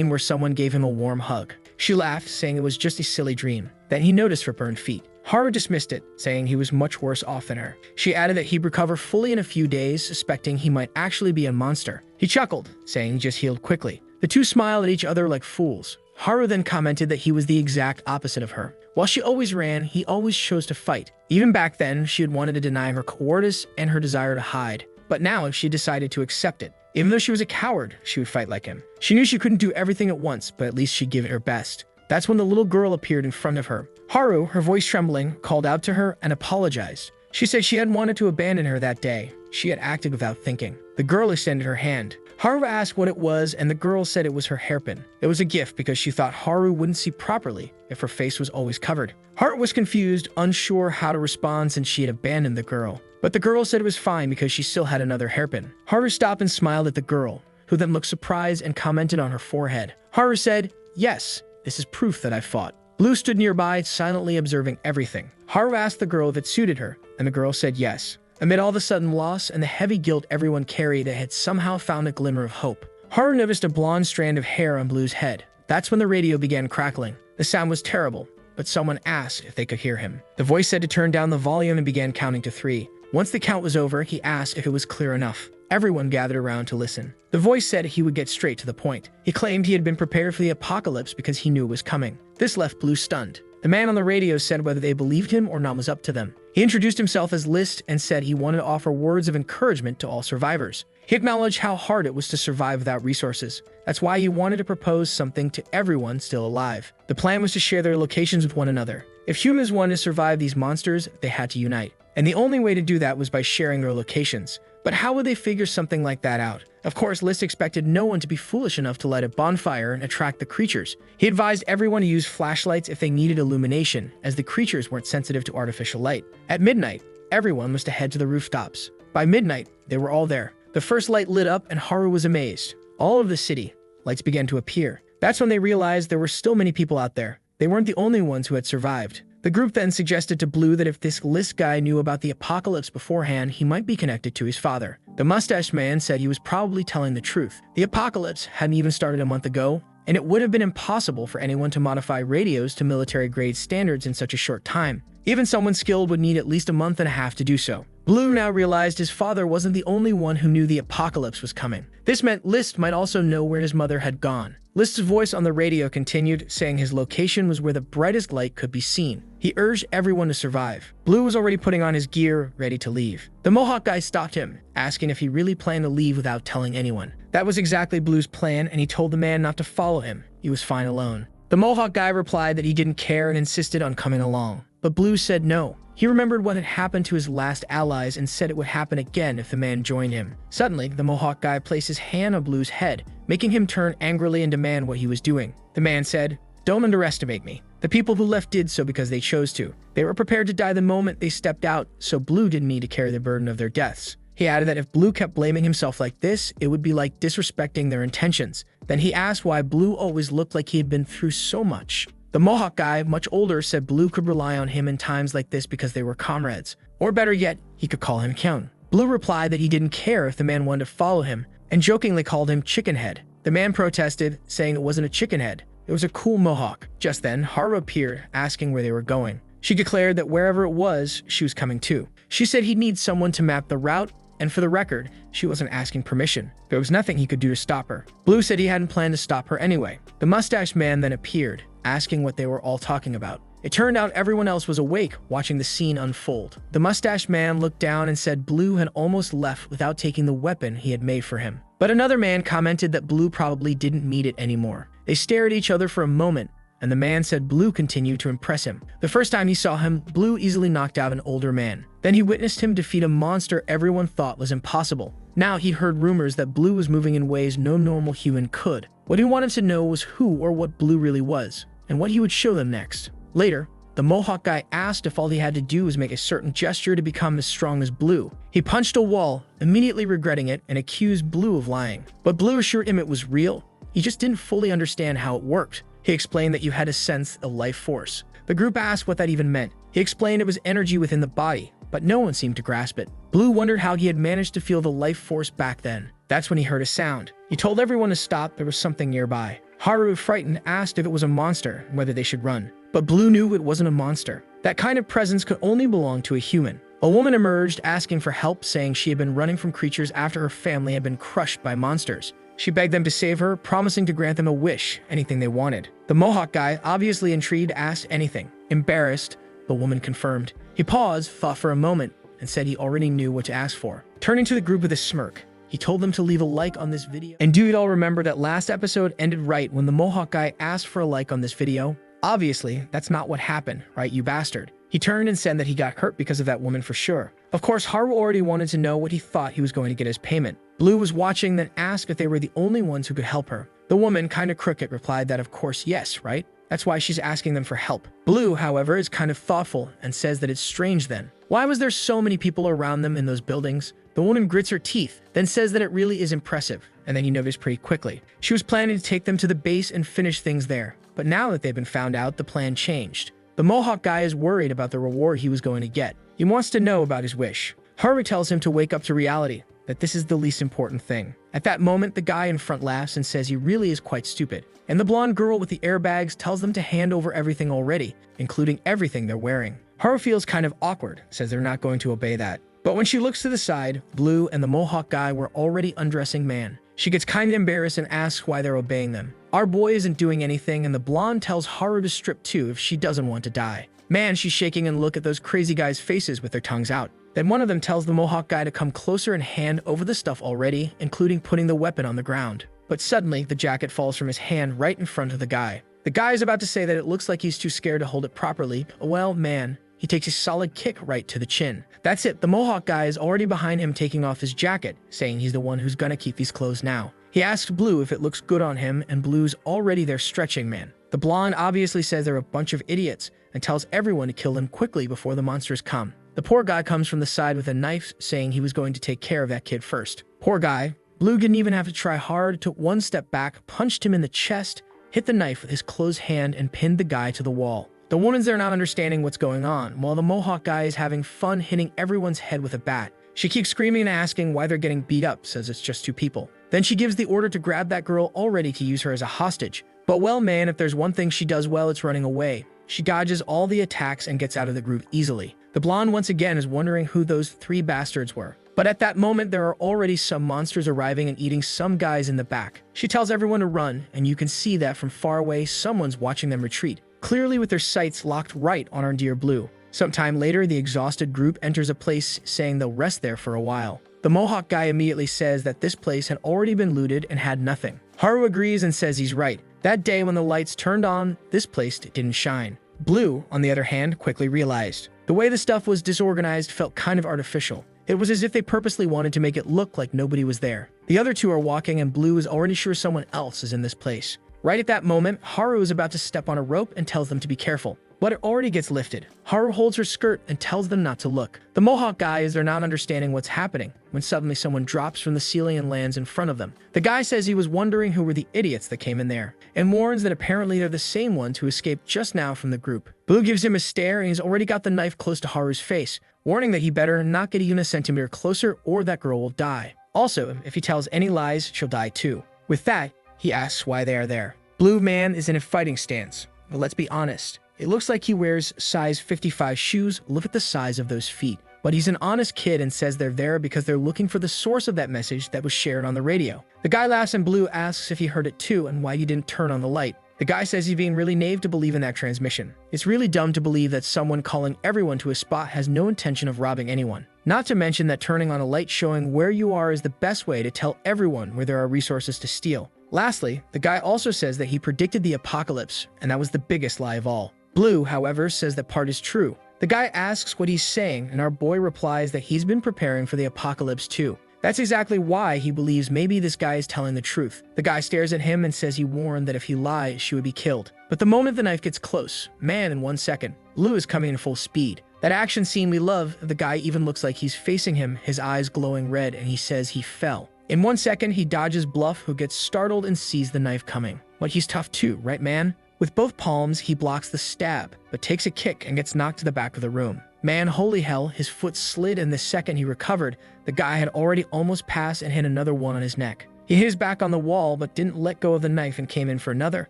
where someone gave him a warm hug. She laughed, saying it was just a silly dream. Then he noticed her burned feet. Haru dismissed it, saying he was much worse off than her. She added that he'd recover fully in a few days, suspecting he might actually be a monster. He chuckled, saying he just healed quickly. The two smiled at each other like fools. Haru then commented that he was the exact opposite of her. While she always ran, he always chose to fight. Even back then, she had wanted to deny her cowardice and her desire to hide. But now she decided to accept it. Even though she was a coward, she would fight like him. She knew she couldn't do everything at once, but at least she'd give it her best. That's when the little girl appeared in front of her. Haru, her voice trembling, called out to her and apologized. She said she hadn't wanted to abandon her that day. She had acted without thinking. The girl extended her hand. Haru asked what it was, and the girl said it was her hairpin. It was a gift because she thought Haru wouldn't see properly if her face was always covered. Haru was confused, unsure how to respond since she had abandoned the girl. But the girl said it was fine because she still had another hairpin. Haru stopped and smiled at the girl, who then looked surprised and commented on her forehead. Haru said, "Yes, this is proof that I fought." Blue stood nearby, silently observing everything. Haru asked the girl if it suited her, and the girl said yes. Amid all the sudden loss and the heavy guilt everyone carried, they had somehow found a glimmer of hope. Haru noticed a blonde strand of hair on Blue's head. That's when the radio began crackling. The sound was terrible, but someone asked if they could hear him. The voice said to turn down the volume and began counting to 3. Once the count was over, he asked if it was clear enough. Everyone gathered around to listen. The voice said he would get straight to the point. He claimed he had been prepared for the apocalypse because he knew it was coming. This left Blue stunned. The man on the radio said whether they believed him or not was up to them. He introduced himself as List and said he wanted to offer words of encouragement to all survivors. He acknowledged how hard it was to survive without resources. That's why he wanted to propose something to everyone still alive. The plan was to share their locations with one another. If humans wanted to survive these monsters, they had to unite. And the only way to do that was by sharing their locations. But how would they figure something like that out? Of course, List expected no one to be foolish enough to light a bonfire and attract the creatures. He advised everyone to use flashlights if they needed illumination, as the creatures weren't sensitive to artificial light. At midnight, everyone was to head to the rooftops. By midnight, they were all there. The first light lit up and Haru was amazed. All over the city, lights began to appear. That's when they realized there were still many people out there. They weren't the only ones who had survived. The group then suggested to Blue that if this List guy knew about the apocalypse beforehand, he might be connected to his father. The mustache man said he was probably telling the truth. The apocalypse hadn't even started a month ago, and it would have been impossible for anyone to modify radios to military-grade standards in such a short time. Even someone skilled would need at least a month and a half to do so. Blue now realized his father wasn't the only one who knew the apocalypse was coming. This meant List might also know where his mother had gone. List's voice on the radio continued, saying his location was where the brightest light could be seen. He urged everyone to survive. Blue was already putting on his gear, ready to leave. The Mohawk guy stopped him, asking if he really planned to leave without telling anyone. That was exactly Blue's plan, and he told the man not to follow him. He was fine alone. The Mohawk guy replied that he didn't care and insisted on coming along. But Blue said no. He remembered what had happened to his last allies and said it would happen again if the man joined him. Suddenly, the Mohawk guy placed his hand on Blue's head, making him turn angrily and demand what he was doing. The man said, Don't underestimate me. The people who left did so because they chose to. They were prepared to die the moment they stepped out, so Blue didn't need to carry the burden of their deaths. He added that if Blue kept blaming himself like this, it would be like disrespecting their intentions. Then he asked why Blue always looked like he had been through so much. The Mohawk guy, much older, said Blue could rely on him in times like this because they were comrades. Or better yet, he could call him Kyun. Blue replied that he didn't care if the man wanted to follow him, and jokingly called him Chicken Head. The man protested, saying it wasn't a chicken head. It was a cool mohawk. Just then, Haru appeared, asking where they were going. She declared that wherever it was, she was coming too. She said he'd need someone to map the route, and for the record, she wasn't asking permission. There was nothing he could do to stop her. Blue said he hadn't planned to stop her anyway. The mustache man then appeared, asking what they were all talking about. It turned out everyone else was awake, watching the scene unfold. The mustache man looked down and said Blue had almost left without taking the weapon he had made for him. But another man commented that Blue probably didn't need it anymore. They stared at each other for a moment, and the man said Blue continued to impress him. The first time he saw him, Blue easily knocked out an older man. Then he witnessed him defeat a monster everyone thought was impossible. Now he heard rumors that Blue was moving in ways no normal human could. What he wanted to know was who or what Blue really was, and what he would show them next. Later, the Mohawk guy asked if all he had to do was make a certain gesture to become as strong as Blue. He punched a wall, immediately regretting it, and accused Blue of lying. But Blue assured him it was real. He just didn't fully understand how it worked. He explained that you had to sense a life force. The group asked what that even meant. He explained it was energy within the body, but no one seemed to grasp it. Blue wondered how he had managed to feel the life force back then. That's when he heard a sound. He told everyone to stop. There was something nearby. Haru, frightened, asked if it was a monster and whether they should run. But Blue knew it wasn't a monster. That kind of presence could only belong to a human. A woman emerged, asking for help, saying she had been running from creatures after her family had been crushed by monsters. She begged them to save her, promising to grant them a wish, anything they wanted. The Mohawk guy, obviously intrigued, asked anything. Embarrassed, the woman confirmed. He paused, thought for a moment, and said he already knew what to ask for. Turning to the group with a smirk, he told them to leave a like on this video. And do you all remember that last episode ended right when the Mohawk guy asked for a like on this video? Obviously, that's not what happened, right, you bastard? He turned and said that he got hurt because of that woman for sure. Of course, Haru already wanted to know what he thought he was going to get as payment. Blue was watching, then asked if they were the only ones who could help her. The woman, kinda crooked, replied that of course yes, right? That's why she's asking them for help. Blue, however, is kind of thoughtful and says that it's strange then. Why was there so many people around them in those buildings? The woman grits her teeth, then says that it really is impressive, and then he noticed pretty quickly. She was planning to take them to the base and finish things there. But now that they've been found out, the plan changed. The Mohawk guy is worried about the reward he was going to get. He wants to know about his wish. Haru tells him to wake up to reality, that this is the least important thing. At that moment, the guy in front laughs and says he really is quite stupid. And the blonde girl with the airbags tells them to hand over everything already, including everything they're wearing. Haru feels kind of awkward, says they're not going to obey that. But when she looks to the side, Blue and the Mohawk guy were already undressing man. She gets kinda embarrassed and asks why they're obeying them. Our boy isn't doing anything, and the blonde tells Haru to strip too if she doesn't want to die. Man, she's shaking and look at those crazy guys' faces with their tongues out. Then one of them tells the Mohawk guy to come closer and hand over the stuff already, including putting the weapon on the ground. But suddenly, the jacket falls from his hand right in front of the guy. The guy is about to say that it looks like he's too scared to hold it properly. Well, man, he takes a solid kick right to the chin. That's it, the Mohawk guy is already behind him taking off his jacket, saying he's the one who's gonna keep these clothes now. He asks Blue if it looks good on him, and Blue's already there stretching man. The blonde obviously says they're a bunch of idiots, and tells everyone to kill them quickly before the monsters come. The poor guy comes from the side with a knife, saying he was going to take care of that kid first. Poor guy. Blue didn't even have to try hard, took one step back, punched him in the chest, hit the knife with his closed hand, and pinned the guy to the wall. The woman's there not understanding what's going on, while the Mohawk guy is having fun hitting everyone's head with a bat. She keeps screaming and asking why they're getting beat up, says it's just two people. Then she gives the order to grab that girl already to use her as a hostage. But well, man, if there's one thing she does well, it's running away. She dodges all the attacks and gets out of the group easily. The blonde once again is wondering who those three bastards were. But at that moment, there are already some monsters arriving and eating some guys in the back. She tells everyone to run, and you can see that from far away, someone's watching them retreat, clearly with their sights locked right on our dear Blue. Sometime later, the exhausted group enters a place, saying they'll rest there for a while. The Mohawk guy immediately says that this place had already been looted and had nothing. Haru agrees and says he's right. That day when the lights turned on, this place didn't shine. Blue, on the other hand, quickly realized. The way the stuff was disorganized felt kind of artificial. It was as if they purposely wanted to make it look like nobody was there. The other two are walking and Blue is already sure someone else is in this place. Right at that moment, Haru is about to step on a rope and tells them to be careful. But it already gets lifted. Haru holds her skirt and tells them not to look. The Mohawk guy is there not understanding what's happening when suddenly someone drops from the ceiling and lands in front of them. The guy says he was wondering who were the idiots that came in there, and warns that apparently they're the same ones who escaped just now from the group. Blue gives him a stare and he's already got the knife close to Haru's face, warning that he better not get even a centimeter closer or that girl will die. Also, if he tells any lies, she'll die too. With that, he asks why they are there. Blue man is in a fighting stance, but let's be honest. It looks like he wears size 55 shoes. Look at the size of those feet. But he's an honest kid and says they're there because they're looking for the source of that message that was shared on the radio. The guy laughs and Blue asks if he heard it too and why he didn't turn on the light. The guy says he's being really naive to believe in that transmission. It's really dumb to believe that someone calling everyone to a spot has no intention of robbing anyone. Not to mention that turning on a light showing where you are is the best way to tell everyone where there are resources to steal. Lastly, the guy also says that he predicted the apocalypse, and that was the biggest lie of all. Blue, however, says that part is true. The guy asks what he's saying, and our boy replies that he's been preparing for the apocalypse too. That's exactly why he believes maybe this guy is telling the truth. The guy stares at him and says he warned that if he lied, she would be killed. But the moment the knife gets close, man, in 1 second, Blue is coming in full speed. That action scene we love, the guy even looks like he's facing him, his eyes glowing red, and he says he fell. In 1 second, he dodges Bluff, who gets startled and sees the knife coming. But he's tough too, right man? With both palms, he blocks the stab, but takes a kick and gets knocked to the back of the room. Man, holy hell, his foot slid and the second he recovered, the guy had already almost passed and hit another one on his neck. He hit his back on the wall, but didn't let go of the knife and came in for another,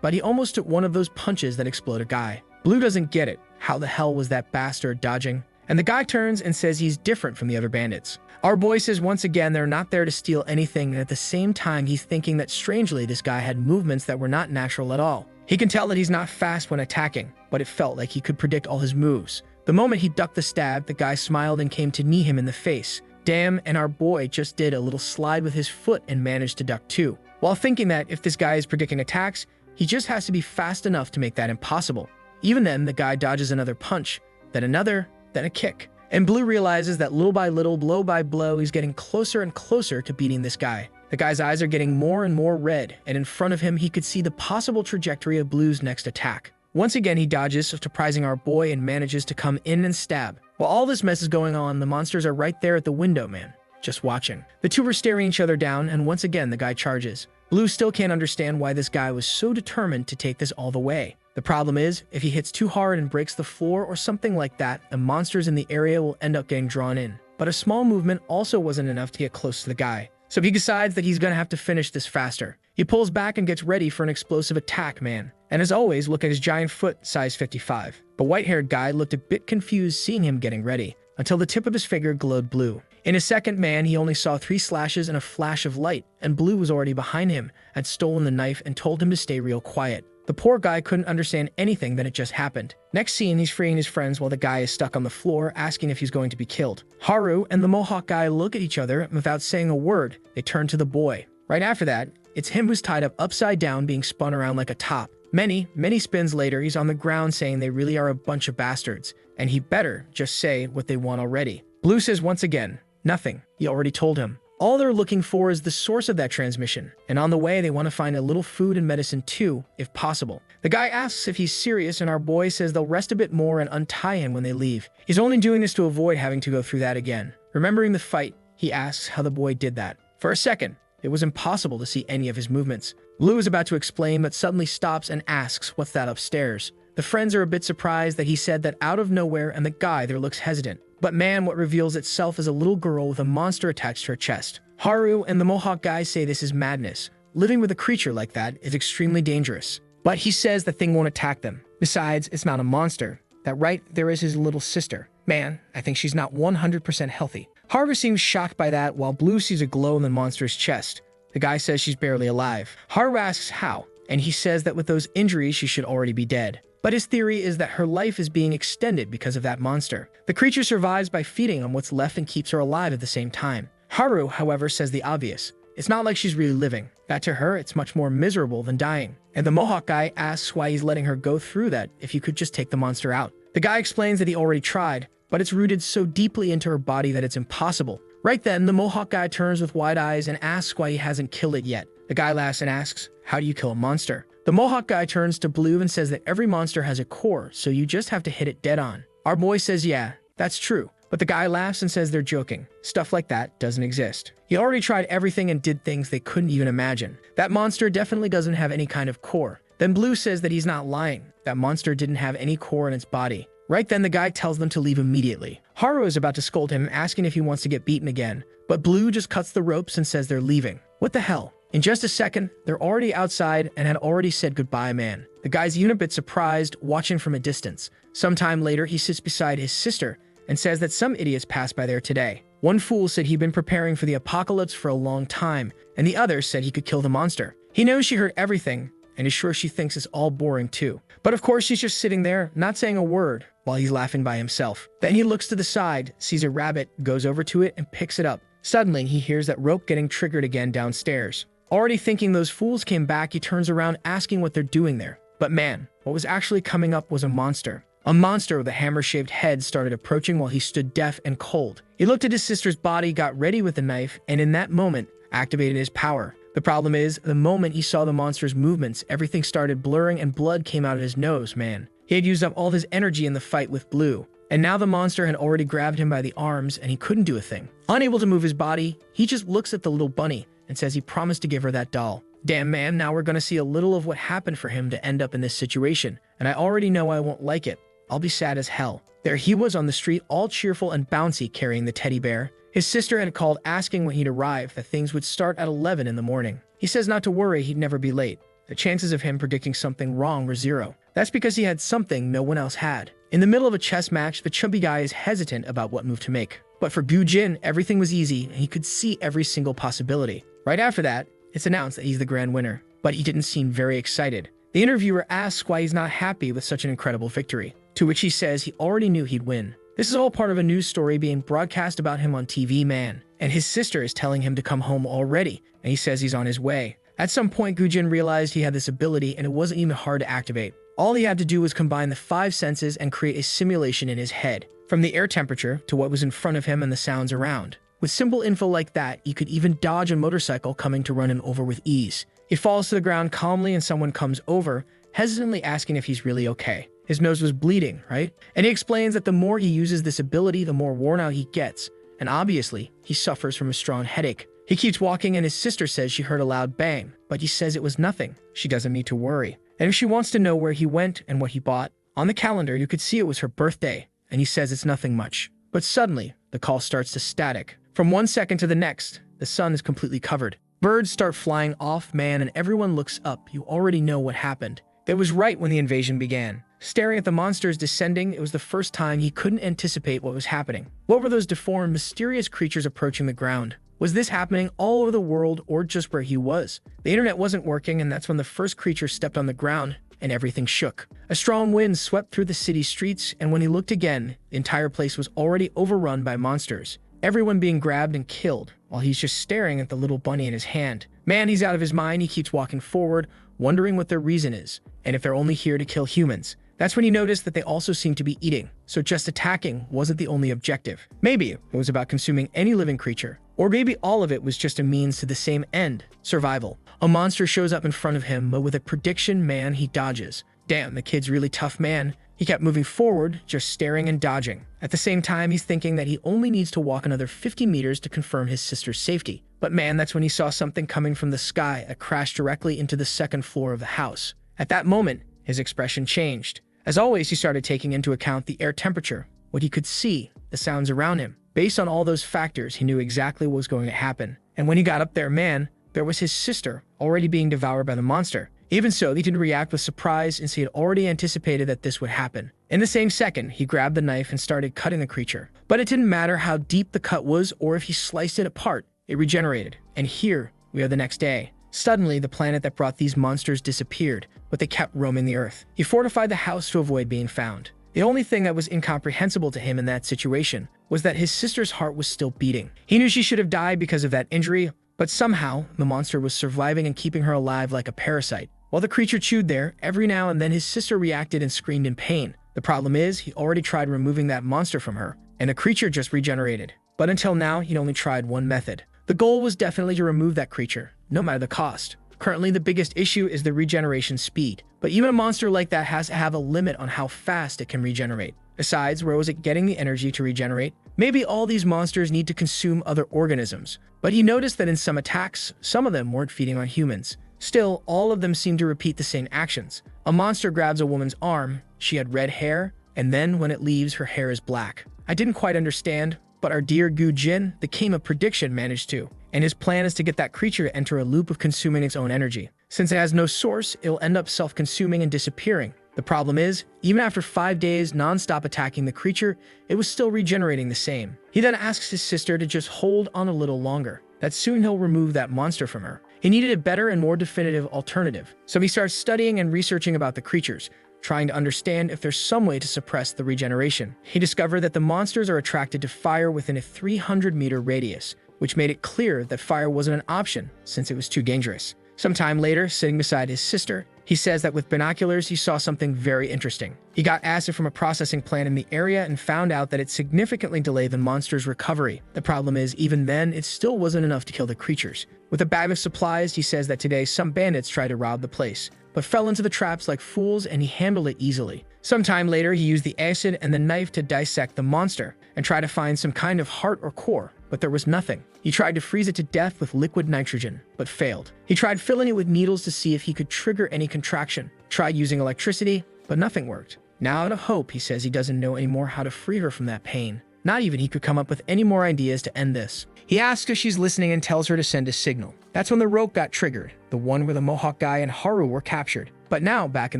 but he almost took one of those punches that explode a guy. Blue doesn't get it. How the hell was that bastard dodging? And the guy turns and says he's different from the other bandits. Our boy says once again they're not there to steal anything, and at the same time he's thinking that strangely this guy had movements that were not natural at all. He can tell that he's not fast when attacking, but it felt like he could predict all his moves. The moment he ducked the stab, the guy smiled and came to knee him in the face. Damn, and our boy just did a little slide with his foot and managed to duck too. While thinking that if this guy is predicting attacks, he just has to be fast enough to make that impossible. Even then, the guy dodges another punch, then another, then a kick. And Blue realizes that little by little, blow by blow, he's getting closer and closer to beating this guy. The guy's eyes are getting more and more red, and in front of him he could see the possible trajectory of Blue's next attack. Once again he dodges, surprising our boy, and manages to come in and stab. While all this mess is going on, the monsters are right there at the window, man, just watching. The two are staring each other down, and once again the guy charges. Blue still can't understand why this guy was so determined to take this all the way. The problem is, if he hits too hard and breaks the floor or something like that, the monsters in the area will end up getting drawn in. But a small movement also wasn't enough to get close to the guy. So he decides that he's gonna have to finish this faster. He pulls back and gets ready for an explosive attack, man. And as always, look at his giant foot, size 55. The white-haired guy looked a bit confused seeing him getting ready, until the tip of his finger glowed blue. In a second, man, he only saw 3 slashes and a flash of light, and Blue was already behind him, had stolen the knife and told him to stay real quiet. The poor guy couldn't understand anything that had just happened. Next scene, he's freeing his friends while the guy is stuck on the floor, asking if he's going to be killed. Haru and the Mohawk guy look at each other, and without saying a word, they turn to the boy. Right after that, it's him who's tied up upside down, being spun around like a top. Many spins later, he's on the ground saying they really are a bunch of bastards, and he better just say what they want already. Blue says once again, nothing. He already told him. All they're looking for is the source of that transmission, and on the way they want to find a little food and medicine too, if possible. The guy asks if he's serious, and our boy says they'll rest a bit more and untie him when they leave. He's only doing this to avoid having to go through that again. Remembering the fight, he asks how the boy did that. For a second, it was impossible to see any of his movements. Blue is about to explain, but suddenly stops and asks what's that upstairs. The friends are a bit surprised that he said that out of nowhere, and the guy there looks hesitant. But man, what reveals itself is a little girl with a monster attached to her chest. Haru and the Mohawk guy say this is madness. Living with a creature like that is extremely dangerous. But he says the thing won't attack them. Besides, it's not a monster. That right there is his little sister. Man, I think she's not 100% healthy. Haru seems shocked by that, while Blue sees a glow in the monster's chest. The guy says she's barely alive. Haru asks how, and he says that with those injuries she should already be dead. But his theory is that her life is being extended because of that monster. The creature survives by feeding on what's left and keeps her alive at the same time. Haru, however, says the obvious. It's not like she's really living. That to her, it's much more miserable than dying. And the Mohawk guy asks why he's letting her go through that if you could just take the monster out. The guy explains that he already tried, but it's rooted so deeply into her body that it's impossible. Right then, the Mohawk guy turns with wide eyes and asks why he hasn't killed it yet. The guy laughs and asks, how do you kill a monster? The Mohawk guy turns to Blue and says that every monster has a core, so you just have to hit it dead on. Our boy says yeah, that's true. But the guy laughs and says they're joking. Stuff like that doesn't exist. He already tried everything and did things they couldn't even imagine. That monster definitely doesn't have any kind of core. Then Blue says that he's not lying. That monster didn't have any core in its body. Right then the guy tells them to leave immediately. Haru is about to scold him, asking if he wants to get beaten again. But Blue just cuts the ropes and says they're leaving. What the hell? In just a second, they're already outside and had already said goodbye, man. The guy's even a bit surprised, watching from a distance. Sometime later, he sits beside his sister and says that some idiots passed by there today. One fool said he'd been preparing for the apocalypse for a long time, and the other said he could kill the monster. He knows she heard everything, and is sure she thinks it's all boring too. But of course, she's just sitting there, not saying a word, while he's laughing by himself. Then he looks to the side, sees a rabbit, goes over to it, and picks it up. Suddenly, he hears that rope getting triggered again downstairs. Already thinking those fools came back, he turns around asking what they're doing there. But man, what was actually coming up was a monster. A monster with a hammer-shaped head started approaching while he stood deaf and cold. He looked at his sister's body, got ready with the knife, and in that moment, activated his power. The problem is, the moment he saw the monster's movements, everything started blurring and blood came out of his nose, man. He had used up all his energy in the fight with Blue, and now the monster had already grabbed him by the arms and he couldn't do a thing. Unable to move his body, he just looks at the little bunny and says he promised to give her that doll. Damn, man, now we're gonna see a little of what happened for him to end up in this situation, and I already know I won't like it. I'll be sad as hell. There he was on the street, all cheerful and bouncy, carrying the teddy bear. His sister had called asking when he'd arrive, that things would start at 11 in the morning. He says not to worry, he'd never be late. The chances of him predicting something wrong were 0. That's because he had something no one else had. In the middle of a chess match, the chubby guy is hesitant about what move to make. But for Gujin, everything was easy, and he could see every single possibility. Right after that, it's announced that he's the grand winner, but he didn't seem very excited. The interviewer asks why he's not happy with such an incredible victory, to which he says he already knew he'd win. This is all part of a news story being broadcast about him on TV, man. And his sister is telling him to come home already, and he says he's on his way. At some point, Gujin realized he had this ability and it wasn't even hard to activate. All he had to do was combine the 5 senses and create a simulation in his head, from the air temperature to what was in front of him and the sounds around. With simple info like that, he could even dodge a motorcycle coming to run him over with ease. He falls to the ground calmly and someone comes over, hesitantly asking if he's really okay. His nose was bleeding, right? And he explains that the more he uses this ability, the more worn out he gets. And obviously, he suffers from a strong headache. He keeps walking and his sister says she heard a loud bang, but he says it was nothing. She doesn't need to worry. And if she wants to know where he went and what he bought, on the calendar you could see it was her birthday, and he says it's nothing much. But suddenly, the call starts to static. From 1 second to the next, the sun is completely covered. Birds start flying off, man, and everyone looks up. You already know what happened. It was right when the invasion began. Staring at the monsters descending, it was the first time he couldn't anticipate what was happening. What were those deformed, mysterious creatures approaching the ground? Was this happening all over the world or just where he was? The internet wasn't working, and that's when the first creature stepped on the ground and everything shook. A strong wind swept through the city streets, and when he looked again, the entire place was already overrun by monsters. Everyone being grabbed and killed, while he's just staring at the little bunny in his hand. Man, he's out of his mind. He keeps walking forward, wondering what their reason is, and if they're only here to kill humans. That's when he noticed that they also seemed to be eating, so just attacking wasn't the only objective. Maybe it was about consuming any living creature, or maybe all of it was just a means to the same end, survival. A monster shows up in front of him, but with a prediction, man, he dodges. Damn, the kid's really tough, man. He kept moving forward, just staring and dodging. At the same time, he's thinking that he only needs to walk another 50 meters to confirm his sister's safety. But man, that's when he saw something coming from the sky that crashed directly into the second floor of the house. At that moment, his expression changed. As always, he started taking into account the air temperature, what he could see, the sounds around him. Based on all those factors, he knew exactly what was going to happen. And when he got up there, man, there was his sister, already being devoured by the monster. Even so, he didn't react with surprise since he had already anticipated that this would happen. In the same second, he grabbed the knife and started cutting the creature. But it didn't matter how deep the cut was or if he sliced it apart, it regenerated. And here, we are the next day. Suddenly, the planet that brought these monsters disappeared, but they kept roaming the earth. He fortified the house to avoid being found. The only thing that was incomprehensible to him in that situation was that his sister's heart was still beating. He knew she should have died because of that injury, but somehow, the monster was surviving and keeping her alive like a parasite. While the creature chewed there, every now and then his sister reacted and screamed in pain. The problem is, he already tried removing that monster from her, and the creature just regenerated. But until now, he'd only tried one method. The goal was definitely to remove that creature, no matter the cost. Currently, the biggest issue is the regeneration speed, but even a monster like that has to have a limit on how fast it can regenerate. Besides, where was it getting the energy to regenerate? Maybe all these monsters need to consume other organisms, but he noticed that in some attacks, some of them weren't feeding on humans. Still, all of them seem to repeat the same actions. A monster grabs a woman's arm, she had red hair, and then when it leaves, her hair is black. I didn't quite understand, but our dear Gu Jin, the king of prediction, managed to. And his plan is to get that creature to enter a loop of consuming its own energy. Since it has no source, it'll end up self-consuming and disappearing. The problem is, even after 5 days non-stop attacking the creature, it was still regenerating the same. He then asks his sister to just hold on a little longer, that soon he'll remove that monster from her. He needed a better and more definitive alternative, so he starts studying and researching about the creatures, trying to understand if there's some way to suppress the regeneration. He discovered that the monsters are attracted to fire within a 300-meter radius, which made it clear that fire wasn't an option since it was too dangerous. Sometime later, sitting beside his sister, he says that with binoculars he saw something very interesting. He got acid from a processing plant in the area and found out that it significantly delayed the monster's recovery. The problem is, even then, it still wasn't enough to kill the creatures. With a bag of supplies, he says that today some bandits tried to rob the place, but fell into the traps like fools and he handled it easily. Sometime later, he used the acid and the knife to dissect the monster and try to find some kind of heart or core, but there was nothing. He tried to freeze it to death with liquid nitrogen, but failed. He tried filling it with needles to see if he could trigger any contraction. Tried using electricity, but nothing worked. Now out of hope, he says he doesn't know anymore how to free her from that pain. Not even he could come up with any more ideas to end this. He asks if she's listening and tells her to send a signal. That's when the rope got triggered, the one where the Mohawk guy and Haru were captured. But now, back in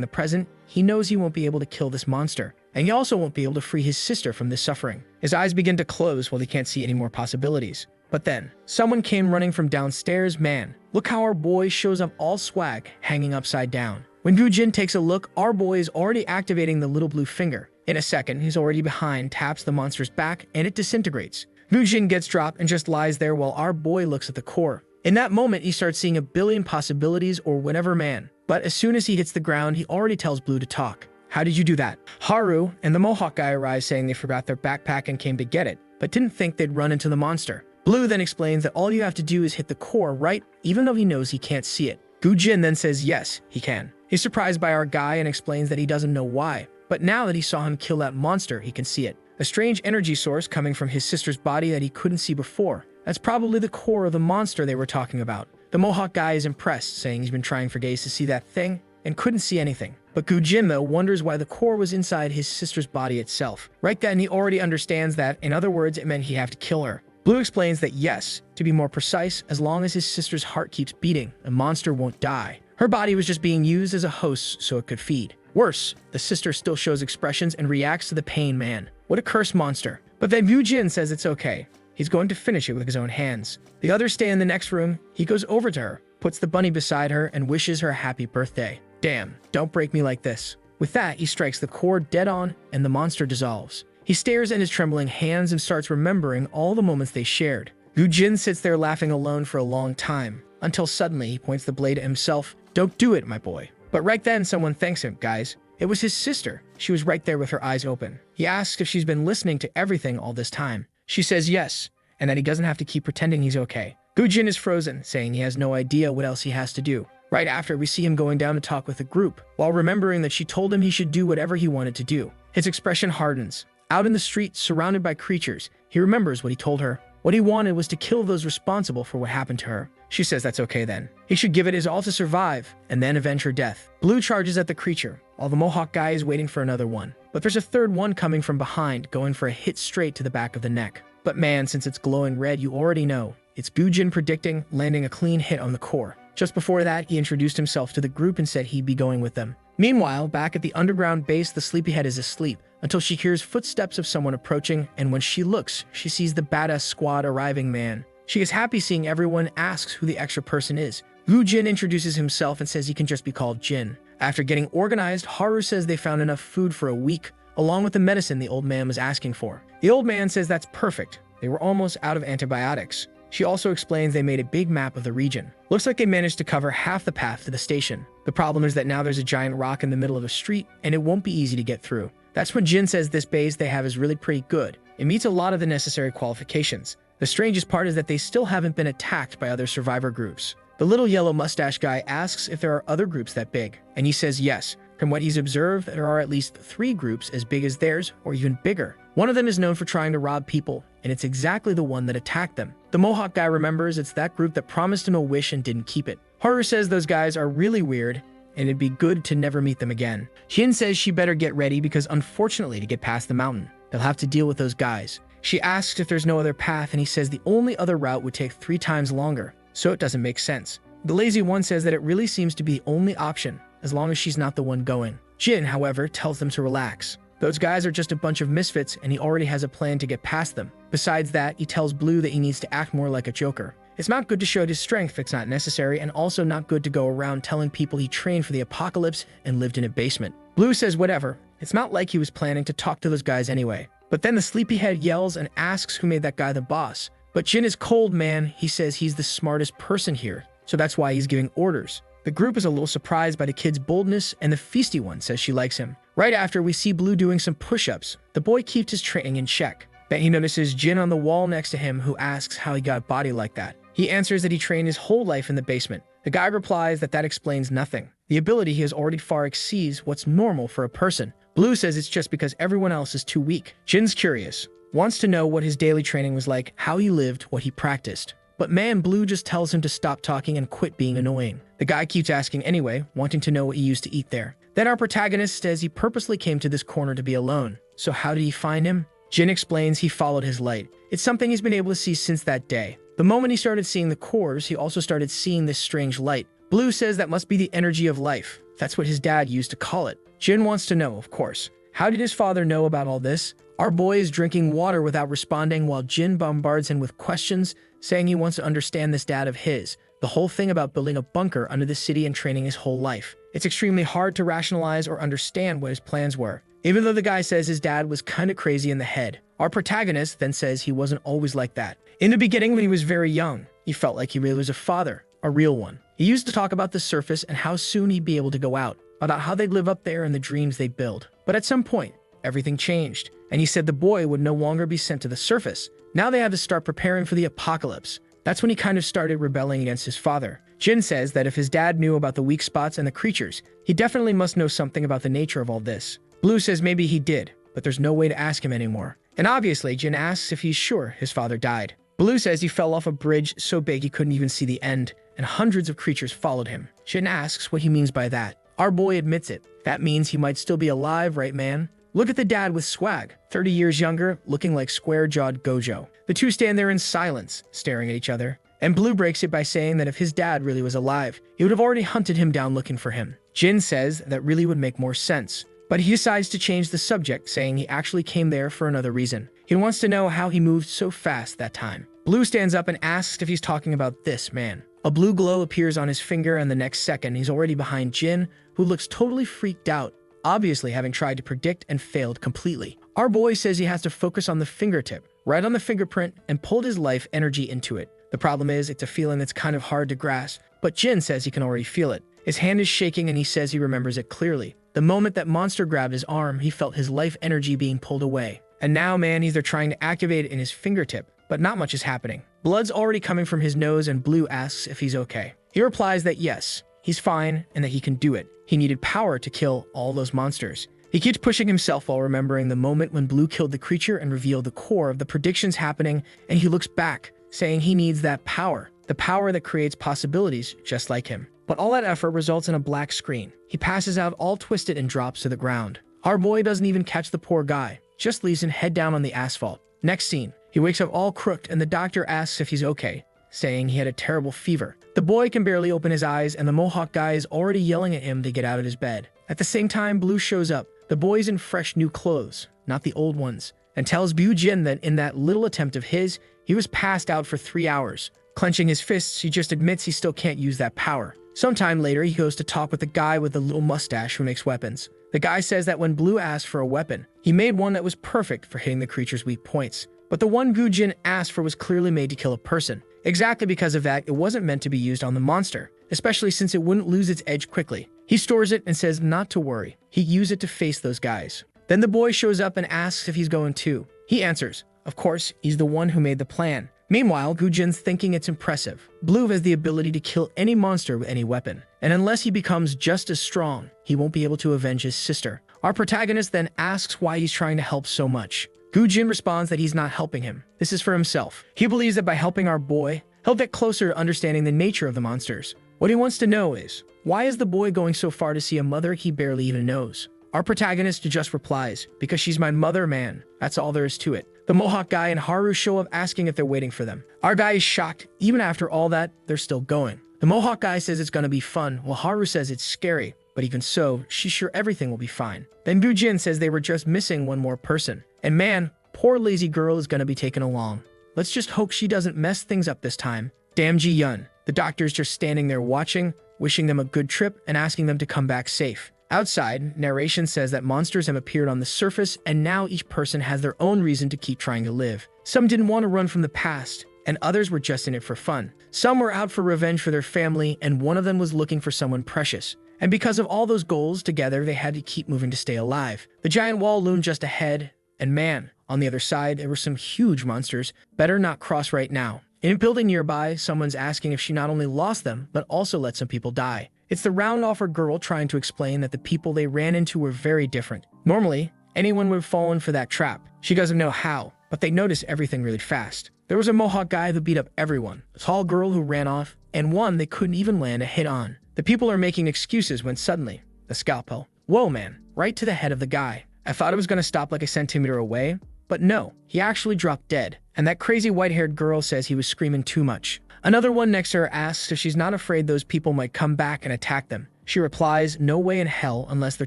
the present, he knows he won't be able to kill this monster, and he also won't be able to free his sister from this suffering. His eyes begin to close while he can't see any more possibilities. But then, someone came running from downstairs. Man, look how our boy shows up all swag, hanging upside down. When Gujin takes a look, our boy is already activating the little blue finger. In a second, he's already behind, taps the monster's back, and it disintegrates. Gujin gets dropped and just lies there while our boy looks at the core. In that moment, he starts seeing a billion possibilities or whatever, man. But as soon as he hits the ground, he already tells Blue to talk. How did you do that? Haru and the Mohawk guy arrive saying they forgot their backpack and came to get it, but didn't think they'd run into the monster. Blue then explains that all you have to do is hit the core, right? Even though he knows he can't see it. Gujin then says yes, he can. He's surprised by our guy and explains that he doesn't know why. But now that he saw him kill that monster, he can see it. A strange energy source coming from his sister's body that he couldn't see before. That's probably the core of the monster they were talking about. The Mohawk guy is impressed, saying he's been trying for days to see that thing and couldn't see anything. But Gujin, though, wonders why the core was inside his sister's body itself. Right then, he already understands that, in other words, it meant he'd have to kill her. Blue explains that yes, to be more precise, as long as his sister's heart keeps beating, the monster won't die. Her body was just being used as a host so it could feed. Worse, the sister still shows expressions and reacts to the pain, man. What a cursed monster. But then Gujin says it's okay. He's going to finish it with his own hands. The others stay in the next room. He goes over to her, puts the bunny beside her, and wishes her a happy birthday. Damn, don't break me like this. With that, he strikes the core dead on, and the monster dissolves. He stares at his trembling hands and starts remembering all the moments they shared. Gujin sits there laughing alone for a long time, until suddenly he points the blade at himself. Don't do it, my boy. But right then, someone thanks him, guys. It was his sister. She was right there with her eyes open. He asks if she's been listening to everything all this time. She says yes, and that he doesn't have to keep pretending he's okay. Gujin is frozen, saying he has no idea what else he has to do. Right after, we see him going down to talk with the group, while remembering that she told him he should do whatever he wanted to do. His expression hardens. Out in the street, surrounded by creatures, he remembers what he told her. What he wanted was to kill those responsible for what happened to her. She says that's okay then. He should give it his all to survive, and then avenge her death. Blue charges at the creature, while the Mohawk guy is waiting for another one. But there's a third one coming from behind, going for a hit straight to the back of the neck. But man, since it's glowing red, you already know. It's Gujin predicting, landing a clean hit on the core. Just before that, he introduced himself to the group and said he'd be going with them. Meanwhile, back at the underground base, the sleepyhead is asleep, until she hears footsteps of someone approaching, and when she looks, she sees the badass squad arriving, man. She is happy seeing everyone, asks who the extra person is. Gujin introduces himself and says he can just be called Jin. After getting organized, Haru says they found enough food for a week, along with the medicine the old man was asking for. The old man says that's perfect. They were almost out of antibiotics. She also explains they made a big map of the region. Looks like they managed to cover half the path to the station. The problem is that now there's a giant rock in the middle of a street, and it won't be easy to get through. That's when Jin says this base they have is really pretty good. It meets a lot of the necessary qualifications. The strangest part is that they still haven't been attacked by other survivor groups. The little yellow mustache guy asks if there are other groups that big, and he says yes. From what he's observed, there are at least 3 groups as big as theirs or even bigger. One of them is known for trying to rob people, and it's exactly the one that attacked them. The Mohawk guy remembers it's that group that promised him a wish and didn't keep it. Haru says those guys are really weird, and it'd be good to never meet them again. Jin says she better get ready because unfortunately to get past the mountain, they'll have to deal with those guys. She asks if there's no other path, and he says the only other route would take 3 times longer, so it doesn't make sense. The lazy one says that it really seems to be the only option, as long as she's not the one going. Jin, however, tells them to relax. Those guys are just a bunch of misfits, and he already has a plan to get past them. Besides that, he tells Blue that he needs to act more like a joker. It's not good to show his strength if it's not necessary, and also not good to go around telling people he trained for the apocalypse and lived in a basement. Blue says whatever. It's not like he was planning to talk to those guys anyway. But then the sleepyhead yells and asks who made that guy the boss. But Jin is cold, man. He says he's the smartest person here, so that's why he's giving orders. The group is a little surprised by the kid's boldness, and the feisty one says she likes him. Right after, we see Blue doing some push-ups. The boy keeps his training in check. Then he notices Jin on the wall next to him, who asks how he got a body like that. He answers that he trained his whole life in the basement. The guy replies that that explains nothing. The ability he has already far exceeds what's normal for a person. Blue says it's just because everyone else is too weak. Jin's curious, wants to know what his daily training was like, how he lived, what he practiced. But man, Blue just tells him to stop talking and quit being annoying. The guy keeps asking anyway, wanting to know what he used to eat there. Then our protagonist says he purposely came to this corner to be alone. So how did he find him? Jin explains he followed his light. It's something he's been able to see since that day. The moment he started seeing the cores, he also started seeing this strange light. Blue says that must be the energy of life. That's what his dad used to call it. Jin wants to know, of course. How did his father know about all this? Our boy is drinking water without responding while Jin bombards him with questions, saying he wants to understand this dad of his. The whole thing about building a bunker under the city and training his whole life. It's extremely hard to rationalize or understand what his plans were, even though the guy says his dad was kinda crazy in the head. Our protagonist then says he wasn't always like that. In the beginning, when he was very young, he felt like he really was a father, a real one. He used to talk about the surface and how soon he'd be able to go out, about how they'd live up there and the dreams they'd build. But at some point, everything changed, and he said the boy would no longer be sent to the surface. Now they had to start preparing for the apocalypse. That's when he kind of started rebelling against his father. Jin says that if his dad knew about the weak spots and the creatures, he definitely must know something about the nature of all this. Blue says maybe he did, but there's no way to ask him anymore. And obviously, Jin asks if he's sure his father died. Blue says he fell off a bridge so big he couldn't even see the end, and hundreds of creatures followed him. Jin asks what he means by that. Our boy admits it. That means he might still be alive, right, man? Look at the dad with swag, 30 years younger, looking like square-jawed Gojo. The two stand there in silence, staring at each other. And Blue breaks it by saying that if his dad really was alive, he would have already hunted him down looking for him. Jin says that really would make more sense. But he decides to change the subject, saying he actually came there for another reason. He wants to know how he moved so fast that time. Blue stands up and asks if he's talking about this man. A blue glow appears on his finger, and the next second, he's already behind Jin, who looks totally freaked out, obviously having tried to predict and failed completely. Our boy says he has to focus on the fingertip, right on the fingerprint, and pulled his life energy into it. The problem is, it's a feeling that's kind of hard to grasp, but Jin says he can already feel it. His hand is shaking and he says he remembers it clearly. The moment that monster grabbed his arm, he felt his life energy being pulled away. And now, man, he's trying to activate it in his fingertip, but not much is happening. Blood's already coming from his nose, and Blue asks if he's okay. He replies that yes, he's fine and that he can do it. He needed power to kill all those monsters. He keeps pushing himself while remembering the moment when Blue killed the creature and revealed the core of the predictions happening, and he looks back, saying he needs that power, the power that creates possibilities just like him. But all that effort results in a black screen. He passes out all twisted and drops to the ground. Our boy doesn't even catch the poor guy, just leaves him head down on the asphalt. Next scene, he wakes up all crooked and the doctor asks if he's okay, saying he had a terrible fever. The boy can barely open his eyes and the Mohawk guy is already yelling at him to get out of his bed. At the same time, Blue shows up. The boy's in fresh new clothes, not the old ones, and tells Jin that in that little attempt of his, he was passed out for 3 hours. Clenching his fists, he just admits he still can't use that power. Sometime later, he goes to talk with the guy with the little mustache who makes weapons. The guy says that when Blue asked for a weapon, he made one that was perfect for hitting the creature's weak points. But the one Jin asked for was clearly made to kill a person. Exactly because of that, it wasn't meant to be used on the monster, especially since it wouldn't lose its edge quickly. He stores it and says not to worry. He'd use it to face those guys. Then the boy shows up and asks if he's going too. He answers, of course, he's the one who made the plan. Meanwhile, Gujin's thinking it's impressive. Blue has the ability to kill any monster with any weapon, and unless he becomes just as strong, he won't be able to avenge his sister. Our protagonist then asks why he's trying to help so much. Gujin responds that he's not helping him. This is for himself. He believes that by helping our boy, he'll get closer to understanding the nature of the monsters. What he wants to know is, why is the boy going so far to see a mother he barely even knows? Our protagonist just replies, because she's my mother, man. That's all there is to it. The Mohawk guy and Haru show up asking if they're waiting for them. Our guy is shocked. Even after all that, they're still going. The Mohawk guy says it's gonna be fun, while Haru says it's scary. But even so, she's sure everything will be fine. Then Gujin says they were just missing one more person. And man, poor lazy girl is gonna be taken along. Let's just hope she doesn't mess things up this time. Damn Ji-yun. The doctor's just standing there watching, wishing them a good trip and asking them to come back safe. Outside, narration says that monsters have appeared on the surface and now each person has their own reason to keep trying to live. Some didn't want to run from the past, and others were just in it for fun. Some were out for revenge for their family, and one of them was looking for someone precious. And because of all those goals together, they had to keep moving to stay alive. The giant wall loomed just ahead, and man, on the other side, there were some huge monsters. Better not cross right now. In a building nearby, someone's asking if she not only lost them, but also let some people die. It's the round-offer girl trying to explain that the people they ran into were very different. Normally, anyone would have fallen for that trap. She doesn't know how, but they notice everything really fast. There was a Mohawk guy who beat up everyone, a tall girl who ran off, and one they couldn't even land a hit on. The people are making excuses when suddenly, the scalpel. Whoa, man, right to the head of the guy. I thought it was going to stop like a centimeter away, but no, he actually dropped dead. And that crazy white-haired girl says he was screaming too much. Another one next to her asks if she's not afraid those people might come back and attack them. She replies, no way in hell unless they're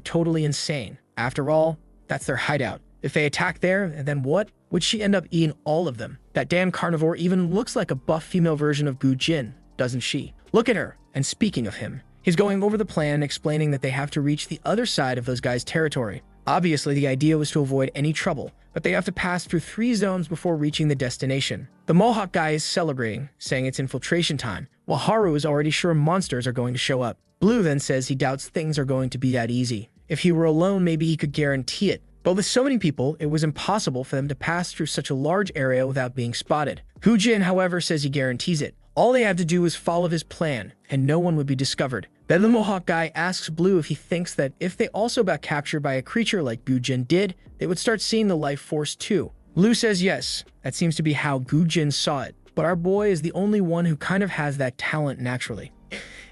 totally insane. After all, that's their hideout. If they attack there, then what? Would she end up eating all of them? That damn carnivore even looks like a buff female version of Gujin, doesn't she? Look at her. And speaking of him, he's going over the plan, explaining that they have to reach the other side of those guys' territory. Obviously, the idea was to avoid any trouble, but they have to pass through 3 zones before reaching the destination. The Mohawk guy is celebrating, saying it's infiltration time, while Haru is already sure monsters are going to show up. Blue then says he doubts things are going to be that easy. If he were alone, maybe he could guarantee it. But with so many people, it was impossible for them to pass through such a large area without being spotted. Gujin, however, says he guarantees it. All they have to do is follow his plan, and no one would be discovered. Then the Mohawk guy asks Blue if he thinks that if they also got captured by a creature like Gujin did, they would start seeing the life force too. Blue says yes, that seems to be how Gujin saw it, but our boy is the only one who kind of has that talent naturally.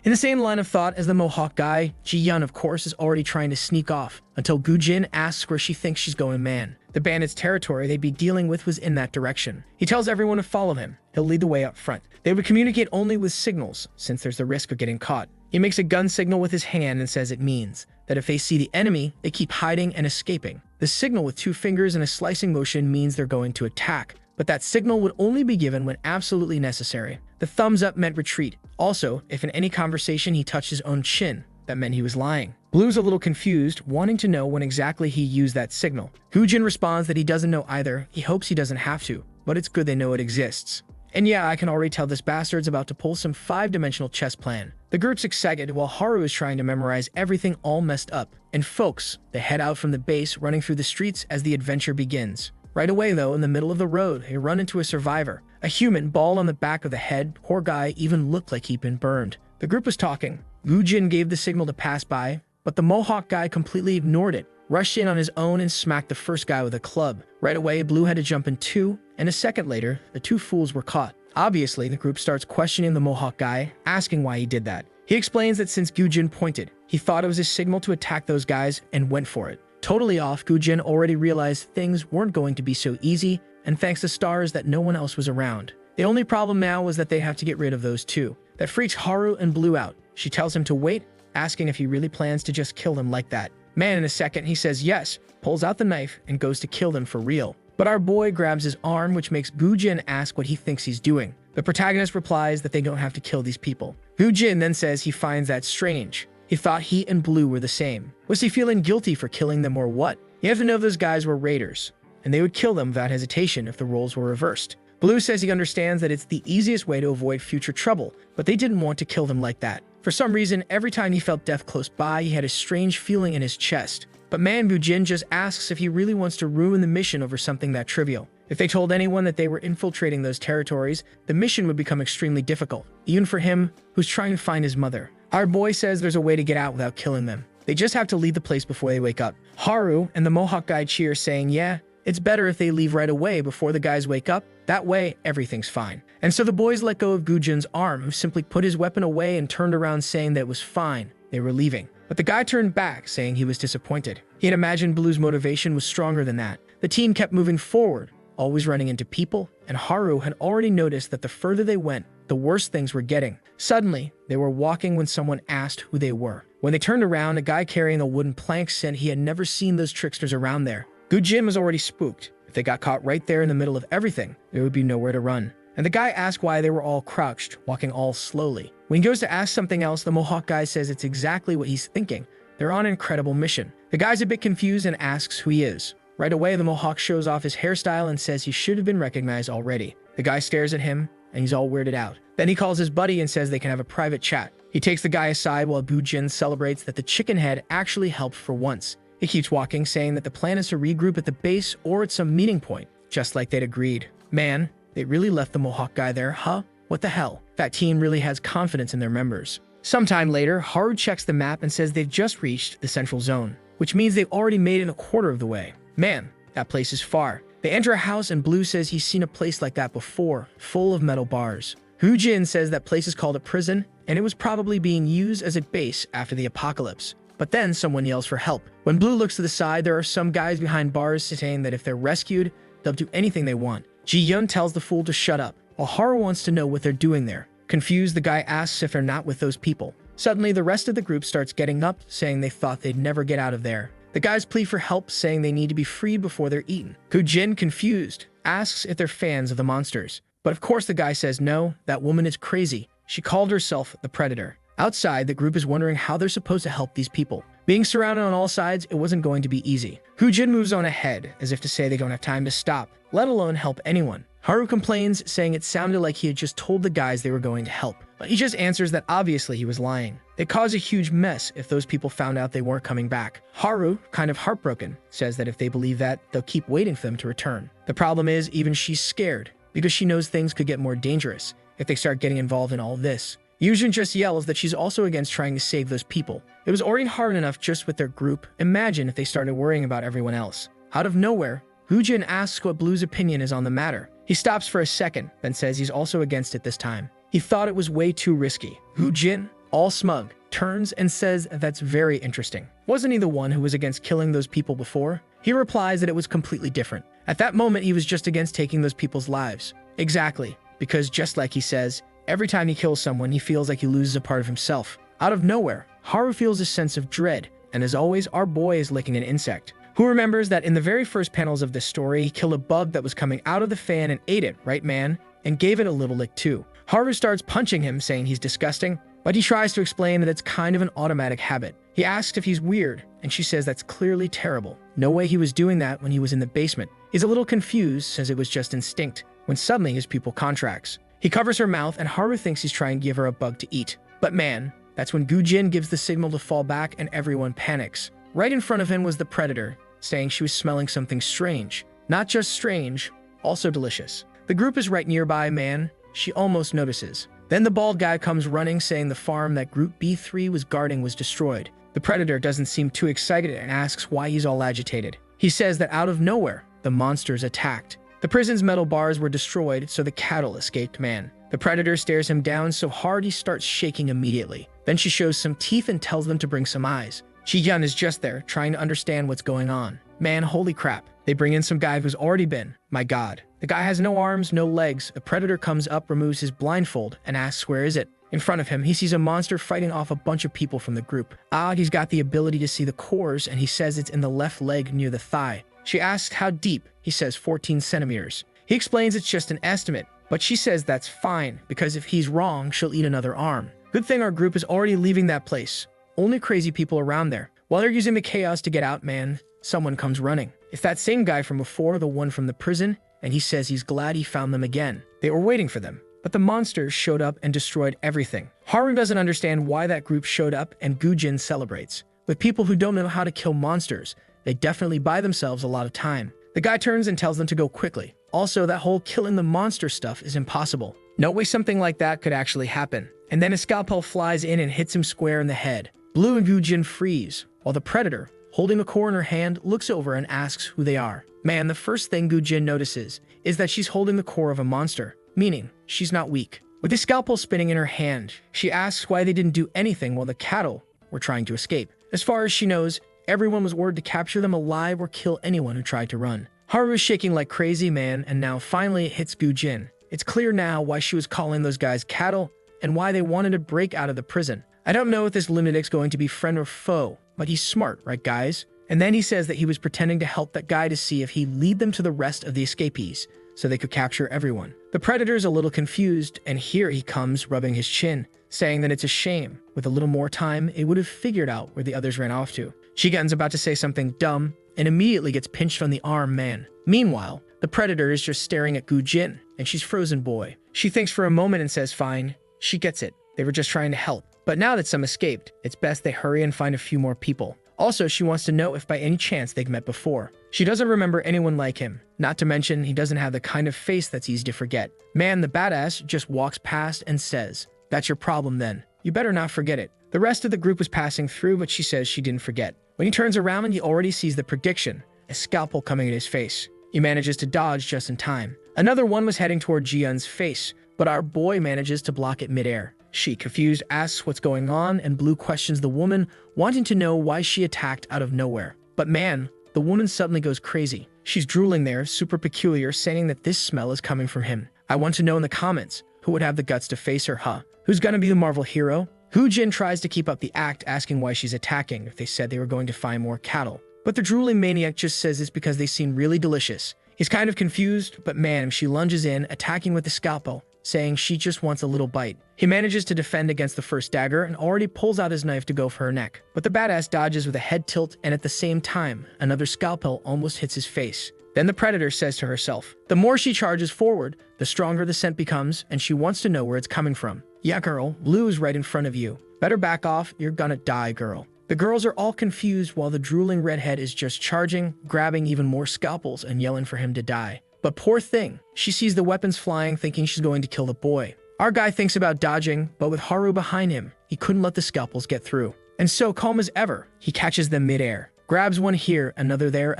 In the same line of thought as the Mohawk guy, Ji-yun, of course, is already trying to sneak off, until Gujin asks where she thinks she's going man. The bandits' territory they'd be dealing with was in that direction. He tells everyone to follow him. He'll lead the way up front. They would communicate only with signals, since there's the risk of getting caught. He makes a gun signal with his hand and says it means that if they see the enemy, they keep hiding and escaping. The signal with 2 fingers and a slicing motion means they're going to attack, but that signal would only be given when absolutely necessary. The thumbs up meant retreat. Also, if in any conversation he touched his own chin, that meant he was lying. Blue's a little confused, wanting to know when exactly he used that signal. Gujin responds that he doesn't know either. He hopes he doesn't have to, but it's good they know it exists. And yeah, I can already tell this bastard's about to pull some 5-dimensional chess plan. The group's excited while Haru is trying to memorize everything all messed up. And folks, they head out from the base, running through the streets as the adventure begins. Right away though, in the middle of the road, they run into a survivor. A human, bald on the back of the head. Poor guy even looked like he'd been burned. The group was talking. Gujin gave the signal to pass by, but the Mohawk guy completely ignored it, rushed in on his own and smacked the first guy with a club. Right away, Blue had to jump in too, and a second later, the 2 fools were caught. Obviously, the group starts questioning the Mohawk guy, asking why he did that. He explains that since Gujin pointed, he thought it was his signal to attack those guys and went for it. Totally off, Gujin already realized things weren't going to be so easy, and thanks to stars that no one else was around. The only problem now was that they have to get rid of those 2. That freaks Haru and Blue out. She tells him to wait, asking if he really plans to just kill them like that. Man, in a second, he says yes, pulls out the knife, and goes to kill them for real. But our boy grabs his arm, which makes Gujin ask what he thinks he's doing. The protagonist replies that they don't have to kill these people. Gujin then says he finds that strange. He thought he and Blue were the same. Was he feeling guilty for killing them or what? You have to know those guys were raiders, and they would kill them without hesitation if the roles were reversed. Blue says he understands that it's the easiest way to avoid future trouble, but they didn't want to kill them like that. For some reason, every time he felt death close by, he had a strange feeling in his chest. But man, Gujin just asks if he really wants to ruin the mission over something that trivial. If they told anyone that they were infiltrating those territories, the mission would become extremely difficult, even for him who's trying to find his mother. Our boy says there's a way to get out without killing them. They just have to leave the place before they wake up. Haru and the Mohawk guy cheer, saying, yeah, it's better if they leave right away before the guys wake up. That way, everything's fine. And so the boys let go of Gujin's arm, who simply put his weapon away and turned around saying that it was fine. They were leaving. But the guy turned back, saying he was disappointed. He had imagined Blue's motivation was stronger than that. The team kept moving forward, always running into people, and Haru had already noticed that the further they went, the worse things were getting. Suddenly, they were walking when someone asked who they were. When they turned around, a guy carrying a wooden plank said he had never seen those tricksters around there. Gujin was already spooked. If they got caught right there in the middle of everything, there would be nowhere to run. And the guy asked why they were all crouched, walking all slowly. When he goes to ask something else, the Mohawk guy says it's exactly what he's thinking. They're on an incredible mission. The guy's a bit confused and asks who he is. Right away, the Mohawk shows off his hairstyle and says he should have been recognized already. The guy stares at him, and he's all weirded out. Then he calls his buddy and says they can have a private chat. He takes the guy aside while Gujin celebrates that the chicken head actually helped for once. He keeps walking, saying that the plan is to regroup at the base or at some meeting point, just like they'd agreed. Man, they really left the Mohawk guy there, huh? What the hell? That team really has confidence in their members. Sometime later, Haru checks the map and says they've just reached the central zone, which means they've already made it a quarter of the way. Man, that place is far. They enter a house and Blue says he's seen a place like that before, full of metal bars. Gujin says that place is called a prison, and it was probably being used as a base after the apocalypse. But then someone yells for help. When Blue looks to the side, there are some guys behind bars saying that if they're rescued, they'll do anything they want. Ji-Yun tells the fool to shut up, while Haru wants to know what they're doing there. Confused, the guy asks if they're not with those people. Suddenly, the rest of the group starts getting up, saying they thought they'd never get out of there. The guys plead for help, saying they need to be freed before they're eaten. Gujin, confused, asks if they're fans of the monsters. But of course the guy says no, that woman is crazy. She called herself the Predator. Outside, the group is wondering how they're supposed to help these people. Being surrounded on all sides, it wasn't going to be easy. Gujin moves on ahead, as if to say they don't have time to stop, let alone help anyone. Haru complains, saying it sounded like he had just told the guys they were going to help. But he just answers that obviously he was lying. They cause a huge mess if those people found out they weren't coming back. Haru, kind of heartbroken, says that if they believe that, they'll keep waiting for them to return. The problem is, even she's scared, because she knows things could get more dangerous if they start getting involved in all this. Yujin just yells that she's also against trying to save those people. It was already hard enough just with their group. Imagine if they started worrying about everyone else. Out of nowhere, Gujin asks what Blue's opinion is on the matter. He stops for a second, then says he's also against it this time. He thought it was way too risky. Gujin, all smug, turns and says that's very interesting. Wasn't he the one who was against killing those people before? He replies that it was completely different. At that moment, he was just against taking those people's lives. Exactly, because just like he says, every time he kills someone, he feels like he loses a part of himself. Out of nowhere, Haru feels a sense of dread, and as always, our boy is licking an insect. Who remembers that in the very first panels of this story, he killed a bug that was coming out of the fan and ate it, right man? And gave it a little lick too. Haru starts punching him, saying he's disgusting, but he tries to explain that it's kind of an automatic habit. He asks if he's weird, and she says that's clearly terrible. No way he was doing that when he was in the basement. He's a little confused, says it was just instinct, when suddenly his pupil contracts. He covers her mouth, and Haru thinks he's trying to give her a bug to eat. But man, that's when Gujin gives the signal to fall back and everyone panics. Right in front of him was the Predator, saying she was smelling something strange. Not just strange, also delicious. The group is right nearby, man. She almost notices. Then the bald guy comes running, saying the farm that Group B3 was guarding was destroyed. The Predator doesn't seem too excited and asks why he's all agitated. He says that out of nowhere, the monsters attacked. The prison's metal bars were destroyed, so the cattle escaped man. The Predator stares him down so hard he starts shaking immediately. Then she shows some teeth and tells them to bring some eyes. Ji-Yun is just there, trying to understand what's going on. Man, holy crap. They bring in some guy who's already been. My god. The guy has no arms, no legs. The Predator comes up, removes his blindfold, and asks where is it. In front of him, he sees a monster fighting off a bunch of people from the group. He's got the ability to see the cores, and he says it's in the left leg near the thigh. She asks how deep. He says 14 centimeters. He explains it's just an estimate, but she says that's fine, because if he's wrong, she'll eat another arm. Good thing our group is already leaving that place. Only crazy people around there. While they're using the chaos to get out, man, someone comes running. It's that same guy from before, the one from the prison, and he says he's glad he found them again. They were waiting for them, but the monsters showed up and destroyed everything. Haru doesn't understand why that group showed up, and Gujin celebrates. With people who don't know how to kill monsters, they definitely buy themselves a lot of time. The guy turns and tells them to go quickly. Also, that whole killing the monster stuff is impossible. No way something like that could actually happen. And then a scalpel flies in and hits him square in the head. Blue and Gujin freeze, while the predator, holding the core in her hand, looks over and asks who they are. Man, the first thing Gujin notices is that she's holding the core of a monster, meaning she's not weak. With the scalpel spinning in her hand, she asks why they didn't do anything while the cattle were trying to escape. As far as she knows, everyone was ordered to capture them alive or kill anyone who tried to run. Haru is shaking like crazy, man, and now finally it hits Gujin. It's clear now why she was calling those guys cattle and why they wanted to break out of the prison. I don't know if this lunatic's going to be friend or foe, but he's smart, right guys? And then he says that he was pretending to help that guy to see if he'd lead them to the rest of the escapees, so they could capture everyone. The predator's a little confused, and here he comes rubbing his chin, saying that it's a shame. With a little more time, it would have figured out where the others ran off to. Shigen's about to say something dumb, and immediately gets pinched on the arm, man. Meanwhile, the predator is just staring at Gujin, and she's frozen boy. She thinks for a moment and says fine. She gets it. They were just trying to help. But now that some escaped, it's best they hurry and find a few more people. Also, she wants to know if by any chance they've met before. She doesn't remember anyone like him. Not to mention, he doesn't have the kind of face that's easy to forget. Man, the badass just walks past and says, "That's your problem then. You better not forget it." The rest of the group was passing through, but she says she didn't forget. When he turns around, he already sees the prediction, a scalpel coming at his face. He manages to dodge just in time. Another one was heading toward Ji-Yun's face, but our boy manages to block it midair. She, confused, asks what's going on, and Blue questions the woman, wanting to know why she attacked out of nowhere. But man, the woman suddenly goes crazy. She's drooling there, super peculiar, saying that this smell is coming from him. I want to know in the comments, who would have the guts to face her, huh? Who's gonna be the Marvel hero? Gujin tries to keep up the act, asking why she's attacking if they said they were going to find more cattle. But the drooling maniac just says it's because they seem really delicious. He's kind of confused, but man, she lunges in, attacking with the scalpel, saying she just wants a little bite. He manages to defend against the first dagger and already pulls out his knife to go for her neck. But the badass dodges with a head tilt, and at the same time, another scalpel almost hits his face. Then the predator says to herself, the more she charges forward, the stronger the scent becomes, and she wants to know where it's coming from. Yeah, girl, Blue is right in front of you. Better back off, you're gonna die, girl. The girls are all confused while the drooling redhead is just charging, grabbing even more scalpels and yelling for him to die. But poor thing, she sees the weapons flying, thinking she's going to kill the boy. Our guy thinks about dodging, but with Haru behind him, he couldn't let the scalpels get through. And so, calm as ever, he catches them midair, grabs one here, another there,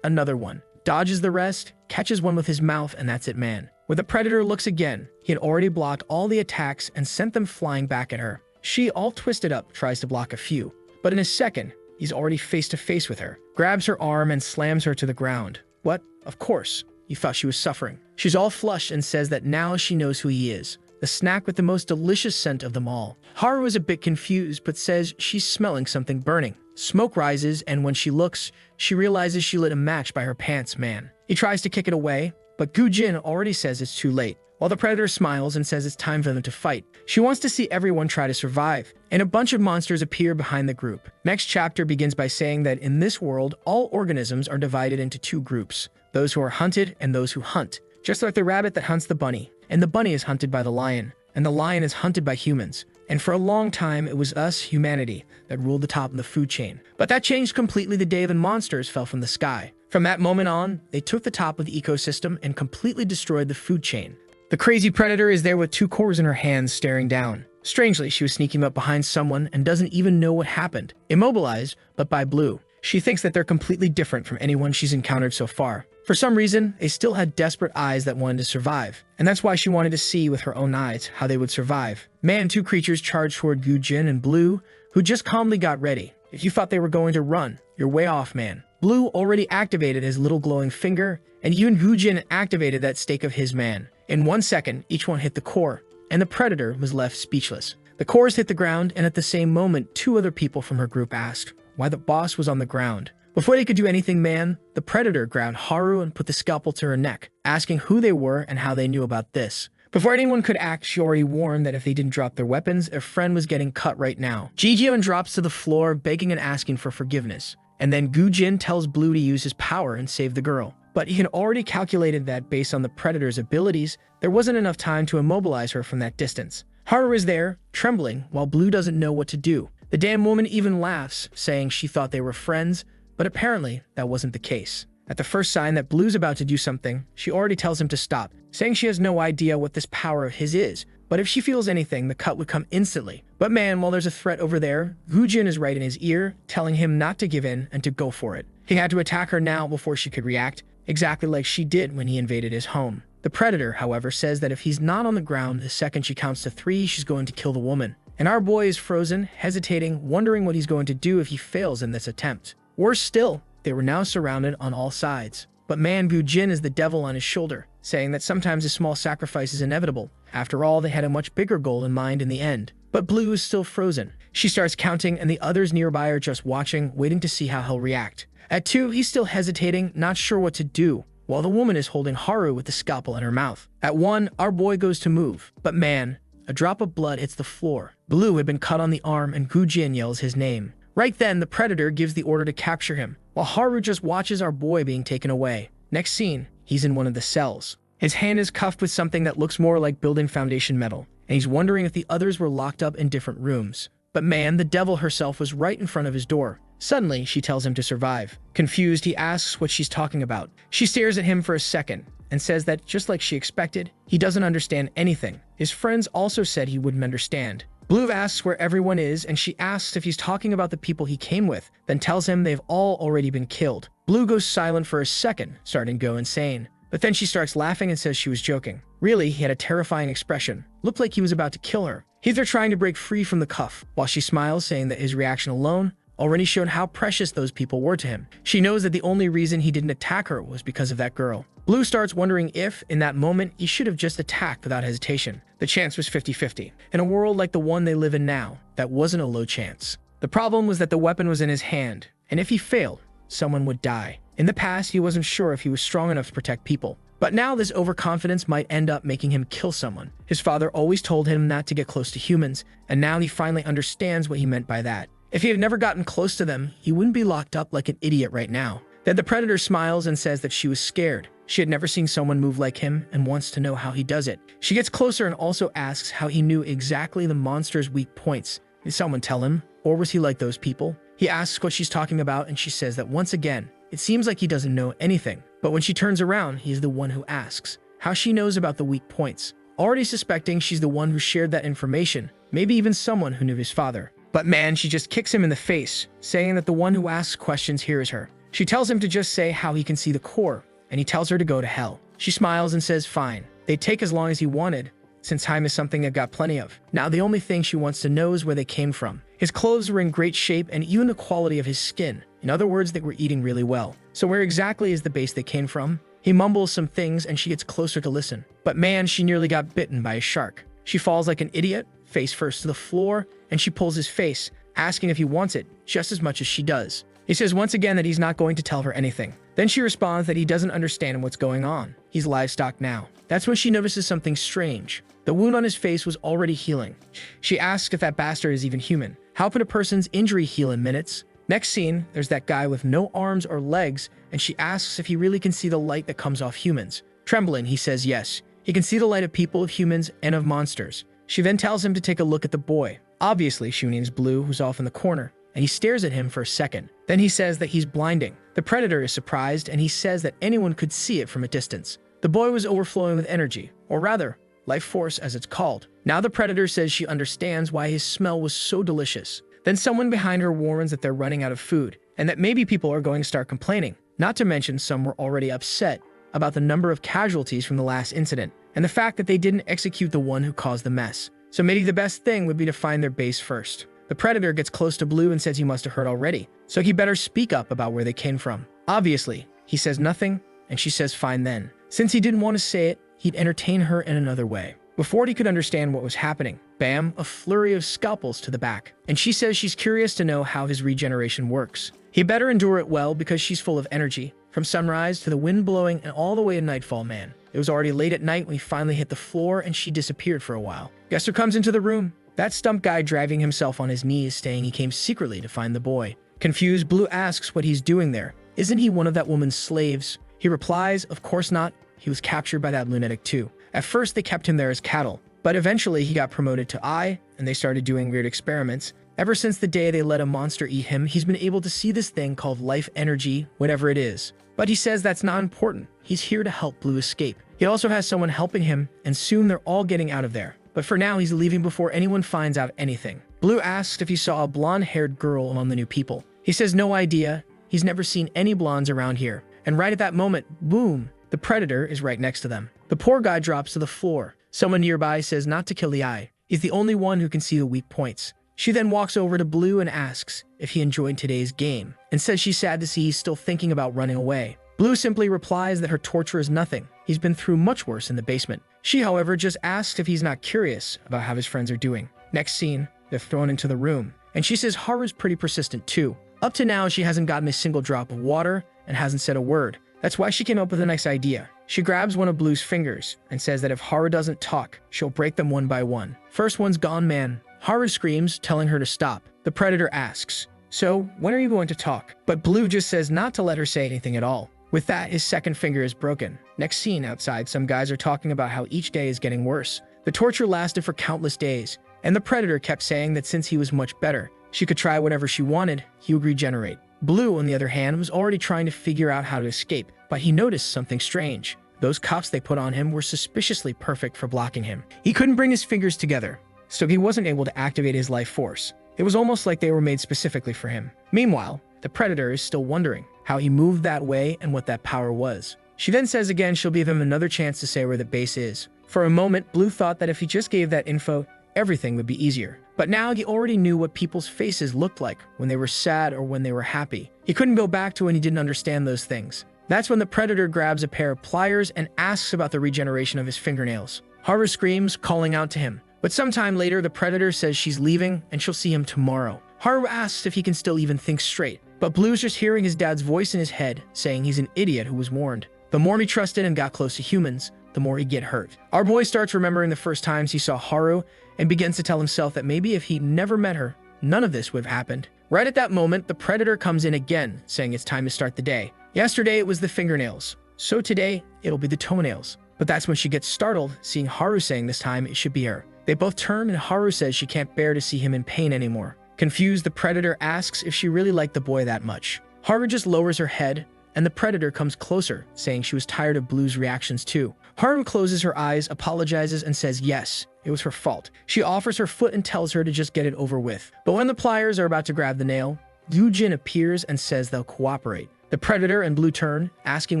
another one, dodges the rest, catches one with his mouth, and that's it, man. When the predator looks again, he had already blocked all the attacks and sent them flying back at her. She, all twisted up, tries to block a few, but in a second, he's already face to face with her, grabs her arm and slams her to the ground. What? Of course. You thought she was suffering. She's all flushed and says that now she knows who he is, the snack with the most delicious scent of them all. Haru is a bit confused, but says she's smelling something burning. Smoke rises, and when she looks, she realizes she lit a match by her pants, man. He tries to kick it away, but Gujin already says it's too late, while the predator smiles and says it's time for them to fight. She wants to see everyone try to survive, and a bunch of monsters appear behind the group. Next chapter begins by saying that in this world, all organisms are divided into two groups. Those who are hunted and those who hunt. Just like the rabbit that hunts the bunny, and the bunny is hunted by the lion, and the lion is hunted by humans. And for a long time, it was us, humanity, that ruled the top of the food chain. But that changed completely the day the monsters fell from the sky. From that moment on, they took the top of the ecosystem and completely destroyed the food chain. The crazy predator is there with two cores in her hands staring down. Strangely, she was sneaking up behind someone and doesn't even know what happened. Immobilized, but by Blue. She thinks that they're completely different from anyone she's encountered so far. For some reason, they still had desperate eyes that wanted to survive, and that's why she wanted to see with her own eyes how they would survive. Man, two creatures charged toward Gujin and Blue, who just calmly got ready. If you thought they were going to run, you're way off, man. Blue already activated his little glowing finger, and even Gujin activated that stake of his, man. In 1 second, each one hit the core, and the predator was left speechless. The cores hit the ground, and at the same moment, two other people from her group asked why the boss was on the ground. Before they could do anything, man, the predator grabbed Haru and put the scalpel to her neck, asking who they were and how they knew about this. Before anyone could act, she already warned that if they didn't drop their weapons, their friend was getting cut right now. Ji-Yun drops to the floor, begging and asking for forgiveness. And then Gujin tells Blue to use his power and save the girl. But he had already calculated that based on the predator's abilities, there wasn't enough time to immobilize her from that distance. Haru is there, trembling, while Blue doesn't know what to do. The damn woman even laughs, saying she thought they were friends, but apparently that wasn't the case. At the first sign that Blue's about to do something, she already tells him to stop, saying she has no idea what this power of his is, but if she feels anything, the cut would come instantly. But man, while there's a threat over there, Gujin is right in his ear, telling him not to give in and to go for it. He had to attack her now before she could react, exactly like she did when he invaded his home. The predator, however, says that if he's not on the ground the second she counts to 3, she's going to kill the woman. And our boy is frozen, hesitating, wondering what he's going to do if he fails in this attempt. Worse still, they were now surrounded on all sides. But man, Gujin is the devil on his shoulder, saying that sometimes a small sacrifice is inevitable. After all, they had a much bigger goal in mind in the end. But Blue is still frozen. She starts counting, and the others nearby are just watching, waiting to see how he'll react. At 2, he's still hesitating, not sure what to do, while the woman is holding Haru with the scalpel in her mouth. At 1, our boy goes to move. But man, a drop of blood hits the floor. Blue had been cut on the arm, and Gujin yells his name. Right then, the predator gives the order to capture him, while Haru just watches our boy being taken away. Next scene, he's in one of the cells. His hand is cuffed with something that looks more like building foundation metal, and he's wondering if the others were locked up in different rooms. But man, the devil herself was right in front of his door. Suddenly, she tells him to survive. Confused, he asks what she's talking about. She stares at him for a second and says that, just like she expected, he doesn't understand anything. His friends also said he wouldn't understand. Blue asks where everyone is, and she asks if he's talking about the people he came with, then tells him they've all already been killed. Blue goes silent for a second, starting to go insane. But then she starts laughing and says she was joking. Really, he had a terrifying expression. Looked like he was about to kill her. He's there trying to break free from the cuff, while she smiles, saying that his reaction alone already showed how precious those people were to him. She knows that the only reason he didn't attack her was because of that girl. Blue starts wondering if, in that moment, he should have just attacked without hesitation. The chance was 50-50. In a world like the one they live in now, that wasn't a low chance. The problem was that the weapon was in his hand, and if he failed, someone would die. In the past, he wasn't sure if he was strong enough to protect people. But now this overconfidence might end up making him kill someone. His father always told him not to get close to humans, and now he finally understands what he meant by that. If he had never gotten close to them, he wouldn't be locked up like an idiot right now. Then the predator smiles and says that she was scared. She had never seen someone move like him and wants to know how he does it. She gets closer and also asks how he knew exactly the monster's weak points. Did someone tell him? Or was he like those people? He asks what she's talking about, and she says that once again, it seems like he doesn't know anything. But when she turns around, he's the one who asks how she knows about the weak points. Already suspecting she's the one who shared that information, maybe even someone who knew his father. But man, she just kicks him in the face, saying that the one who asks questions hears her. She tells him to just say how he can see the core, and he tells her to go to hell. She smiles and says fine. They'd take as long as he wanted, since time is something they've got plenty of. Now the only thing she wants to know is where they came from. His clothes were in great shape, and even the quality of his skin. In other words, they were eating really well. So where exactly is the base they came from? He mumbles some things, and she gets closer to listen. But man, she nearly got bitten by a shark. She falls like an idiot, face first to the floor, and she pulls his face, asking if he wants it just as much as she does. He says once again that he's not going to tell her anything. Then she responds that he doesn't understand what's going on. He's livestock now. That's when she notices something strange. The wound on his face was already healing. She asks if that bastard is even human. How could a person's injury heal in minutes? Next scene, there's that guy with no arms or legs, and she asks if he really can see the light that comes off humans. Trembling, he says yes. He can see the light of people, of humans, and of monsters. She then tells him to take a look at the boy. Obviously, she means Blue, who's off in the corner, and he stares at him for a second. Then he says that he's blinding. The predator is surprised, and he says that anyone could see it from a distance. The boy was overflowing with energy, or rather, life force as it's called. Now the predator says she understands why his smell was so delicious. Then someone behind her warns that they're running out of food, and that maybe people are going to start complaining. Not to mention some were already upset about the number of casualties from the last incident, and the fact that they didn't execute the one who caused the mess. So maybe the best thing would be to find their base first. The predator gets close to Blue and says he must have heard already, so he better speak up about where they came from. Obviously, he says nothing, and she says fine then. Since he didn't want to say it, he'd entertain her in another way. Before he could understand what was happening, bam, a flurry of scalpels to the back. And she says she's curious to know how his regeneration works. He better endure it well because she's full of energy. From sunrise to the wind blowing and all the way to nightfall, man. It was already late at night when he finally hit the floor and she disappeared for a while. Guess who comes into the room? That stump guy dragging himself on his knees, saying he came secretly to find the boy. Confused, Blue asks what he's doing there. Isn't he one of that woman's slaves? He replies, of course not. He was captured by that lunatic too. At first, they kept him there as cattle, but eventually he got promoted to eye, and they started doing weird experiments, Ever since the day they let a monster eat him, he's been able to see this thing called life energy, whatever it is. But he says that's not important. He's here to help Blue escape. He also has someone helping him, and soon they're all getting out of there. But for now, he's leaving before anyone finds out anything. Blue asks if he saw a blonde-haired girl among the new people. He says no idea. He's never seen any blondes around here. And right at that moment, boom, the predator is right next to them. The poor guy drops to the floor. Someone nearby says not to kill the eye. He's the only one who can see the weak points. She then walks over to Blue and asks if he enjoyed today's game, and says she's sad to see he's still thinking about running away. Blue simply replies that her torture is nothing. He's been through much worse in the basement. She, however, just asks if he's not curious about how his friends are doing. Next scene, they're thrown into the room, and she says Haru's pretty persistent too. Up to now, she hasn't gotten a single drop of water and hasn't said a word. That's why she came up with a nice idea. She grabs one of Blue's fingers and says that if Haru doesn't talk, she'll break them one by one. First one's gone, man. Haru screams, telling her to stop. The predator asks, "So, when are you going to talk?" But Blue just says not to let her say anything at all. With that, his second finger is broken. Next scene, outside, some guys are talking about how each day is getting worse. The torture lasted for countless days, and the predator kept saying that since he was much better, she could try whatever she wanted, he would regenerate. Blue, on the other hand, was already trying to figure out how to escape, but he noticed something strange. Those cuffs they put on him were suspiciously perfect for blocking him. He couldn't bring his fingers together, so he wasn't able to activate his life force. It was almost like they were made specifically for him. Meanwhile, the predator is still wondering how he moved that way and what that power was. She then says again she'll give him another chance to say where the base is. For a moment, Blue thought that if he just gave that info, everything would be easier. But now he already knew what people's faces looked like when they were sad or when they were happy. He couldn't go back to when he didn't understand those things. That's when the predator grabs a pair of pliers and asks about the regeneration of his fingernails. Haru screams, calling out to him. But sometime later, the predator says she's leaving and she'll see him tomorrow. Haru asks if he can still even think straight. But Blue's just hearing his dad's voice in his head, saying he's an idiot who was warned. The more he trusted and got close to humans, the more he'd get hurt. Our boy starts remembering the first times he saw Haru and begins to tell himself that maybe if he'd never met her, none of this would have happened. Right at that moment, the predator comes in again, saying it's time to start the day. Yesterday, it was the fingernails. So today, it'll be the toenails. But that's when she gets startled, seeing Haru saying this time it should be her. They both turn and Haru says she can't bear to see him in pain anymore. Confused, the predator asks if she really liked the boy that much. Haru just lowers her head, and the predator comes closer, saying she was tired of Blue's reactions too. Haru closes her eyes, apologizes, and says yes, it was her fault. She offers her foot and tells her to just get it over with. But when the pliers are about to grab the nail, Yu-Jin appears and says they'll cooperate. The predator and Blue turn, asking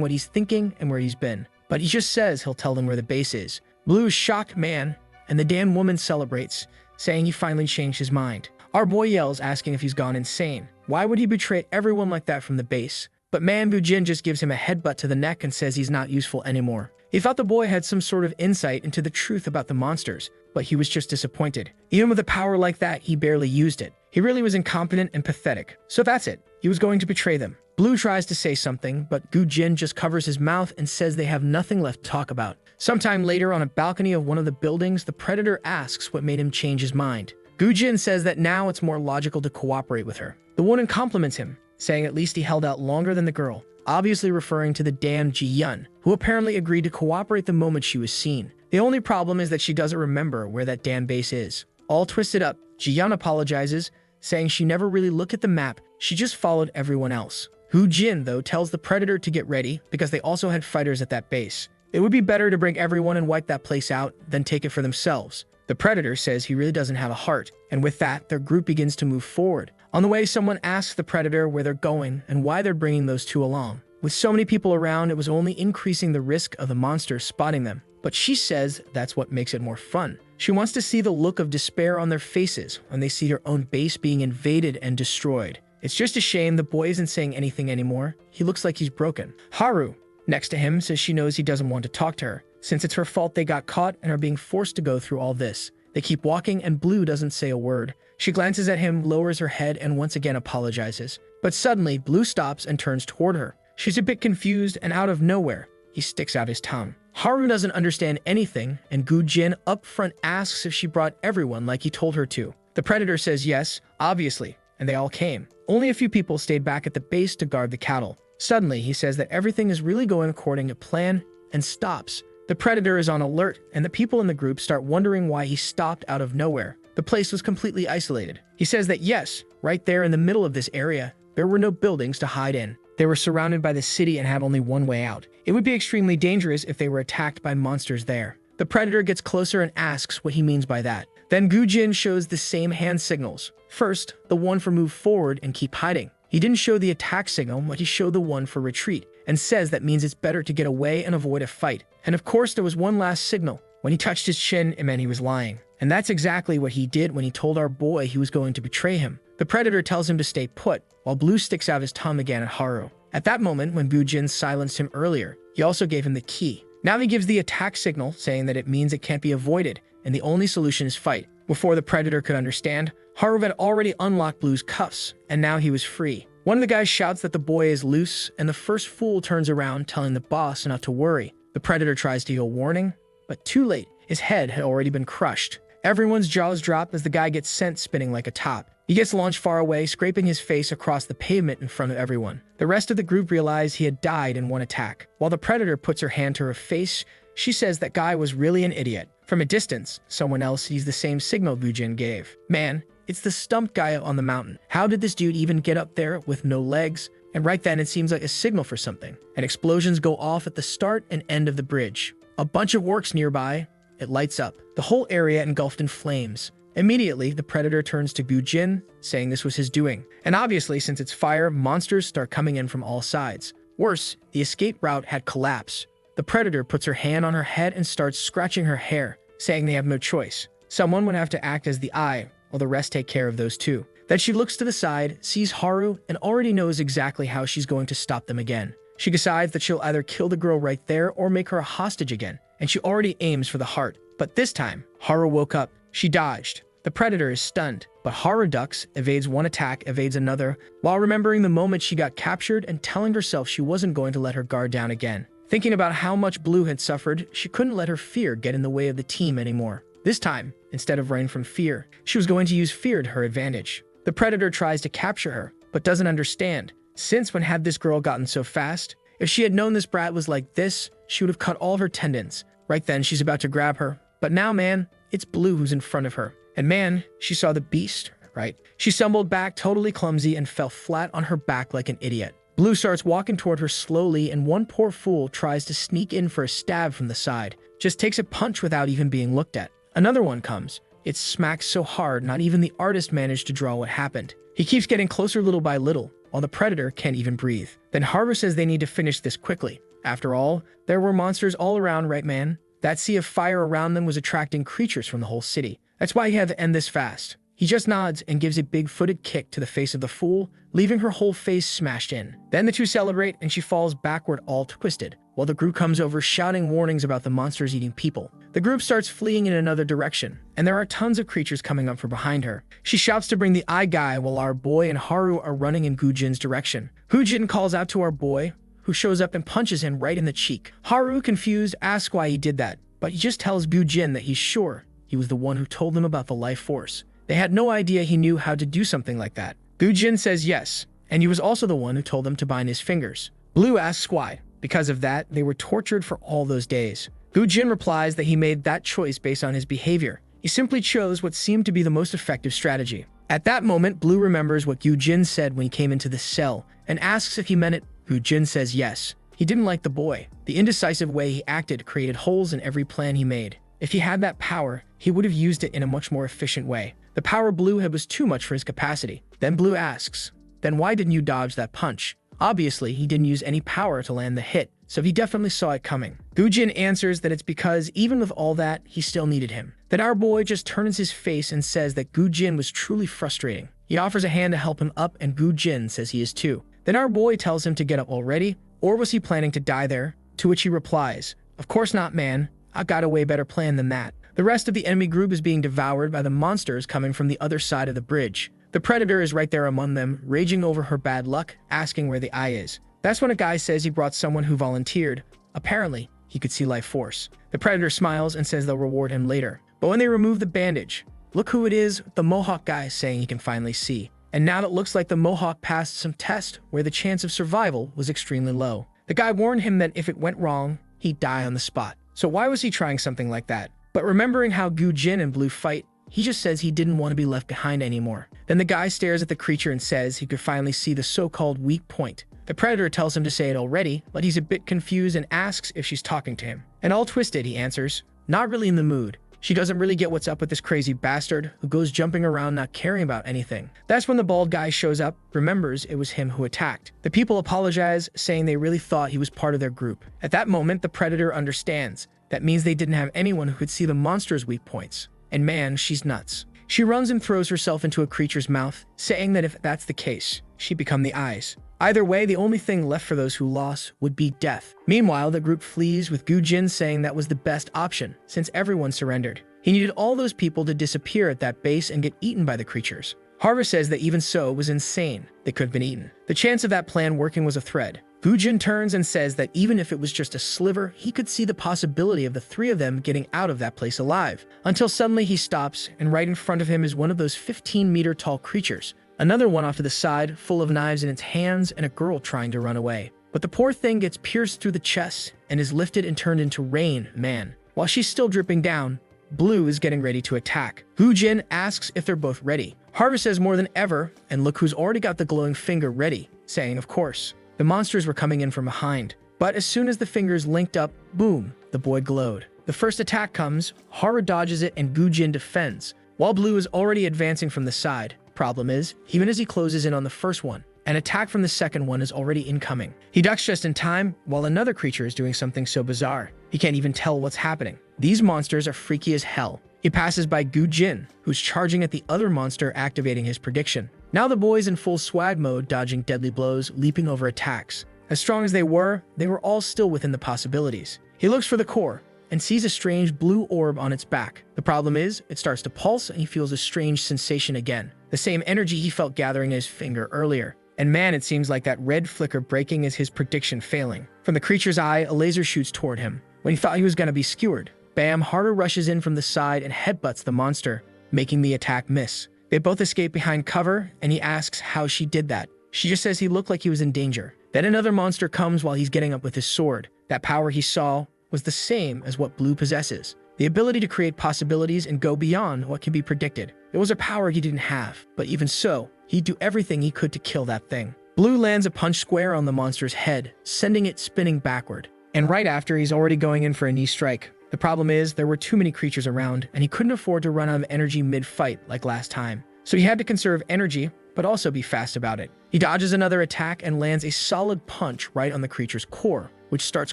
what he's thinking and where he's been. But he just says he'll tell them where the base is. Blue is shocked, man, and the damn woman celebrates, saying he finally changed his mind. Our boy yells, asking if he's gone insane. Why would he betray everyone like that from the base? But man, Yu-Jin just gives him a headbutt to the neck and says he's not useful anymore. He thought the boy had some sort of insight into the truth about the monsters, but he was just disappointed. Even with a power like that, he barely used it. He really was incompetent and pathetic. So that's it. He was going to betray them. Blue tries to say something, but Yu-Jin just covers his mouth and says they have nothing left to talk about. Sometime later, on a balcony of one of the buildings, the predator asks what made him change his mind. Yu-Jin says that now it's more logical to cooperate with her. The woman compliments him, saying at least he held out longer than the girl, obviously referring to the damn Ji-Yun, who apparently agreed to cooperate the moment she was seen. The only problem is that she doesn't remember where that damn base is. All twisted up, Ji-Yun apologizes, saying she never really looked at the map, she just followed everyone else. Yu-Jin, though, tells the predator to get ready because they also had fighters at that base. It would be better to bring everyone and wipe that place out than take it for themselves. The predator says he really doesn't have a heart, and with that, their group begins to move forward. On the way, someone asks the predator where they're going and why they're bringing those two along. With so many people around, it was only increasing the risk of the monster spotting them. But she says that's what makes it more fun. She wants to see the look of despair on their faces when they see their own base being invaded and destroyed. It's just a shame the boy isn't saying anything anymore. He looks like he's broken. Haru, next to him, says she knows he doesn't want to talk to her, since it's her fault they got caught and are being forced to go through all this. They keep walking and Blue doesn't say a word. She glances at him, lowers her head, and once again apologizes. But suddenly, Blue stops and turns toward her. She's a bit confused, and out of nowhere, he sticks out his tongue. Haru doesn't understand anything, and Yu-Jin up front asks if she brought everyone like he told her to. The predator says yes, obviously, and they all came. Only a few people stayed back at the base to guard the cattle. Suddenly, he says that everything is really going according to plan, and stops. The predator is on alert, and the people in the group start wondering why he stopped out of nowhere. The place was completely isolated. He says that yes, right there in the middle of this area, there were no buildings to hide in. They were surrounded by the city and had only one way out. It would be extremely dangerous if they were attacked by monsters there. The predator gets closer and asks what he means by that. Then Gu-jin shows the same hand signals. First, the one for move forward and keep hiding. He didn't show the attack signal, but he showed the one for retreat, and says that means it's better to get away and avoid a fight. And of course, there was one last signal. When he touched his chin, it meant he was lying. And that's exactly what he did when he told our boy he was going to betray him. The predator tells him to stay put, while Blue sticks out his tongue again at Haru. At that moment, when Gu-jin silenced him earlier, he also gave him the key. Now he gives the attack signal, saying that it means it can't be avoided, and the only solution is fight. Before the predator could understand, Haru had already unlocked Blue's cuffs, and now he was free. One of the guys shouts that the boy is loose, and the first fool turns around, telling the boss not to worry. The predator tries to yell warning, but too late. His head had already been crushed. Everyone's jaws drop as the guy gets sent spinning like a top. He gets launched far away, scraping his face across the pavement in front of everyone. The rest of the group realize he had died in one attack. While the predator puts her hand to her face, she says that guy was really an idiot. From a distance, someone else sees the same signal Gu-jin gave. Man, it's the stumped guy on the mountain. How did this dude even get up there with no legs? And right then, it seems like a signal for something. And explosions go off at the start and end of the bridge. A bunch of orcs nearby. It lights up. The whole area engulfed in flames. Immediately, the predator turns to Gu-jin, saying this was his doing. And obviously, since it's fire, monsters start coming in from all sides. Worse, the escape route had collapsed. The predator puts her hand on her head and starts scratching her hair, saying they have no choice. Someone would have to act as the eye, while the rest take care of those two. Then she looks to the side, sees Haru, and already knows exactly how she's going to stop them again. She decides that she'll either kill the girl right there or make her a hostage again, and she already aims for the heart. But this time, Haru woke up. She dodged. The predator is stunned, but Haru ducks, evades one attack, evades another, while remembering the moment she got captured and telling herself she wasn't going to let her guard down again. Thinking about how much Blue had suffered, she couldn't let her fear get in the way of the team anymore. This time, instead of running from fear, she was going to use fear to her advantage. The predator tries to capture her, but doesn't understand. Since when had this girl gotten so fast? If she had known this brat was like this, she would have cut all of her tendons. Right then, she's about to grab her. But now, man, it's Blue who's in front of her. And man, she saw the beast, right? She stumbled back totally clumsy and fell flat on her back like an idiot. Blue starts walking toward her slowly, and one poor fool tries to sneak in for a stab from the side. Just takes a punch without even being looked at. Another one comes. It smacks so hard, not even the artist managed to draw what happened. He keeps getting closer little by little, while the predator can't even breathe. Then Haru says they need to finish this quickly. After all, there were monsters all around, right man? That sea of fire around them was attracting creatures from the whole city. That's why he had to end this fast. He just nods and gives a big-footed kick to the face of the fool, leaving her whole face smashed in. Then the two celebrate and she falls backward all twisted, while the group comes over shouting warnings about the monsters eating people. The group starts fleeing in another direction, and there are tons of creatures coming up from behind her. She shouts to bring the eye guy while our boy and Haru are running in Gu-jin's direction. Gu-jin calls out to our boy, who shows up and punches him right in the cheek. Haru, confused, asks why he did that, but he just tells Gu-jin that he's sure he was the one who told them about the life force. They had no idea he knew how to do something like that. Gu-jin says yes, and he was also the one who told them to bind his fingers. Blue asks why. Because of that, they were tortured for all those days. Gu-jin replies that he made that choice based on his behavior. He simply chose what seemed to be the most effective strategy. At that moment, Blue remembers what Gu-jin said when he came into the cell and asks if he meant it. Gu-jin says yes. He didn't like the boy. The indecisive way he acted created holes in every plan he made. If he had that power, he would have used it in a much more efficient way. The power Blue had was too much for his capacity. Then Blue asks, then why didn't you dodge that punch? Obviously, he didn't use any power to land the hit, so he definitely saw it coming. Gu-jin answers that it's because even with all that, he still needed him. Then our boy just turns his face and says that Gu-jin was truly frustrating. He offers a hand to help him up, and Gu-jin says he is too. Then our boy tells him to get up already, or was he planning to die there? To which he replies, of course not, man. I got a way better plan than that. The rest of the enemy group is being devoured by the monsters coming from the other side of the bridge. The predator is right there among them, raging over her bad luck, asking where the eye is. That's when a guy says he brought someone who volunteered. Apparently, he could see life force. The predator smiles and says they'll reward him later. But when they remove the bandage, look who it is, the Mohawk guy saying he can finally see. And now it looks like the Mohawk passed some test where the chance of survival was extremely low. The guy warned him that if it went wrong, he'd die on the spot. So why was he trying something like that? But remembering how Gu-jin and Blue fight, he just says he didn't want to be left behind anymore. Then the guy stares at the creature and says he could finally see the so-called weak point. The predator tells him to say it already, but he's a bit confused and asks if she's talking to him. And all twisted, he answers, not really in the mood. She doesn't really get what's up with this crazy bastard who goes jumping around not caring about anything. That's when the bald guy shows up, remembers it was him who attacked. The people apologize, saying they really thought he was part of their group. At that moment, the predator understands. That means they didn't have anyone who could see the monster's weak points. And man, she's nuts. She runs and throws herself into a creature's mouth, saying that if that's the case, she'd become the eyes. Either way, the only thing left for those who lost would be death. Meanwhile, the group flees, with Gujin saying that was the best option, since everyone surrendered. He needed all those people to disappear at that base and get eaten by the creatures. Haru says that even so, it was insane. They could have been eaten. The chance of that plan working was a thread. Gujin turns and says that even if it was just a sliver, he could see the possibility of the three of them getting out of that place alive. Until suddenly he stops, and right in front of him is one of those 15-meter-tall creatures. Another one off to the side, full of knives in its hands, and a girl trying to run away. But the poor thing gets pierced through the chest and is lifted and turned into Rain Man. While she's still dripping down, Blue is getting ready to attack. Gujin asks if they're both ready. Haru says more than ever, and look who's already got the glowing finger ready, saying of course. The monsters were coming in from behind. But as soon as the fingers linked up, boom, the boy glowed. The first attack comes, Haru dodges it, and Gujin defends, while Blue is already advancing from the side. Problem is, even as he closes in on the first one, an attack from the second one is already incoming. He ducks just in time, while another creature is doing something so bizarre. He can't even tell what's happening. These monsters are freaky as hell. He passes by Gujin, who's charging at the other monster, activating his prediction. Now the boy's in full swag mode, dodging deadly blows, leaping over attacks. As strong as they were all still within the possibilities. He looks for the core, and sees a strange blue orb on its back. The problem is, it starts to pulse and he feels a strange sensation again. The same energy he felt gathering in his finger earlier. And man, it seems like that red flicker breaking is his prediction failing. From the creature's eye, a laser shoots toward him. When he thought he was going to be skewered, bam, Haru rushes in from the side and headbutts the monster, making the attack miss. They both escape behind cover, and he asks how she did that. She just says he looked like he was in danger. Then another monster comes while he's getting up with his sword. That power he saw was the same as what Blue possesses. The ability to create possibilities and go beyond what can be predicted. It was a power he didn't have, but even so, he'd do everything he could to kill that thing. Blue lands a punch square on the monster's head, sending it spinning backward. And right after, he's already going in for a knee strike. The problem is, there were too many creatures around, and he couldn't afford to run out of energy mid-fight like last time. So he had to conserve energy, but also be fast about it. He dodges another attack and lands a solid punch right on the creature's core, which starts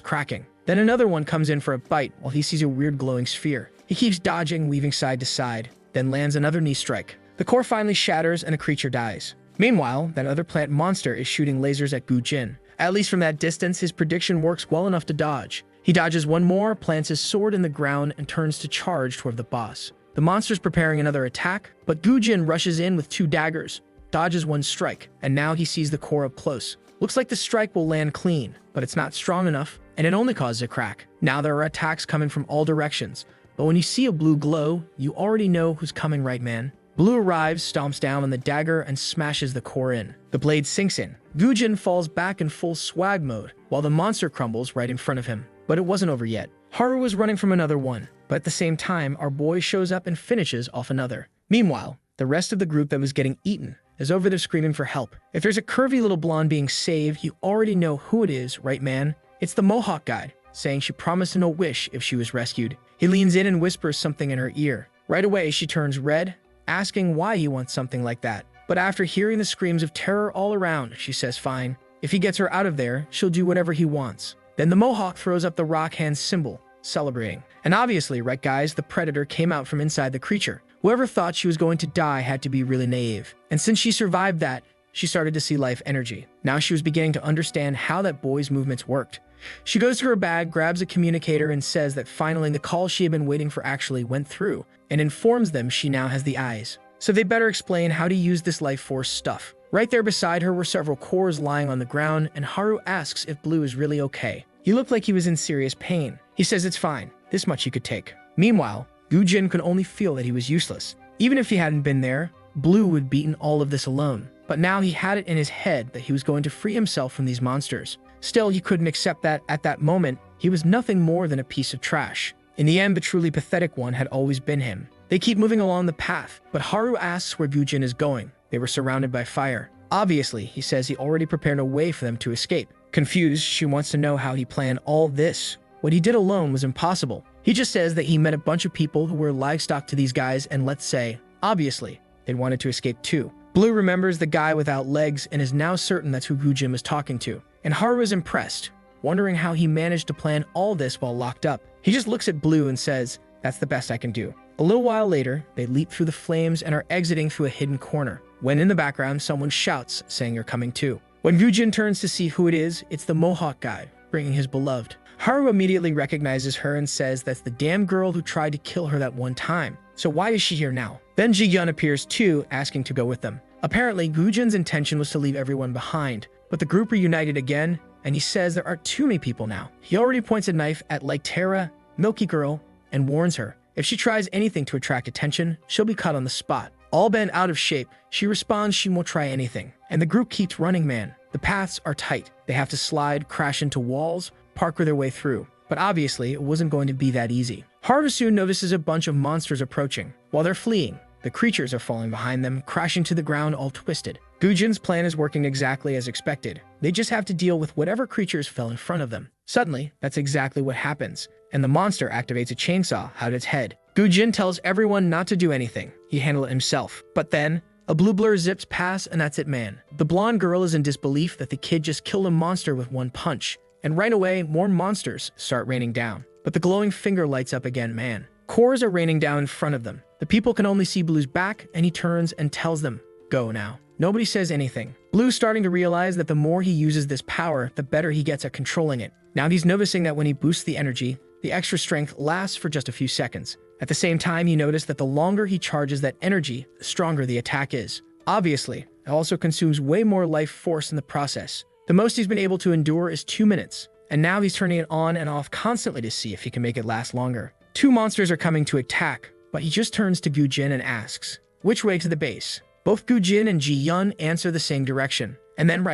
cracking. Then another one comes in for a bite while he sees a weird glowing sphere. He keeps dodging, weaving side to side, then lands another knee strike. The core finally shatters and a creature dies. Meanwhile, that other plant monster is shooting lasers at Gujin. At least from that distance, his prediction works well enough to dodge. He dodges one more, plants his sword in the ground, and turns to charge toward the boss. The monster's preparing another attack, but Gujin rushes in with two daggers, dodges one strike, and now he sees the core up close. Looks like the strike will land clean, but it's not strong enough, and it only causes a crack. Now there are attacks coming from all directions, but when you see a blue glow, you already know who's coming, right, man? Blue arrives, stomps down on the dagger, and smashes the core in. The blade sinks in. Gujin falls back in full swag mode, while the monster crumbles right in front of him. But it wasn't over yet. Haru was running from another one, but at the same time, our boy shows up and finishes off another. Meanwhile, the rest of the group that was getting eaten is over there screaming for help. If there's a curvy little blonde being saved, you already know who it is, right, man? It's the Mohawk guy, saying she promised no wish if she was rescued. He leans in and whispers something in her ear. Right away, she turns red, asking why he wants something like that. But after hearing the screams of terror all around, she says fine. If he gets her out of there, she'll do whatever he wants. Then the Mohawk throws up the rock hand symbol, celebrating. And obviously, right guys, the predator came out from inside the creature. Whoever thought she was going to die had to be really naive. And since she survived that, she started to see life energy. Now she was beginning to understand how that boy's movements worked. She goes to her bag, grabs a communicator, and says that finally the call she had been waiting for actually went through, and informs them she now has the eyes. So they better explain how to use this life force stuff. Right there beside her were several cores lying on the ground, and Haru asks if Blue is really okay. He looked like he was in serious pain. He says it's fine, this much he could take. Meanwhile, Gujin could only feel that he was useless. Even if he hadn't been there, Blue would beaten all of this alone. But now he had it in his head that he was going to free himself from these monsters. Still, he couldn't accept that at that moment, he was nothing more than a piece of trash. In the end, the truly pathetic one had always been him. They keep moving along the path, but Haru asks where Gyujin is going. They were surrounded by fire. Obviously, he says he already prepared a way for them to escape. Confused, she wants to know how he planned all this. What he did alone was impossible. He just says that he met a bunch of people who were livestock to these guys, and let's say, obviously, they wanted to escape too. Blue remembers the guy without legs and is now certain that's who Gyujin was talking to. And Haru is impressed, wondering how he managed to plan all this while locked up. He just looks at Blue and says, "That's the best I can do." A little while later, they leap through the flames and are exiting through a hidden corner, when in the background someone shouts, saying you're coming too. When Gyujin turns to see who it is, it's the Mohawk guy, bringing his beloved. Haru immediately recognizes her and says that's the damn girl who tried to kill her that one time. So why is she here now? Then Ji-hyun appears too, asking to go with them. Apparently, Gyujin's intention was to leave everyone behind, but the group reunited again, and he says there are too many people now. He already points a knife at Tara, Milky Girl, and warns her. If she tries anything to attract attention, she'll be caught on the spot. All bent out of shape, she responds she won't try anything. And the group keeps running, man. The paths are tight. They have to slide, crash into walls, parkour their way through. But obviously, it wasn't going to be that easy. Haru soon notices a bunch of monsters approaching. While they're fleeing, the creatures are falling behind them, crashing to the ground all twisted. Gyujin's plan is working exactly as expected. They just have to deal with whatever creatures fell in front of them. Suddenly, that's exactly what happens, and the monster activates a chainsaw out its head. Gyujin tells everyone not to do anything. He handled it himself. But then, a blue blur zips past, and that's it, man. The blonde girl is in disbelief that the kid just killed a monster with one punch. And right away, more monsters start raining down. But the glowing finger lights up again, man. Cores are raining down in front of them. The people can only see Blue's back, and he turns and tells them, "Go now." Nobody says anything. Blue's starting to realize that the more he uses this power, the better he gets at controlling it. Now he's noticing that when he boosts the energy, the extra strength lasts for just a few seconds. At the same time, he noticed that the longer he charges that energy, the stronger the attack is. Obviously, it also consumes way more life force in the process. The most he's been able to endure is 2 minutes, and now he's turning it on and off constantly to see if he can make it last longer. 2 monsters are coming to attack, but he just turns to Gyujin and asks, "Which way to the base?" Both Gyujin and Ji-hyun answer the same direction. And then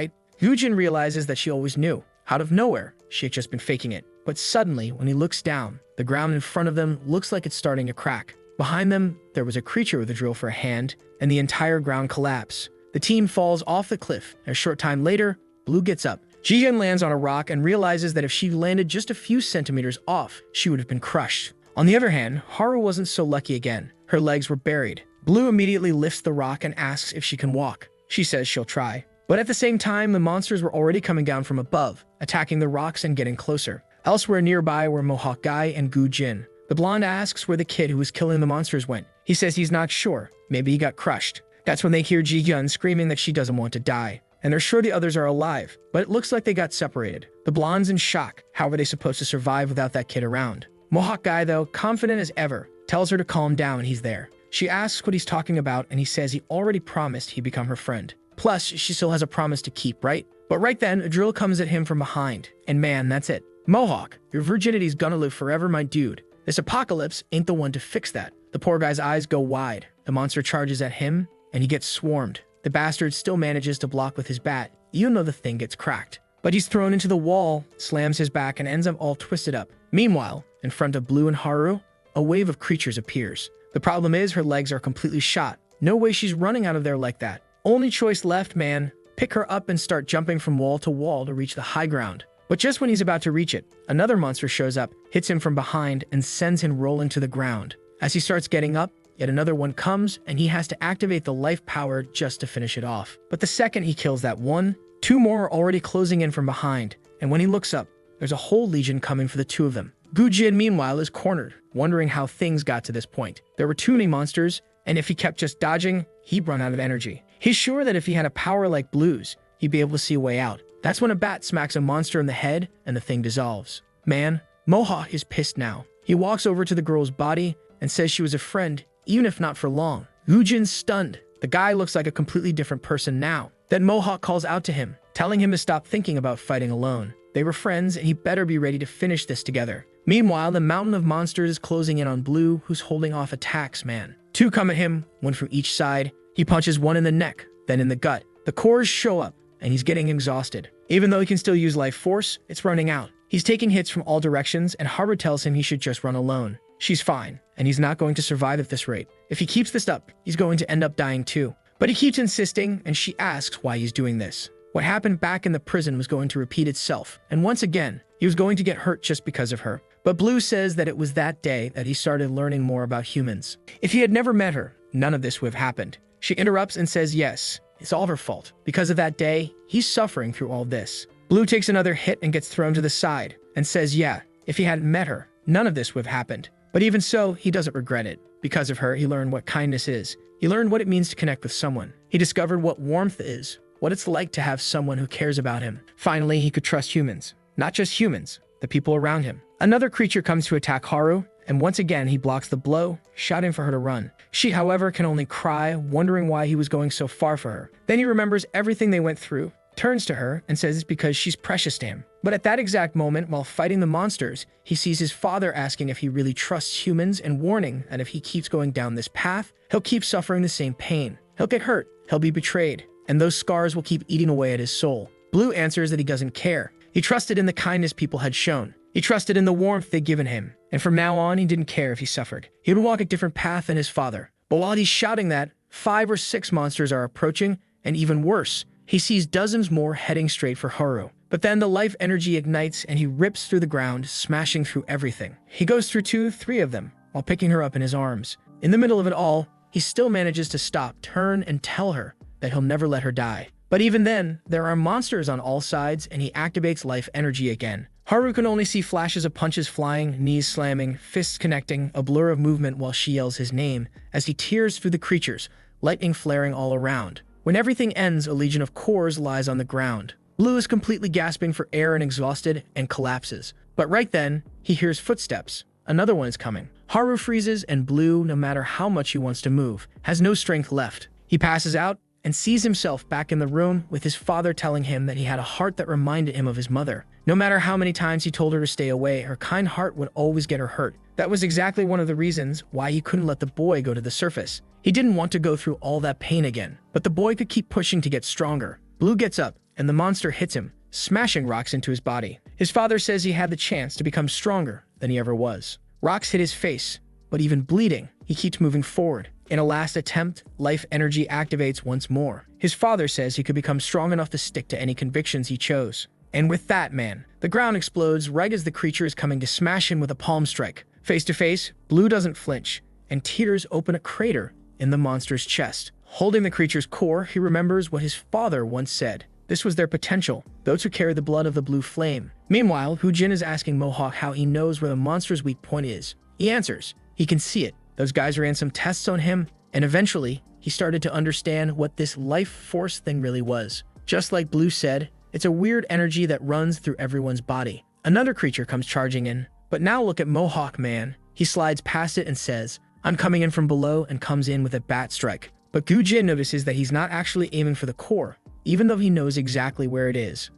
Gyujin realizes that she always knew. Out of nowhere, she had just been faking it. But suddenly, when he looks down, the ground in front of them looks like it's starting to crack. Behind them, there was a creature with a drill for a hand, and the entire ground collapsed. The team falls off the cliff. A short time later, Blue gets up. Ji-hyun lands on a rock and realizes that if she landed just a few centimeters off, she would have been crushed. On the other hand, Haru wasn't so lucky again. Her legs were buried. Blue immediately lifts the rock and asks if she can walk. She says she'll try. But at the same time, the monsters were already coming down from above, attacking the rocks and getting closer. Elsewhere nearby were Mohawk Guy and Gyujin. The blonde asks where the kid who was killing the monsters went. He says he's not sure. Maybe he got crushed. That's when they hear Ji-hyun screaming that she doesn't want to die. And they're sure the others are alive, but it looks like they got separated. The blonde's in shock. How are they supposed to survive without that kid around? Mohawk Guy, though, confident as ever, tells her to calm down. He's there. She asks what he's talking about, and he says he already promised he'd become her friend. Plus, she still has a promise to keep, right? But right then, a drill comes at him from behind. And man, that's it. Mohawk, your virginity's gonna live forever, my dude. This apocalypse ain't the one to fix that. The poor guy's eyes go wide. The monster charges at him, and he gets swarmed. The bastard still manages to block with his bat, even though the thing gets cracked. But he's thrown into the wall, slams his back, and ends up all twisted up. Meanwhile, in front of Blue and Haru, a wave of creatures appears. The problem is her legs are completely shot. No way she's running out of there like that. Only choice left, man. Pick her up and start jumping from wall to wall to reach the high ground. But just when he's about to reach it, another monster shows up, hits him from behind, and sends him rolling to the ground. As he starts getting up, yet another one comes, and he has to activate the life power just to finish it off. But the second he kills that one, 2 more are already closing in from behind, and when he looks up, there's a whole legion coming for the 2 of them. Gyujin, meanwhile, is cornered, wondering how things got to this point. There were too many monsters, and if he kept just dodging, he'd run out of energy. He's sure that if he had a power like Blue's, he'd be able to see a way out. That's when a bat smacks a monster in the head, and the thing dissolves. Man, Mohawk is pissed now. He walks over to the girl's body and says she was a friend, even if not for long. Gyujin's stunned. The guy looks like a completely different person now. Then Mohawk calls out to him, telling him to stop thinking about fighting alone. They were friends, and he better be ready to finish this together. Meanwhile, the mountain of monsters is closing in on Blue, who's holding off attacks, man. 2 come at him, 1 from each side. He punches 1 in the neck, then in the gut. The cores show up, and he's getting exhausted. Even though he can still use life force, it's running out. He's taking hits from all directions, and Haru tells him he should just run alone. she's fine, and he's not going to survive at this rate. If he keeps this up, he's going to end up dying too. But he keeps insisting, and she asks why he's doing this. What happened back in the prison was going to repeat itself, and once again, he was going to get hurt just because of her. But Blue says that it was that day that he started learning more about humans. If he had never met her, none of this would have happened. She interrupts and says yes, it's all her fault. Because of that day, he's suffering through all this. Blue takes another hit and gets thrown to the side, and says yeah, if he hadn't met her, none of this would have happened. But even so, he doesn't regret it. Because of her, he learned what kindness is. He learned what it means to connect with someone. He discovered what warmth is, what it's like to have someone who cares about him. Finally, he could trust humans. Not just humans, the people around him. Another creature comes to attack Haru, and once again he blocks the blow, shouting for her to run. She, however, can only cry, wondering why he was going so far for her. Then he remembers everything they went through, turns to her, and says it's because she's precious to him. But at that exact moment, while fighting the monsters, he sees his father asking if he really trusts humans and warning that if he keeps going down this path, he'll keep suffering the same pain. He'll get hurt, he'll be betrayed, and those scars will keep eating away at his soul. Blue answers that he doesn't care. He trusted in the kindness people had shown. He trusted in the warmth they'd given him. And from now on, he didn't care if he suffered. He would walk a different path than his father. But while he's shouting that, 5 or 6 monsters are approaching, and even worse, he sees dozens more heading straight for Haru. But then the life energy ignites and he rips through the ground, smashing through everything. He goes through 2, 3 of them, while picking her up in his arms. In the middle of it all, he still manages to stop, turn, and tell her that he'll never let her die. But even then, there are monsters on all sides and he activates life energy again. Haru can only see flashes of punches flying, knees slamming, fists connecting, a blur of movement while she yells his name as he tears through the creatures, lightning flaring all around. When everything ends, a legion of cores lies on the ground. Blue is completely gasping for air and exhausted and collapses. But right then, he hears footsteps. Another one is coming. Haru freezes and Blue, no matter how much he wants to move, has no strength left. He passes out and sees himself back in the room with his father telling him that he had a heart that reminded him of his mother. No matter how many times he told her to stay away, her kind heart would always get her hurt. That was exactly one of the reasons why he couldn't let the boy go to the surface. He didn't want to go through all that pain again, but the boy could keep pushing to get stronger. Blue gets up, and the monster hits him, smashing rocks into his body. His father says he had the chance to become stronger than he ever was. Rocks hit his face, but even bleeding, he keeps moving forward. In a last attempt, life energy activates once more. His father says he could become strong enough to stick to any convictions he chose. And with that, man, the ground explodes right as the creature is coming to smash him with a palm strike. Face to face, Blue doesn't flinch, and tears open a crater in the monster's chest. Holding the creature's core, he remembers what his father once said. This was their potential, those who carry the blood of the blue flame. Meanwhile, Hu-Jin is asking Mohawk how he knows where the monster's weak point is. He answers, he can see it. Those guys ran some tests on him, and eventually, he started to understand what this life force thing really was. Just like Blue said, it's a weird energy that runs through everyone's body. Another creature comes charging in, but now look at Mohawk Man. He slides past it and says, I'm coming in from below, and comes in with a bat strike. But Gu-Jin notices that he's not actually aiming for the core, even though he knows exactly where it is.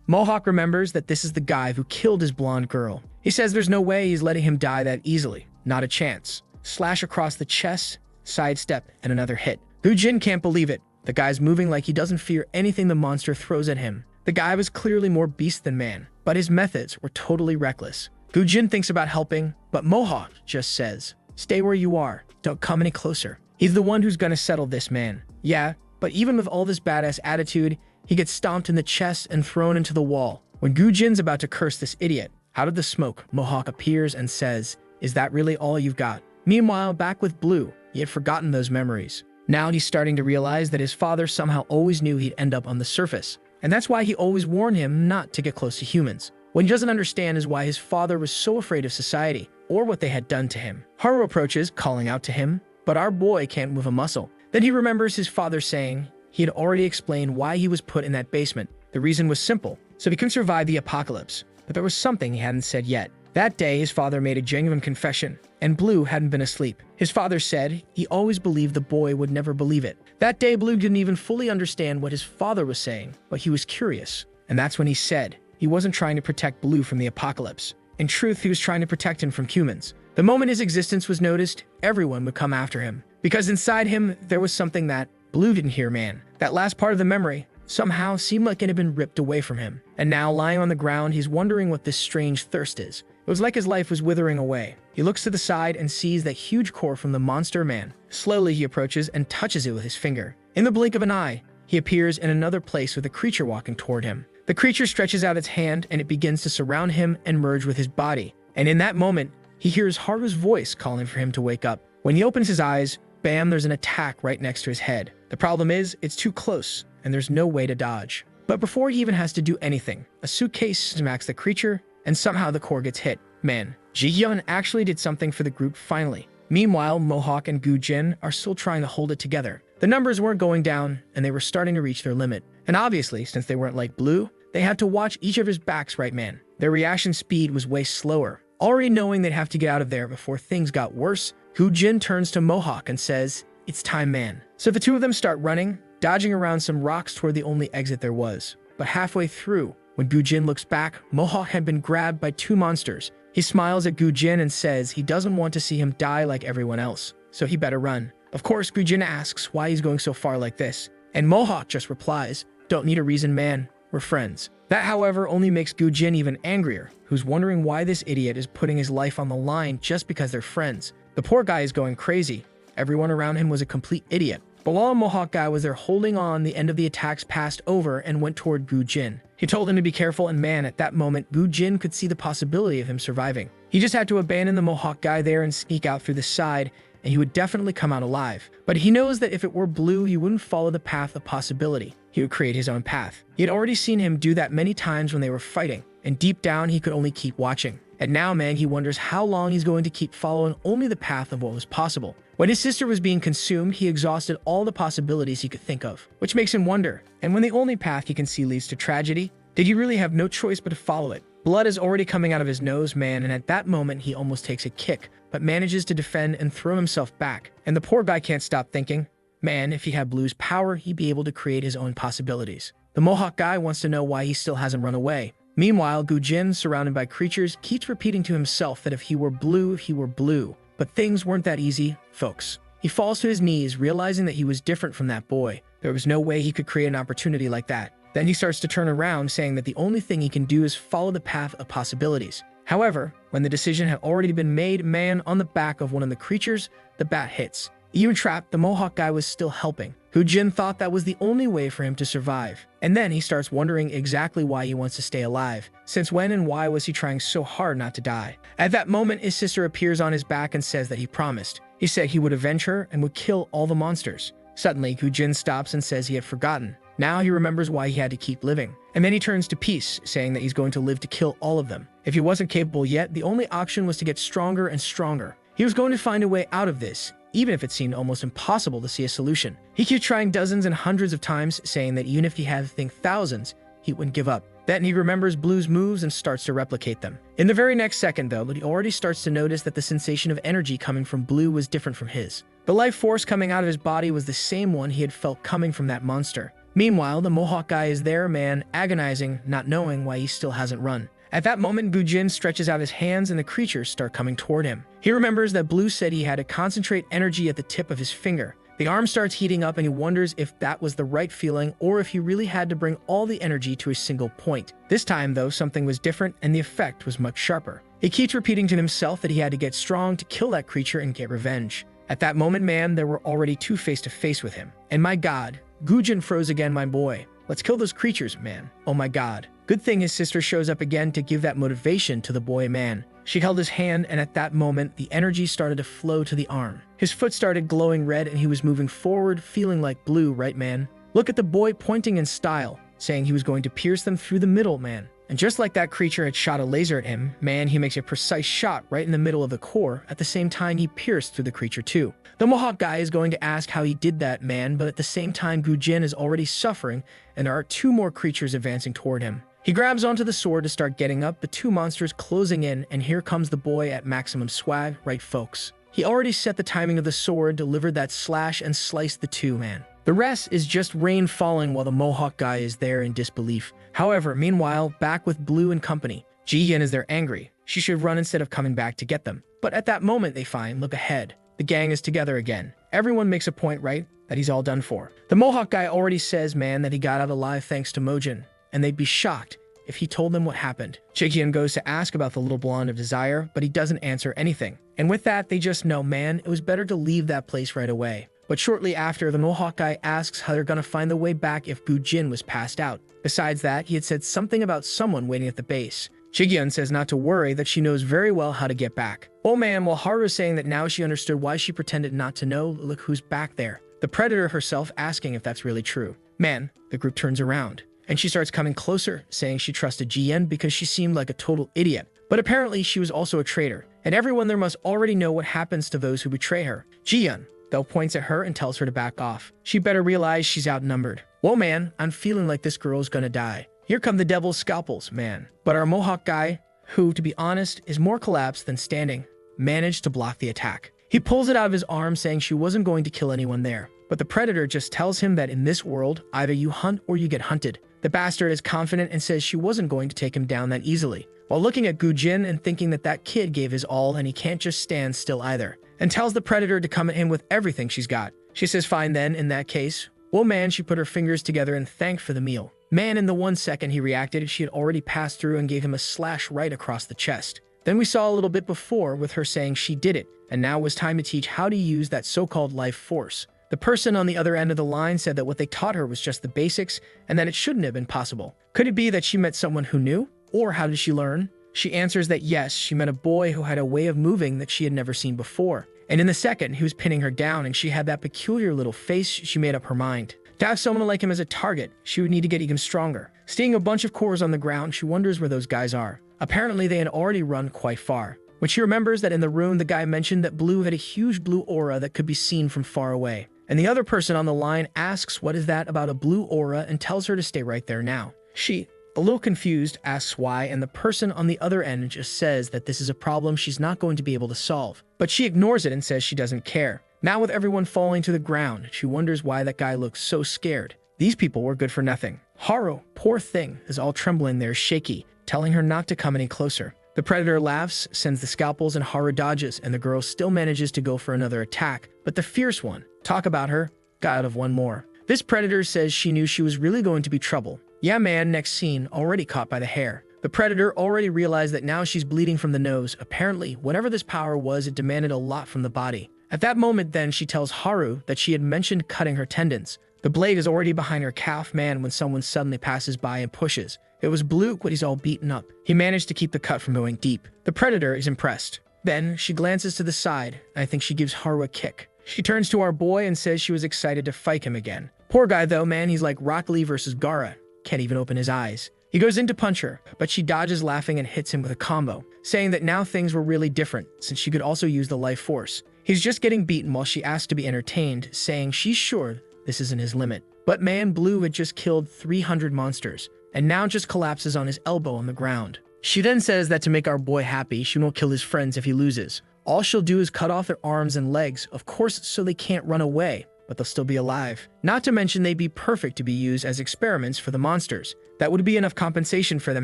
Mohawk remembers that this is the guy who killed his blonde girl. He says there's no way he's letting him die that easily. Not a chance. Slash across the chest, sidestep, and another hit. Gu-Jin can't believe it. The guy's moving like he doesn't fear anything the monster throws at him. The guy was clearly more beast than man, but his methods were totally reckless. Gu-Jin thinks about helping, but Mohawk just says, stay where you are, don't come any closer. He's the one who's gonna settle this, man. Yeah, but even with all this badass attitude, he gets stomped in the chest and thrown into the wall. When Gu-Jin's about to curse this idiot, out of the smoke, Mohawk appears and says, is that really all you've got? Meanwhile, back with Blue, he had forgotten those memories. Now he's starting to realize that his father somehow always knew he'd end up on the surface, and that's why he always warned him not to get close to humans. What he doesn't understand is why his father was so afraid of society, or what they had done to him. Haru approaches, calling out to him, but our boy can't move a muscle. Then he remembers his father saying he had already explained why he was put in that basement. The reason was simple, so he could survive the apocalypse, but there was something he hadn't said yet. That day, his father made a genuine confession, and Blue hadn't been asleep. His father said he always believed the boy would never believe it. That day, Blue didn't even fully understand what his father was saying, but he was curious. And that's when he said he wasn't trying to protect Blue from the apocalypse. In truth, he was trying to protect him from humans. The moment his existence was noticed, everyone would come after him. Because inside him, there was something that Blue didn't hear, man. That last part of the memory somehow seemed like it had been ripped away from him. And now, lying on the ground, he's wondering what this strange thirst is. It was like his life was withering away. He looks to the side and sees that huge core from the monster man. Slowly he approaches and touches it with his finger. In the blink of an eye, he appears in another place with a creature walking toward him. The creature stretches out its hand and it begins to surround him and merge with his body. And in that moment, he hears Haru's voice calling for him to wake up. When he opens his eyes, bam, there's an attack right next to his head. The problem is, it's too close, and there's no way to dodge. But before he even has to do anything, a suitcase smacks the creature, and somehow the core gets hit. Man, Ji-hyun actually did something for the group finally. Meanwhile, Mohawk and Gu-jin are still trying to hold it together. The numbers weren't going down, and they were starting to reach their limit. And obviously, since they weren't like Blue, they had to watch each other's backs, right man? Their reaction speed was way slower. Already knowing they'd have to get out of there before things got worse, Gu-jin turns to Mohawk and says, "It's time, man." So the two of them start running, dodging around some rocks toward the only exit there was. But halfway through, when Gu-jin looks back, Mohawk had been grabbed by two monsters. He smiles at Gu-jin and says he doesn't want to see him die like everyone else, so he better run. Of course, Gu-jin asks why he's going so far like this, and Mohawk just replies, "Don't need a reason, man. We're friends." That, however, only makes Gu-jin even angrier, who's wondering why this idiot is putting his life on the line just because they're friends. The poor guy is going crazy. Everyone around him was a complete idiot. But while Mohawk guy was there holding on, the end of the attacks passed over and went toward Gu-jin. He told him to be careful, and man, at that moment, Gu-jin could see the possibility of him surviving. He just had to abandon the Mohawk guy there and sneak out through the side, and he would definitely come out alive. But he knows that if it were Blue, he wouldn't follow the path of possibility. He would create his own path. He had already seen him do that many times when they were fighting, and deep down, he could only keep watching. And now, man, he wonders how long he's going to keep following only the path of what was possible. When his sister was being consumed, he exhausted all the possibilities he could think of, which makes him wonder. And when the only path he can see leads to tragedy, did he really have no choice but to follow it? Blood is already coming out of his nose, man, and at that moment, he almost takes a kick, but manages to defend and throw himself back. And the poor guy can't stop thinking, man, if he had Blue's power, he'd be able to create his own possibilities. The Mohawk guy wants to know why he still hasn't run away. Meanwhile, Gu-jin, surrounded by creatures, keeps repeating to himself that if he were Blue, he were Blue. But things weren't that easy, folks. He falls to his knees, realizing that he was different from that boy. There was no way he could create an opportunity like that. Then he starts to turn around, saying that the only thing he can do is follow the path of possibilities. However, when the decision had already been made, man, on the back of one of the creatures, the bat hits. Even trapped, the Mohawk guy was still helping. Gu-jin thought that was the only way for him to survive. And then he starts wondering exactly why he wants to stay alive. Since when and why was he trying so hard not to die? At that moment, his sister appears on his back and says that he promised. He said he would avenge her and would kill all the monsters. Suddenly, Gu-jin stops and says he had forgotten. Now he remembers why he had to keep living. And then he turns to Peace, saying that he's going to live to kill all of them. If he wasn't capable yet, the only option was to get stronger and stronger. He was going to find a way out of this, even if it seemed almost impossible to see a solution. He keeps trying dozens and hundreds of times, saying that even if he had to think thousands, he wouldn't give up. Then he remembers Blue's moves and starts to replicate them. In the very next second, though, he already starts to notice that the sensation of energy coming from Blue was different from his. The life force coming out of his body was the same one he had felt coming from that monster. Meanwhile, the Mohawk guy is there, man, agonizing, not knowing why he still hasn't run. At that moment, Gu-jin stretches out his hands and the creatures start coming toward him. He remembers that Blue said he had to concentrate energy at the tip of his finger. The arm starts heating up and he wonders if that was the right feeling or if he really had to bring all the energy to a single point. This time, though, something was different and the effect was much sharper. He keeps repeating to himself that he had to get strong to kill that creature and get revenge. At that moment, man, there were already two face-to-face with him. And my god, Gu-jin froze again, my boy. Let's kill those creatures, man. Oh my god. Good thing his sister shows up again to give that motivation to the boy, man. She held his hand, and at that moment, the energy started to flow to the arm. His foot started glowing red, and he was moving forward, feeling like Blue, right, man? Look at the boy pointing in style, saying he was going to pierce them through the middle, man. And just like that creature had shot a laser at him, man, he makes a precise shot right in the middle of the core. At the same time, he pierced through the creature too. The Mohawk guy is going to ask how he did that, man, but at the same time, Gu-jin is already suffering, and there are two more creatures advancing toward him. He grabs onto the sword to start getting up, the two monsters closing in, and here comes the boy at maximum swag, right, folks? He already set the timing of the sword, delivered that slash, and sliced the two, man. The rest is just rain falling while the Mohawk guy is there in disbelief. However, meanwhile, back with Blue and company, Ji-hyun is there angry. She should run instead of coming back to get them. But at that moment, they find, look ahead. The gang is together again. Everyone makes a point, right, that he's all done for. The Mohawk guy already says, man, that he got out alive thanks to Mojin, and they'd be shocked if he told them what happened. Jihyun goes to ask about the little blonde of desire, but he doesn't answer anything. And with that, they just know, man, it was better to leave that place right away. But shortly after, the Mohawk guy asks how they're gonna find the way back if Gujin was passed out. Besides that, he had said something about someone waiting at the base. Jihyun says not to worry, that she knows very well how to get back. Oh man, while Haru is saying that now she understood why she pretended not to know, look who's back there. The Predator herself asking if that's really true. Man, the group turns around, and she starts coming closer, saying she trusted Jihyun because she seemed like a total idiot. But apparently she was also a traitor, and everyone there must already know what happens to those who betray her. Jihyun, though, points at her and tells her to back off. She better realize she's outnumbered. Whoa man, I'm feeling like this girl's gonna die. Here come the devil's scalpels, man. But our Mohawk guy, who, to be honest, is more collapsed than standing, managed to block the attack. He pulls it out of his arm, saying she wasn't going to kill anyone there. But the Predator just tells him that in this world, either you hunt or you get hunted. The bastard is confident and says she wasn't going to take him down that easily, while looking at Gujin and thinking that that kid gave his all and he can't just stand still either, and tells the Predator to come at him with everything she's got. She says fine then, in that case. Well man, she put her fingers together and thanked for the meal. Man, in the 1 second he reacted, she had already passed through and gave him a slash right across the chest. Then we saw a little bit before with her saying she did it, and now it was time to teach how to use that so-called life force. The person on the other end of the line said that what they taught her was just the basics, and that it shouldn't have been possible. Could it be that she met someone who knew? Or how did she learn? She answers that yes, she met a boy who had a way of moving that she had never seen before. And in the second, he was pinning her down, and she had that peculiar little face. She made up her mind. To have someone like him as a target, she would need to get even stronger. Seeing a bunch of cores on the ground, she wonders where those guys are. Apparently, they had already run quite far. When she remembers that in the room, the guy mentioned that Blue had a huge blue aura that could be seen from far away. And the other person on the line asks what is that about a blue aura and tells her to stay right there now. She, a little confused, asks why, and the person on the other end just says that this is a problem she's not going to be able to solve. But she ignores it and says she doesn't care. Now with everyone falling to the ground, she wonders why that guy looks so scared. These people were good for nothing. Haru, poor thing, is all trembling there, shaky, telling her not to come any closer. The Predator laughs, sends the scalpels, and Haru dodges, and the girl still manages to go for another attack. But the fierce one, talk about her, got out of one more. This Predator says she knew she was really going to be trouble. Yeah man, next scene, already caught by the hair. The Predator already realized that now she's bleeding from the nose. Apparently, whatever this power was, it demanded a lot from the body. At that moment then, she tells Haru that she had mentioned cutting her tendons. The blade is already behind her calf, man, when someone suddenly passes by and pushes. It was Blue, but he's all beaten up. He managed to keep the cut from going deep. The Predator is impressed. Then, she glances to the side, and I think she gives Haru a kick. She turns to our boy and says she was excited to fight him again. Poor guy though, man, he's like Rock Lee versus Gaara. Can't even open his eyes. He goes in to punch her, but she dodges laughing and hits him with a combo, saying that now things were really different, since she could also use the life force. He's just getting beaten while she asks to be entertained, saying she's sure this isn't his limit. But man, Blue had just killed 300 monsters, and now just collapses on his elbow on the ground. She then says that to make our boy happy, she won't kill his friends if he loses. All she'll do is cut off their arms and legs, of course so they can't run away, but they'll still be alive. Not to mention they'd be perfect to be used as experiments for the monsters. That would be enough compensation for them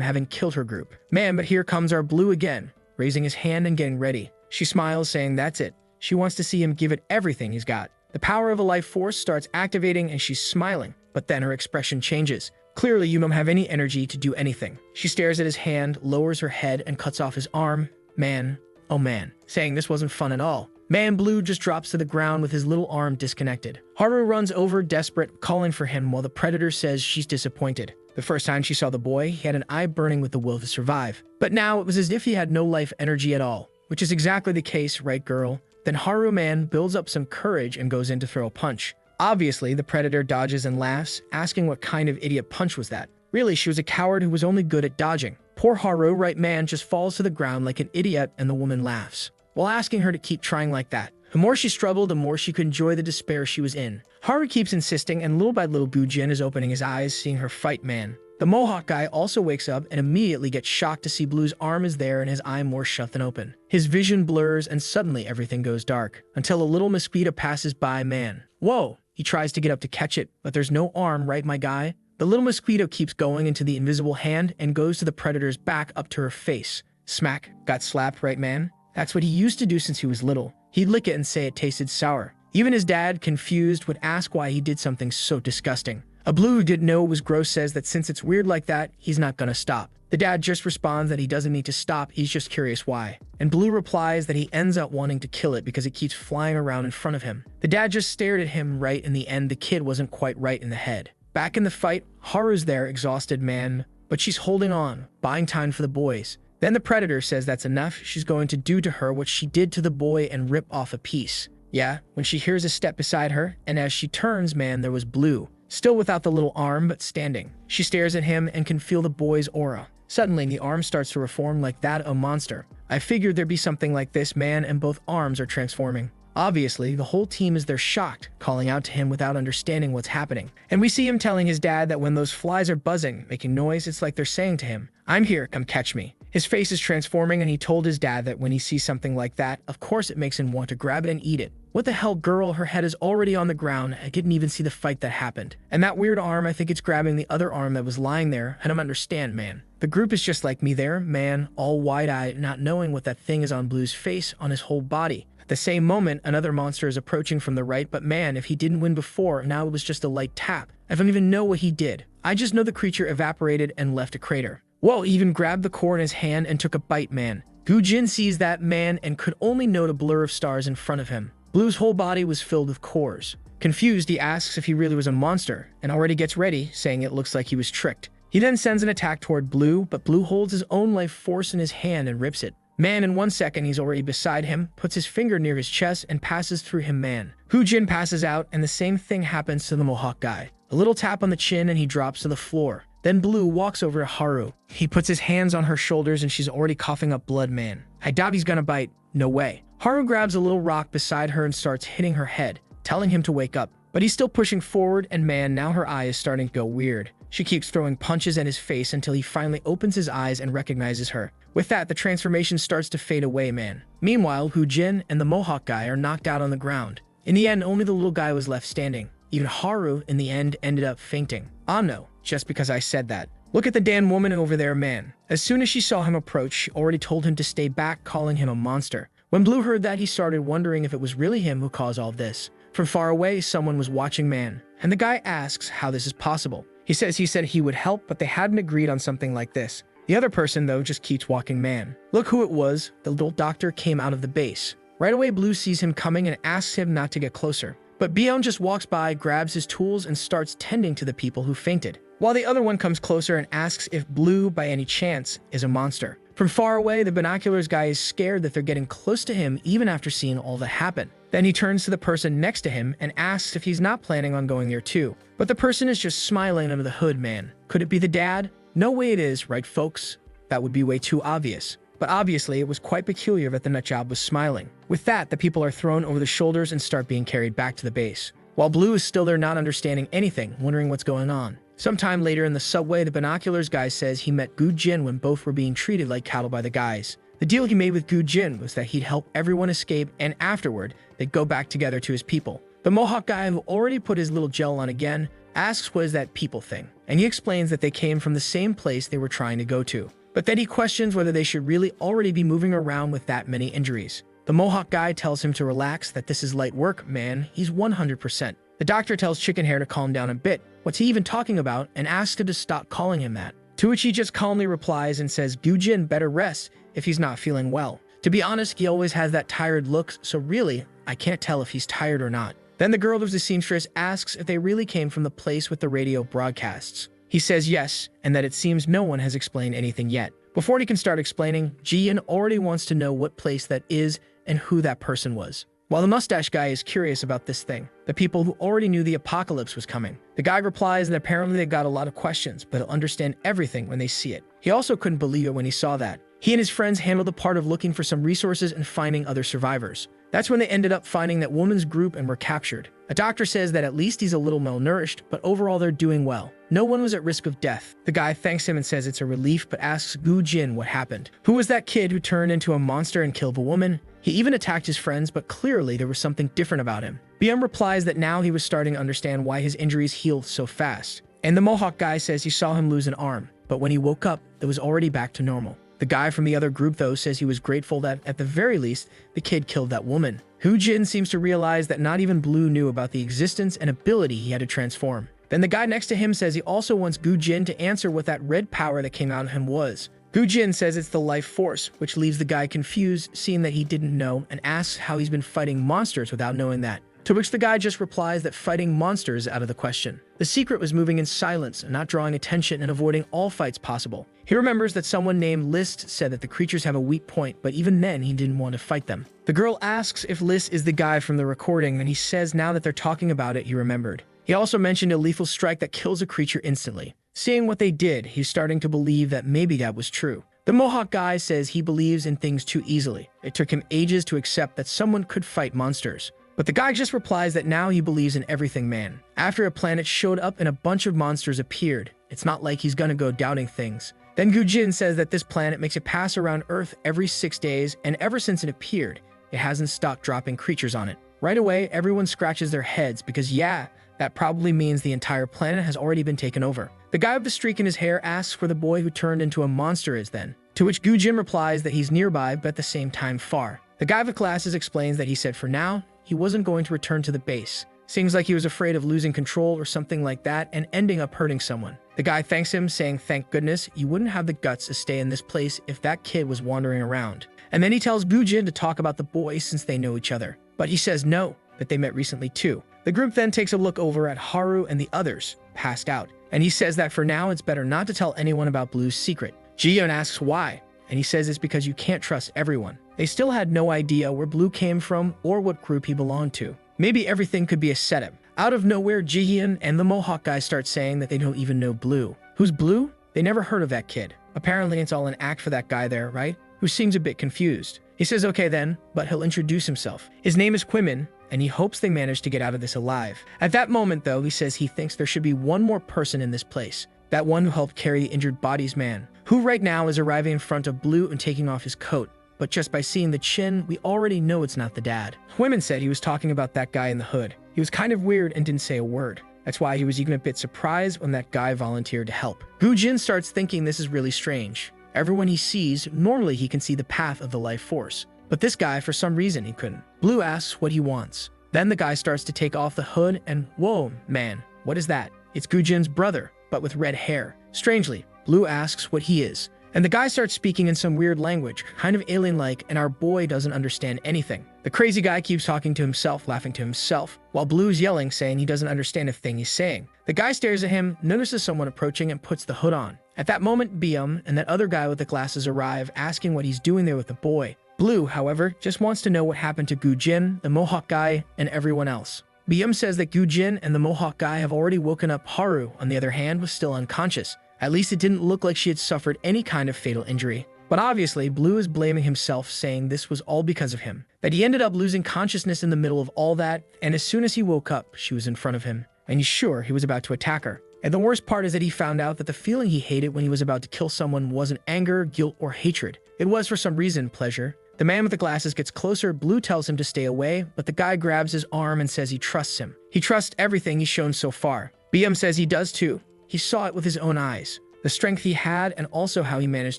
having killed her group. Man, but here comes our Blue again, raising his hand and getting ready. She smiles, saying that's it. She wants to see him give it everything he's got. The power of a life force starts activating and she's smiling, but then her expression changes. Clearly, you don't have any energy to do anything. She stares at his hand, lowers her head, and cuts off his arm. Man, oh man, saying this wasn't fun at all. Man Blue just drops to the ground with his little arm disconnected. Haru runs over, desperate, calling for him while the Predator says she's disappointed. The first time she saw the boy, he had an eye burning with the will to survive. But now it was as if he had no life energy at all, which is exactly the case, right girl? Then Haru man builds up some courage and goes in to throw a punch. Obviously, the Predator dodges and laughs, asking what kind of idiot punch was that. Really, she was a coward who was only good at dodging. Poor Haru, right man, just falls to the ground like an idiot and the woman laughs, while asking her to keep trying like that. The more she struggled, the more she could enjoy the despair she was in. Haru keeps insisting, and little by little Gujin is opening his eyes, seeing her fight man. The Mohawk guy also wakes up and immediately gets shocked to see Blue's arm is there and his eye more shut than open. His vision blurs and suddenly everything goes dark, until a little mosquito passes by man. Whoa! He tries to get up to catch it, but there's no arm, right my guy? The little mosquito keeps going into the invisible hand and goes to the Predator's back up to her face. Smack, got slapped, right man? That's what he used to do since he was little. He'd lick it and say it tasted sour. Even his dad, confused, would ask why he did something so disgusting. A Blue who didn't know it was gross says that since it's weird like that, he's not gonna stop. The dad just responds that he doesn't need to stop, he's just curious why. And Blue replies that he ends up wanting to kill it because it keeps flying around in front of him. The dad just stared at him. Right in the end, the kid wasn't quite right in the head. Back in the fight, Haru's there, exhausted man, but she's holding on, buying time for the boys. Then the predator says that's enough, she's going to do to her what she did to the boy and rip off a piece. Yeah, when she hears a step beside her, and as she turns, man, there was Blue. Still without the little arm, but standing. She stares at him and can feel the boy's aura. Suddenly, the arm starts to reform like that of a monster. I figured there'd be something like this, man, and both arms are transforming. Obviously, the whole team is there shocked, calling out to him without understanding what's happening. And we see him telling his dad that when those flies are buzzing, making noise, it's like they're saying to him, "I'm here, come catch me." His face is transforming and he told his dad that when he sees something like that, of course it makes him want to grab it and eat it. What the hell, girl? Her head is already on the ground. I didn't even see the fight that happened. And that weird arm, I think it's grabbing the other arm that was lying there. I don't understand, man. The group is just like me there, man, all wide-eyed, not knowing what that thing is on Blue's face, on his whole body. At the same moment, another monster is approaching from the right, but man, if he didn't win before, now it was just a light tap. I don't even know what he did. I just know the creature evaporated and left a crater. Whoa, he even grabbed the core in his hand and took a bite, man. Gujin sees that man and could only note a blur of stars in front of him. Blue's whole body was filled with cores. Confused, he asks if he really was a monster, and already gets ready, saying it looks like he was tricked. He then sends an attack toward Blue, but Blue holds his own life force in his hand and rips it. Man, in 1 second, he's already beside him, puts his finger near his chest, and passes through him, man. Hujin passes out, and the same thing happens to the Mohawk guy. A little tap on the chin, and he drops to the floor. Then Blue walks over to Haru. He puts his hands on her shoulders, and she's already coughing up blood, man. I doubt he's gonna bite. No way. Haru grabs a little rock beside her and starts hitting her head, telling him to wake up. But he's still pushing forward, and man, now her eye is starting to go weird. She keeps throwing punches at his face until he finally opens his eyes and recognizes her. With that, the transformation starts to fade away, man. Meanwhile, Hujin and the Mohawk guy are knocked out on the ground. In the end, only the little guy was left standing. Even Haru, in the end, ended up fainting. Ah no, just because I said that. Look at the damn woman over there, man. As soon as she saw him approach, she already told him to stay back, calling him a monster. When Blue heard that, he started wondering if it was really him who caused all this. From far away, someone was watching, man. And the guy asks how this is possible. He said he would help, but they hadn't agreed on something like this. The other person, though, just keeps walking, man. Look who it was. The little doctor came out of the base. Right away, Blue sees him coming and asks him not to get closer. But Bion just walks by, grabs his tools, and starts tending to the people who fainted. While the other one comes closer and asks if Blue, by any chance, is a monster. From far away, the binoculars guy is scared that they're getting close to him even after seeing all that happen. Then he turns to the person next to him and asks if he's not planning on going there too. But the person is just smiling under the hood, man. Could it be the dad? No way it is, right folks? That would be way too obvious. But obviously, it was quite peculiar that the nutjob was smiling. With that, the people are thrown over the shoulders and start being carried back to the base. While Blue is still there not understanding anything, wondering what's going on. Sometime later in the subway, the binoculars guy says he met Gu Jin when both were being treated like cattle by the guys. The deal he made with Gu Jin was that he'd help everyone escape, and afterward, they'd go back together to his people. The Mohawk guy, who already put his little gel on again, asks what is that people thing, and he explains that they came from the same place they were trying to go to. But then he questions whether they should really already be moving around with that many injuries. The Mohawk guy tells him to relax, that this is light work, man, he's 100%. The doctor tells Chicken Hair to calm down a bit. What's he even talking about? And asks him to stop calling him that. To which he just calmly replies and says Gujin better rest if he's not feeling well. To be honest, he always has that tired look, so really, I can't tell if he's tired or not. Then the girl who's the seamstress asks if they really came from the place with the radio broadcasts. He says yes, and that it seems no one has explained anything yet. Before he can start explaining, Jian already wants to know what place that is and who that person was. While the mustache guy is curious about this thing, the people who already knew the apocalypse was coming. The guy replies that apparently they got a lot of questions, but he'll understand everything when they see it. He also couldn't believe it when he saw that. He and his friends handled the part of looking for some resources and finding other survivors. That's when they ended up finding that woman's group and were captured. A doctor says that at least he's a little malnourished, but overall they're doing well. No one was at risk of death. The guy thanks him and says it's a relief, but asks Gu Jin what happened. Who was that kid who turned into a monster and killed the woman? He even attacked his friends, but clearly there was something different about him. BM replies that now he was starting to understand why his injuries healed so fast. And the Mohawk guy says he saw him lose an arm, but when he woke up, it was already back to normal. The guy from the other group, though, says he was grateful that, at the very least, the kid killed that woman. Hujin seems to realize that not even Blue knew about the existence and ability he had to transform. Then the guy next to him says he also wants Gu-jin to answer what that red power that came out of him was. Gu-jin says it's the life force, which leaves the guy confused, seeing that he didn't know, and asks how he's been fighting monsters without knowing that. To which the guy just replies that fighting monsters is out of the question. The secret was moving in silence and not drawing attention and avoiding all fights possible. He remembers that someone named List said that the creatures have a weak point, but even then he didn't want to fight them. The girl asks if List is the guy from the recording, and he says now that they're talking about it, he remembered. He also mentioned a lethal strike that kills a creature instantly. Seeing what they did, he's starting to believe that maybe that was true. The Mohawk guy says he believes in things too easily. It took him ages to accept that someone could fight monsters. But the guy just replies that now he believes in everything man. After a planet showed up and a bunch of monsters appeared, it's not like he's gonna go doubting things. Then Gu-jin says that this planet makes it pass around Earth every 6 days, and ever since it appeared, it hasn't stopped dropping creatures on it. Right away, everyone scratches their heads because that probably means the entire planet has already been taken over. The guy with the streak in his hair asks where the boy who turned into a monster is then, to which Gu-jin replies that he's nearby but at the same time far. The guy with glasses explains that he said for now, he wasn't going to return to the base. Seems like he was afraid of losing control or something like that and ending up hurting someone. The guy thanks him, saying thank goodness you wouldn't have the guts to stay in this place if that kid was wandering around. And then he tells Gu-jin to talk about the boy since they know each other. But he says no, that they met recently too. The group then takes a look over at Haru and the others, passed out. And he says that for now it's better not to tell anyone about Blue's secret. Ji-yeon asks why, and he says it's because you can't trust everyone. They still had no idea where Blue came from or what group he belonged to. Maybe everything could be a setup. Out of nowhere, Ji-yeon and the Mohawk guy start saying that they don't even know Blue. Who's Blue? They never heard of that kid. Apparently it's all an act for that guy there, right? Who seems a bit confused. He says okay then, but he'll introduce himself. His name is Quimin, and he hopes they manage to get out of this alive. At that moment though, he says he thinks there should be one more person in this place. That one who helped carry the injured body's man, who right now is arriving in front of Blue and taking off his coat. But just by seeing the chin, we already know it's not the dad. Women said he was talking about that guy in the hood. He was kind of weird and didn't say a word. That's why he was even a bit surprised when that guy volunteered to help. Gu-jin starts thinking this is really strange. Everyone he sees, normally he can see the path of the life force. But this guy, for some reason, he couldn't. Blue asks what he wants. Then the guy starts to take off the hood and, whoa, man, what is that? It's Gu-jin's brother, but with red hair. Strangely, Blue asks what he is. And the guy starts speaking in some weird language, kind of alien-like, and our boy doesn't understand anything. The crazy guy keeps talking to himself, laughing to himself, while Blue's yelling, saying he doesn't understand a thing he's saying. The guy stares at him, notices someone approaching, and puts the hood on. At that moment, Byum and that other guy with the glasses arrive, asking what he's doing there with the boy. Blue, however, just wants to know what happened to Gu-jin, the Mohawk guy, and everyone else. Byum says that Gu-jin and the Mohawk guy have already woken up. Haru, on the other hand, was still unconscious. At least it didn't look like she had suffered any kind of fatal injury. But obviously, Blue is blaming himself, saying this was all because of him. That he ended up losing consciousness in the middle of all that, and as soon as he woke up, she was in front of him. And he's sure he was about to attack her. And the worst part is that he found out that the feeling he hated when he was about to kill someone wasn't anger, guilt, or hatred. It was, for some reason, pleasure. The man with the glasses gets closer. Blue tells him to stay away, but the guy grabs his arm and says he trusts him. He trusts everything he's shown so far. Byum says he does too. He saw it with his own eyes. The strength he had, and also how he managed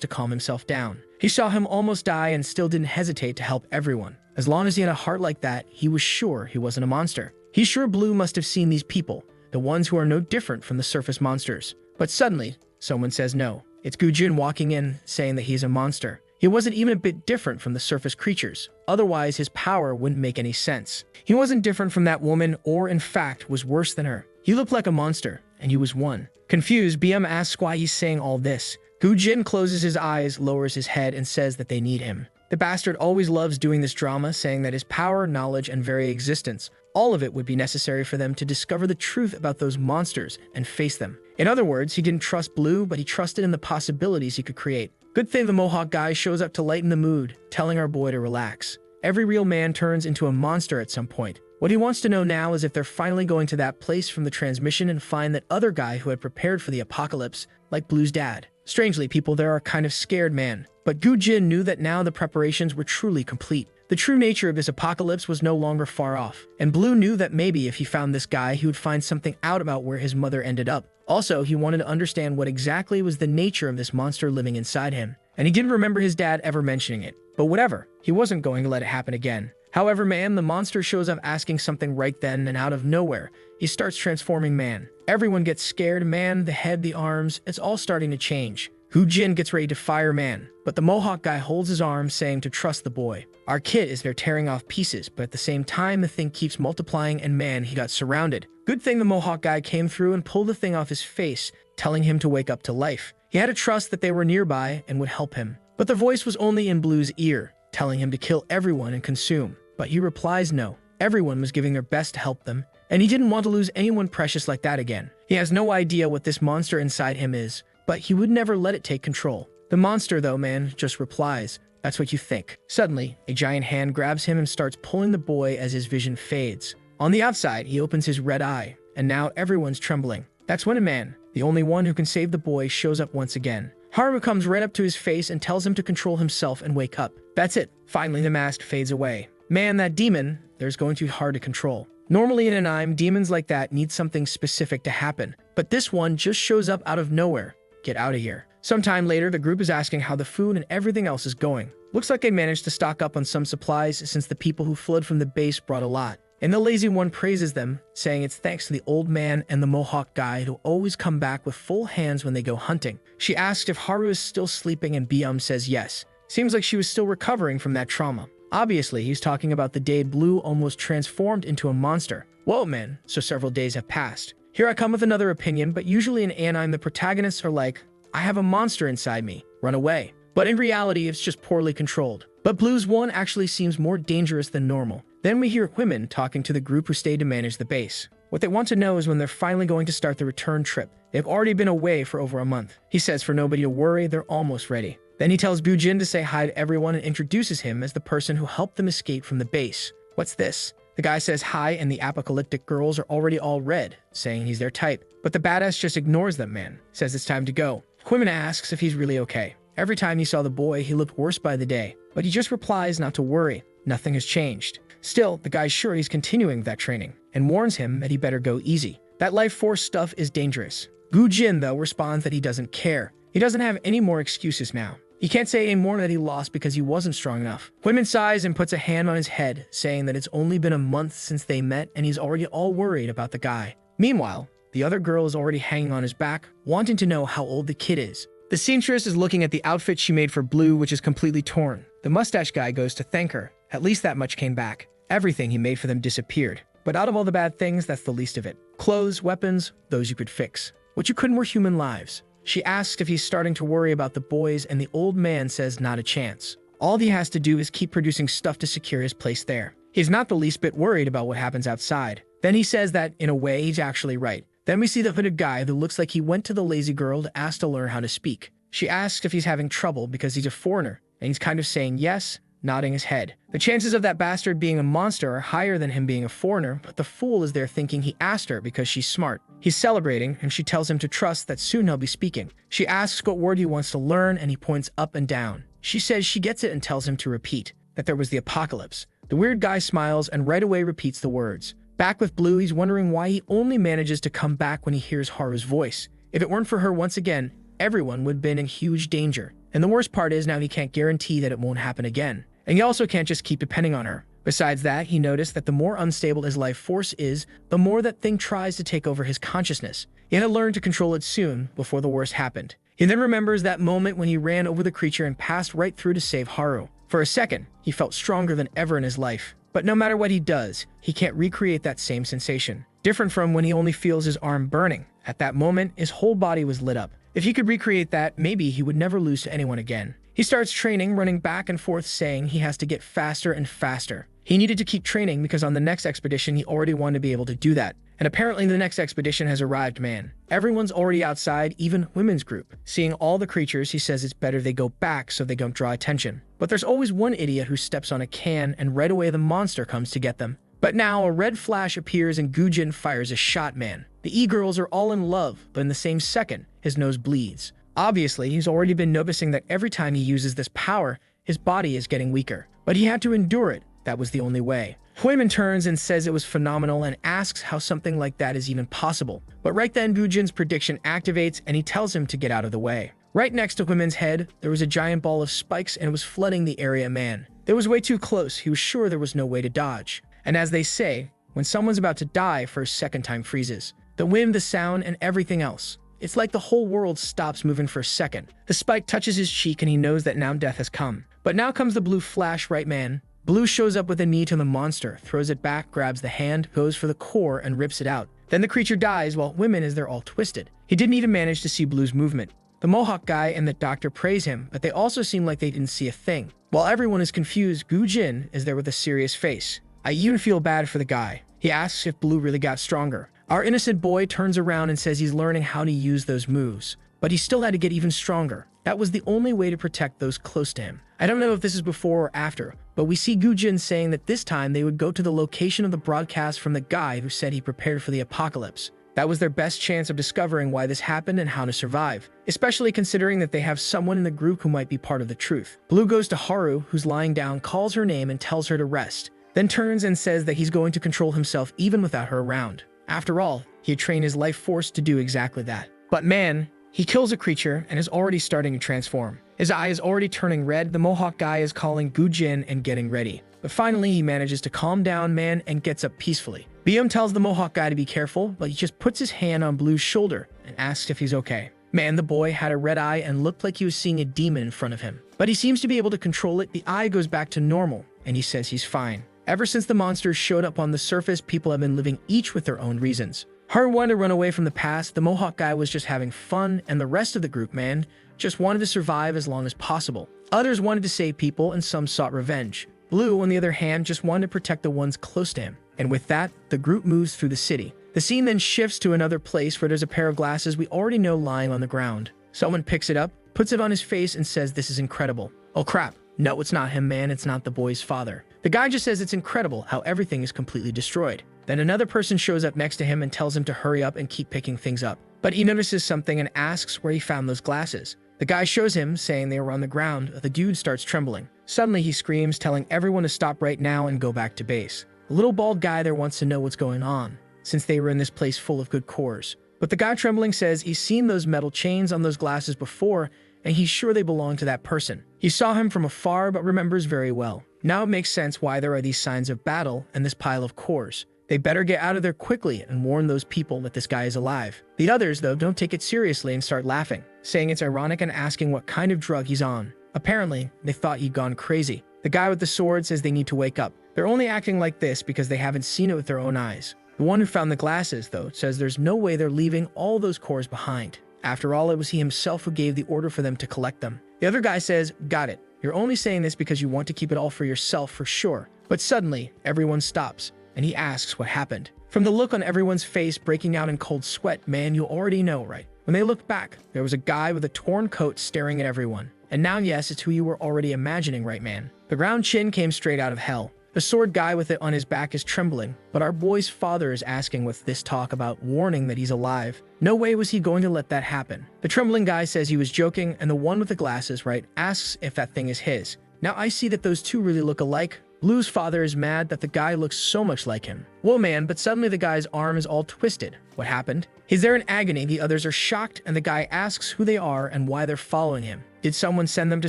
to calm himself down. He saw him almost die and still didn't hesitate to help everyone. As long as he had a heart like that, he was sure he wasn't a monster. He's sure Blue must have seen these people, the ones who are no different from the surface monsters. But suddenly, someone says no. It's Gu-jin walking in, saying that he's a monster. He wasn't even a bit different from the surface creatures. Otherwise, his power wouldn't make any sense. He wasn't different from that woman, or in fact, was worse than her. He looked like a monster, and he was one. Confused, Byum asks why he's saying all this. Gu-jin closes his eyes, lowers his head, and says that they need him. The bastard always loves doing this drama, saying that his power, knowledge, and very existence, all of it would be necessary for them to discover the truth about those monsters and face them. In other words, he didn't trust Blue, but he trusted in the possibilities he could create. Good thing the Mohawk guy shows up to lighten the mood, telling our boy to relax. Every real man turns into a monster at some point. What he wants to know now is if they're finally going to that place from the transmission and find that other guy who had prepared for the apocalypse, like Blue's dad. Strangely, people there are kind of scared, man. But Gu-jin knew that now the preparations were truly complete. The true nature of this apocalypse was no longer far off. And Blue knew that maybe if he found this guy, he would find something out about where his mother ended up. Also, he wanted to understand what exactly was the nature of this monster living inside him. And he didn't remember his dad ever mentioning it. But whatever, he wasn't going to let it happen again. However, man, the monster shows up asking something right then, and out of nowhere, he starts transforming man. Everyone gets scared, man, the head, the arms, it's all starting to change. Jin gets ready to fire man, but the Mohawk guy holds his arm, saying to trust the boy. Our kid is there tearing off pieces, but at the same time, the thing keeps multiplying, and man, he got surrounded. Good thing the Mohawk guy came through and pulled the thing off his face, telling him to wake up to life. He had to trust that they were nearby and would help him. But the voice was only in Blue's ear, telling him to kill everyone and consume. But he replies no. Everyone was giving their best to help them, and he didn't want to lose anyone precious like that again. He has no idea what this monster inside him is, but he would never let it take control. The monster, though, man, just replies, "That's what you think." Suddenly, a giant hand grabs him and starts pulling the boy as his vision fades. On the outside, he opens his red eye, and now everyone's trembling. That's when a man, the only one who can save the boy, shows up once again. Haru comes right up to his face and tells him to control himself and wake up. That's it. Finally, the mask fades away. Man, that demon, there's going to be hard to control. Normally in an anime, demons like that need something specific to happen, but this one just shows up out of nowhere. Get out of here. Sometime later, the group is asking how the food and everything else is going. Looks like they managed to stock up on some supplies since the people who fled from the base brought a lot. And the lazy one praises them, saying it's thanks to the old man and the Mohawk guy who always come back with full hands when they go hunting. She asks if Haru is still sleeping, and Byum says yes. Seems like she was still recovering from that trauma. Obviously, he's talking about the day Blue almost transformed into a monster. Whoa, man, so several days have passed. Here I come with another opinion, but usually in anime, the protagonists are like, I have a monster inside me, run away. But in reality, it's just poorly controlled. But Blue's one actually seems more dangerous than normal. Then we hear women talking to the group who stayed to manage the base. What they want to know is when they're finally going to start the return trip. They've already been away for over a month. He says for nobody to worry, they're almost ready. Then he tells Bujin to say hi to everyone and introduces him as the person who helped them escape from the base. What's this? The guy says hi, and the apocalyptic girls are already all red, saying he's their type. But the badass just ignores them, man. Says it's time to go. Quimmin asks if he's really okay. Every time he saw the boy, he looked worse by the day. But he just replies not to worry. Nothing has changed. Still, the guy's sure he's continuing that training, and warns him that he better go easy. That life force stuff is dangerous. Gujin, though, responds that he doesn't care. He doesn't have any more excuses now. He can't say anymore that he lost because he wasn't strong enough. Quimmin sighs and puts a hand on his head, saying that it's only been a month since they met and he's already all worried about the guy. Meanwhile, the other girl is already hanging on his back, wanting to know how old the kid is. The seamstress is looking at the outfit she made for Blue, which is completely torn. The mustache guy goes to thank her. At least that much came back. Everything he made for them disappeared. But out of all the bad things, that's the least of it. Clothes, weapons, those you could fix. What you couldn't were human lives. She asks if he's starting to worry about the boys, and the old man says not a chance. All he has to do is keep producing stuff to secure his place there. He's not the least bit worried about what happens outside. Then he says that, in a way, he's actually right. Then we see the hooded guy who looks like he went to the lazy girl to ask to learn how to speak. She asks if he's having trouble because he's a foreigner, and he's kind of saying yes, nodding his head. The chances of that bastard being a monster are higher than him being a foreigner, but the fool is there thinking he asked her because she's smart. He's celebrating, and she tells him to trust that soon he'll be speaking. She asks what word he wants to learn, and he points up and down. She says she gets it and tells him to repeat, that there was the apocalypse. The weird guy smiles and right away repeats the words. Back with Blue, he's wondering why he only manages to come back when he hears Haru's voice. If it weren't for her once again, everyone would have been in huge danger. And the worst part is now he can't guarantee that it won't happen again. And he also can't just keep depending on her. Besides that, he noticed that the more unstable his life force is, the more that thing tries to take over his consciousness. He had to learn to control it soon, before the worst happened. He then remembers that moment when he ran over the creature and passed right through to save Haru. For a second, he felt stronger than ever in his life. But no matter what he does, he can't recreate that same sensation. Different from when he only feels his arm burning. At that moment, his whole body was lit up. If he could recreate that, maybe he would never lose to anyone again. He starts training, running back and forth, saying he has to get faster and faster. He needed to keep training because on the next expedition, he already wanted to be able to do that. And apparently the next expedition has arrived, man. Everyone's already outside, even women's group. Seeing all the creatures, he says it's better they go back so they don't draw attention. But there's always one idiot who steps on a can and right away the monster comes to get them. But now a red flash appears and Gujin fires a shot, man. The e-girls are all in love, but in the same second, his nose bleeds. Obviously, he's already been noticing that every time he uses this power, his body is getting weaker. But he had to endure it. That was the only way. Huimin turns and says it was phenomenal and asks how something like that is even possible. But right then, Gujin's prediction activates and he tells him to get out of the way. Right next to Women's head, there was a giant ball of spikes and it was flooding the area. Man, it was way too close. He was sure there was no way to dodge. And as they say, when someone's about to die for a second time freezes. The wind, the sound, and everything else. It's like the whole world stops moving for a second. The spike touches his cheek and he knows that now death has come. But now comes the blue flash, right man? Blue shows up with a knee to the monster, throws it back, grabs the hand, goes for the core, and rips it out. Then the creature dies while Women is there all twisted. He didn't even manage to see Blue's movement. The Mohawk guy and the doctor praise him, but they also seem like they didn't see a thing. While everyone is confused, Gu-jin is there with a serious face. I even feel bad for the guy. He asks if Blue really got stronger. Our innocent boy turns around and says he's learning how to use those moves, but he still had to get even stronger. That was the only way to protect those close to him. I don't know if this is before or after, but we see Gu-jin saying that this time they would go to the location of the broadcast from the guy who said he prepared for the apocalypse. That was their best chance of discovering why this happened and how to survive, especially considering that they have someone in the group who might be part of the truth. Blue goes to Haru, who's lying down, calls her name and tells her to rest, then turns and says that he's going to control himself even without her around. After all, he had trained his life force to do exactly that. But man, he kills a creature and is already starting to transform. His eye is already turning red. The Mohawk guy is calling Gu-jin and getting ready. But finally, he manages to calm down, man, and gets up peacefully. Byum tells the Mohawk guy to be careful, but he just puts his hand on Blue's shoulder and asks if he's okay. Man, the boy had a red eye and looked like he was seeing a demon in front of him. But he seems to be able to control it. The eye goes back to normal, and he says he's fine. Ever since the monsters showed up on the surface, people have been living each with their own reasons. Haru wanted to run away from the past, the Mohawk guy was just having fun, and the rest of the group, man, just wanted to survive as long as possible. Others wanted to save people, and some sought revenge. Blue, on the other hand, just wanted to protect the ones close to him. And with that, the group moves through the city. The scene then shifts to another place where there's a pair of glasses we already know lying on the ground. Someone picks it up, puts it on his face, and says this is incredible. Oh crap. No, it's not him, man. It's not the boy's father. The guy just says it's incredible how everything is completely destroyed. Then another person shows up next to him and tells him to hurry up and keep picking things up. But he notices something and asks where he found those glasses. The guy shows him, saying they were on the ground. The dude starts trembling. Suddenly he screams, telling everyone to stop right now and go back to base. The little bald guy there wants to know what's going on, since they were in this place full of good cores. But the guy trembling says he's seen those metal chains on those glasses before, and he's sure they belong to that person. He saw him from afar but remembers very well. Now it makes sense why there are these signs of battle and this pile of cores. They better get out of there quickly and warn those people that this guy is alive. The others, though, don't take it seriously and start laughing, saying it's ironic and asking what kind of drug he's on. Apparently, they thought he'd gone crazy. The guy with the sword says they need to wake up. They're only acting like this because they haven't seen it with their own eyes. The one who found the glasses, though, says there's no way they're leaving all those cores behind. After all, it was he himself who gave the order for them to collect them. The other guy says, got it. You're only saying this because you want to keep it all for yourself for sure. But suddenly, everyone stops, and he asks what happened. From the look on everyone's face breaking out in cold sweat, man, you already know, right? When they looked back, there was a guy with a torn coat staring at everyone. And now, yes, it's who you were already imagining, right, man? The round chin came straight out of hell. The sword guy with it on his back is trembling, but our boy's father is asking with this talk about warning that he's alive. No way was he going to let that happen. The trembling guy says he was joking, and the one with the glasses, right, asks if that thing is his. Now I see that those two really look alike. Blue's father is mad that the guy looks so much like him. Whoa, man, but suddenly the guy's arm is all twisted. What happened? He's there in agony, the others are shocked, and the guy asks who they are and why they're following him. Did someone send them to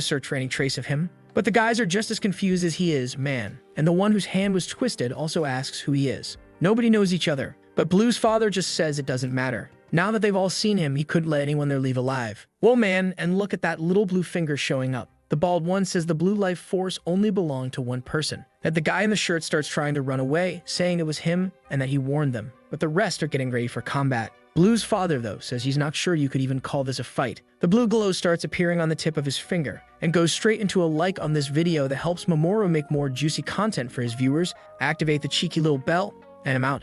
search for any trace of him? But the guys are just as confused as he is, man. And the one whose hand was twisted also asks who he is. Nobody knows each other, but Blue's father just says it doesn't matter. Now that they've all seen him, he couldn't let anyone there leave alive. Whoa, man, and look at that little blue finger showing up. The bald one says the blue life force only belonged to one person. That the guy in the shirt starts trying to run away, saying it was him and that he warned them. But the rest are getting ready for combat. Blue's father, though, says he's not sure you could even call this a fight. The blue glow starts appearing on the tip of his finger and goes straight into a like on this video that helps Mamoru make more juicy content for his viewers. Activate the cheeky little bell, and I'm out.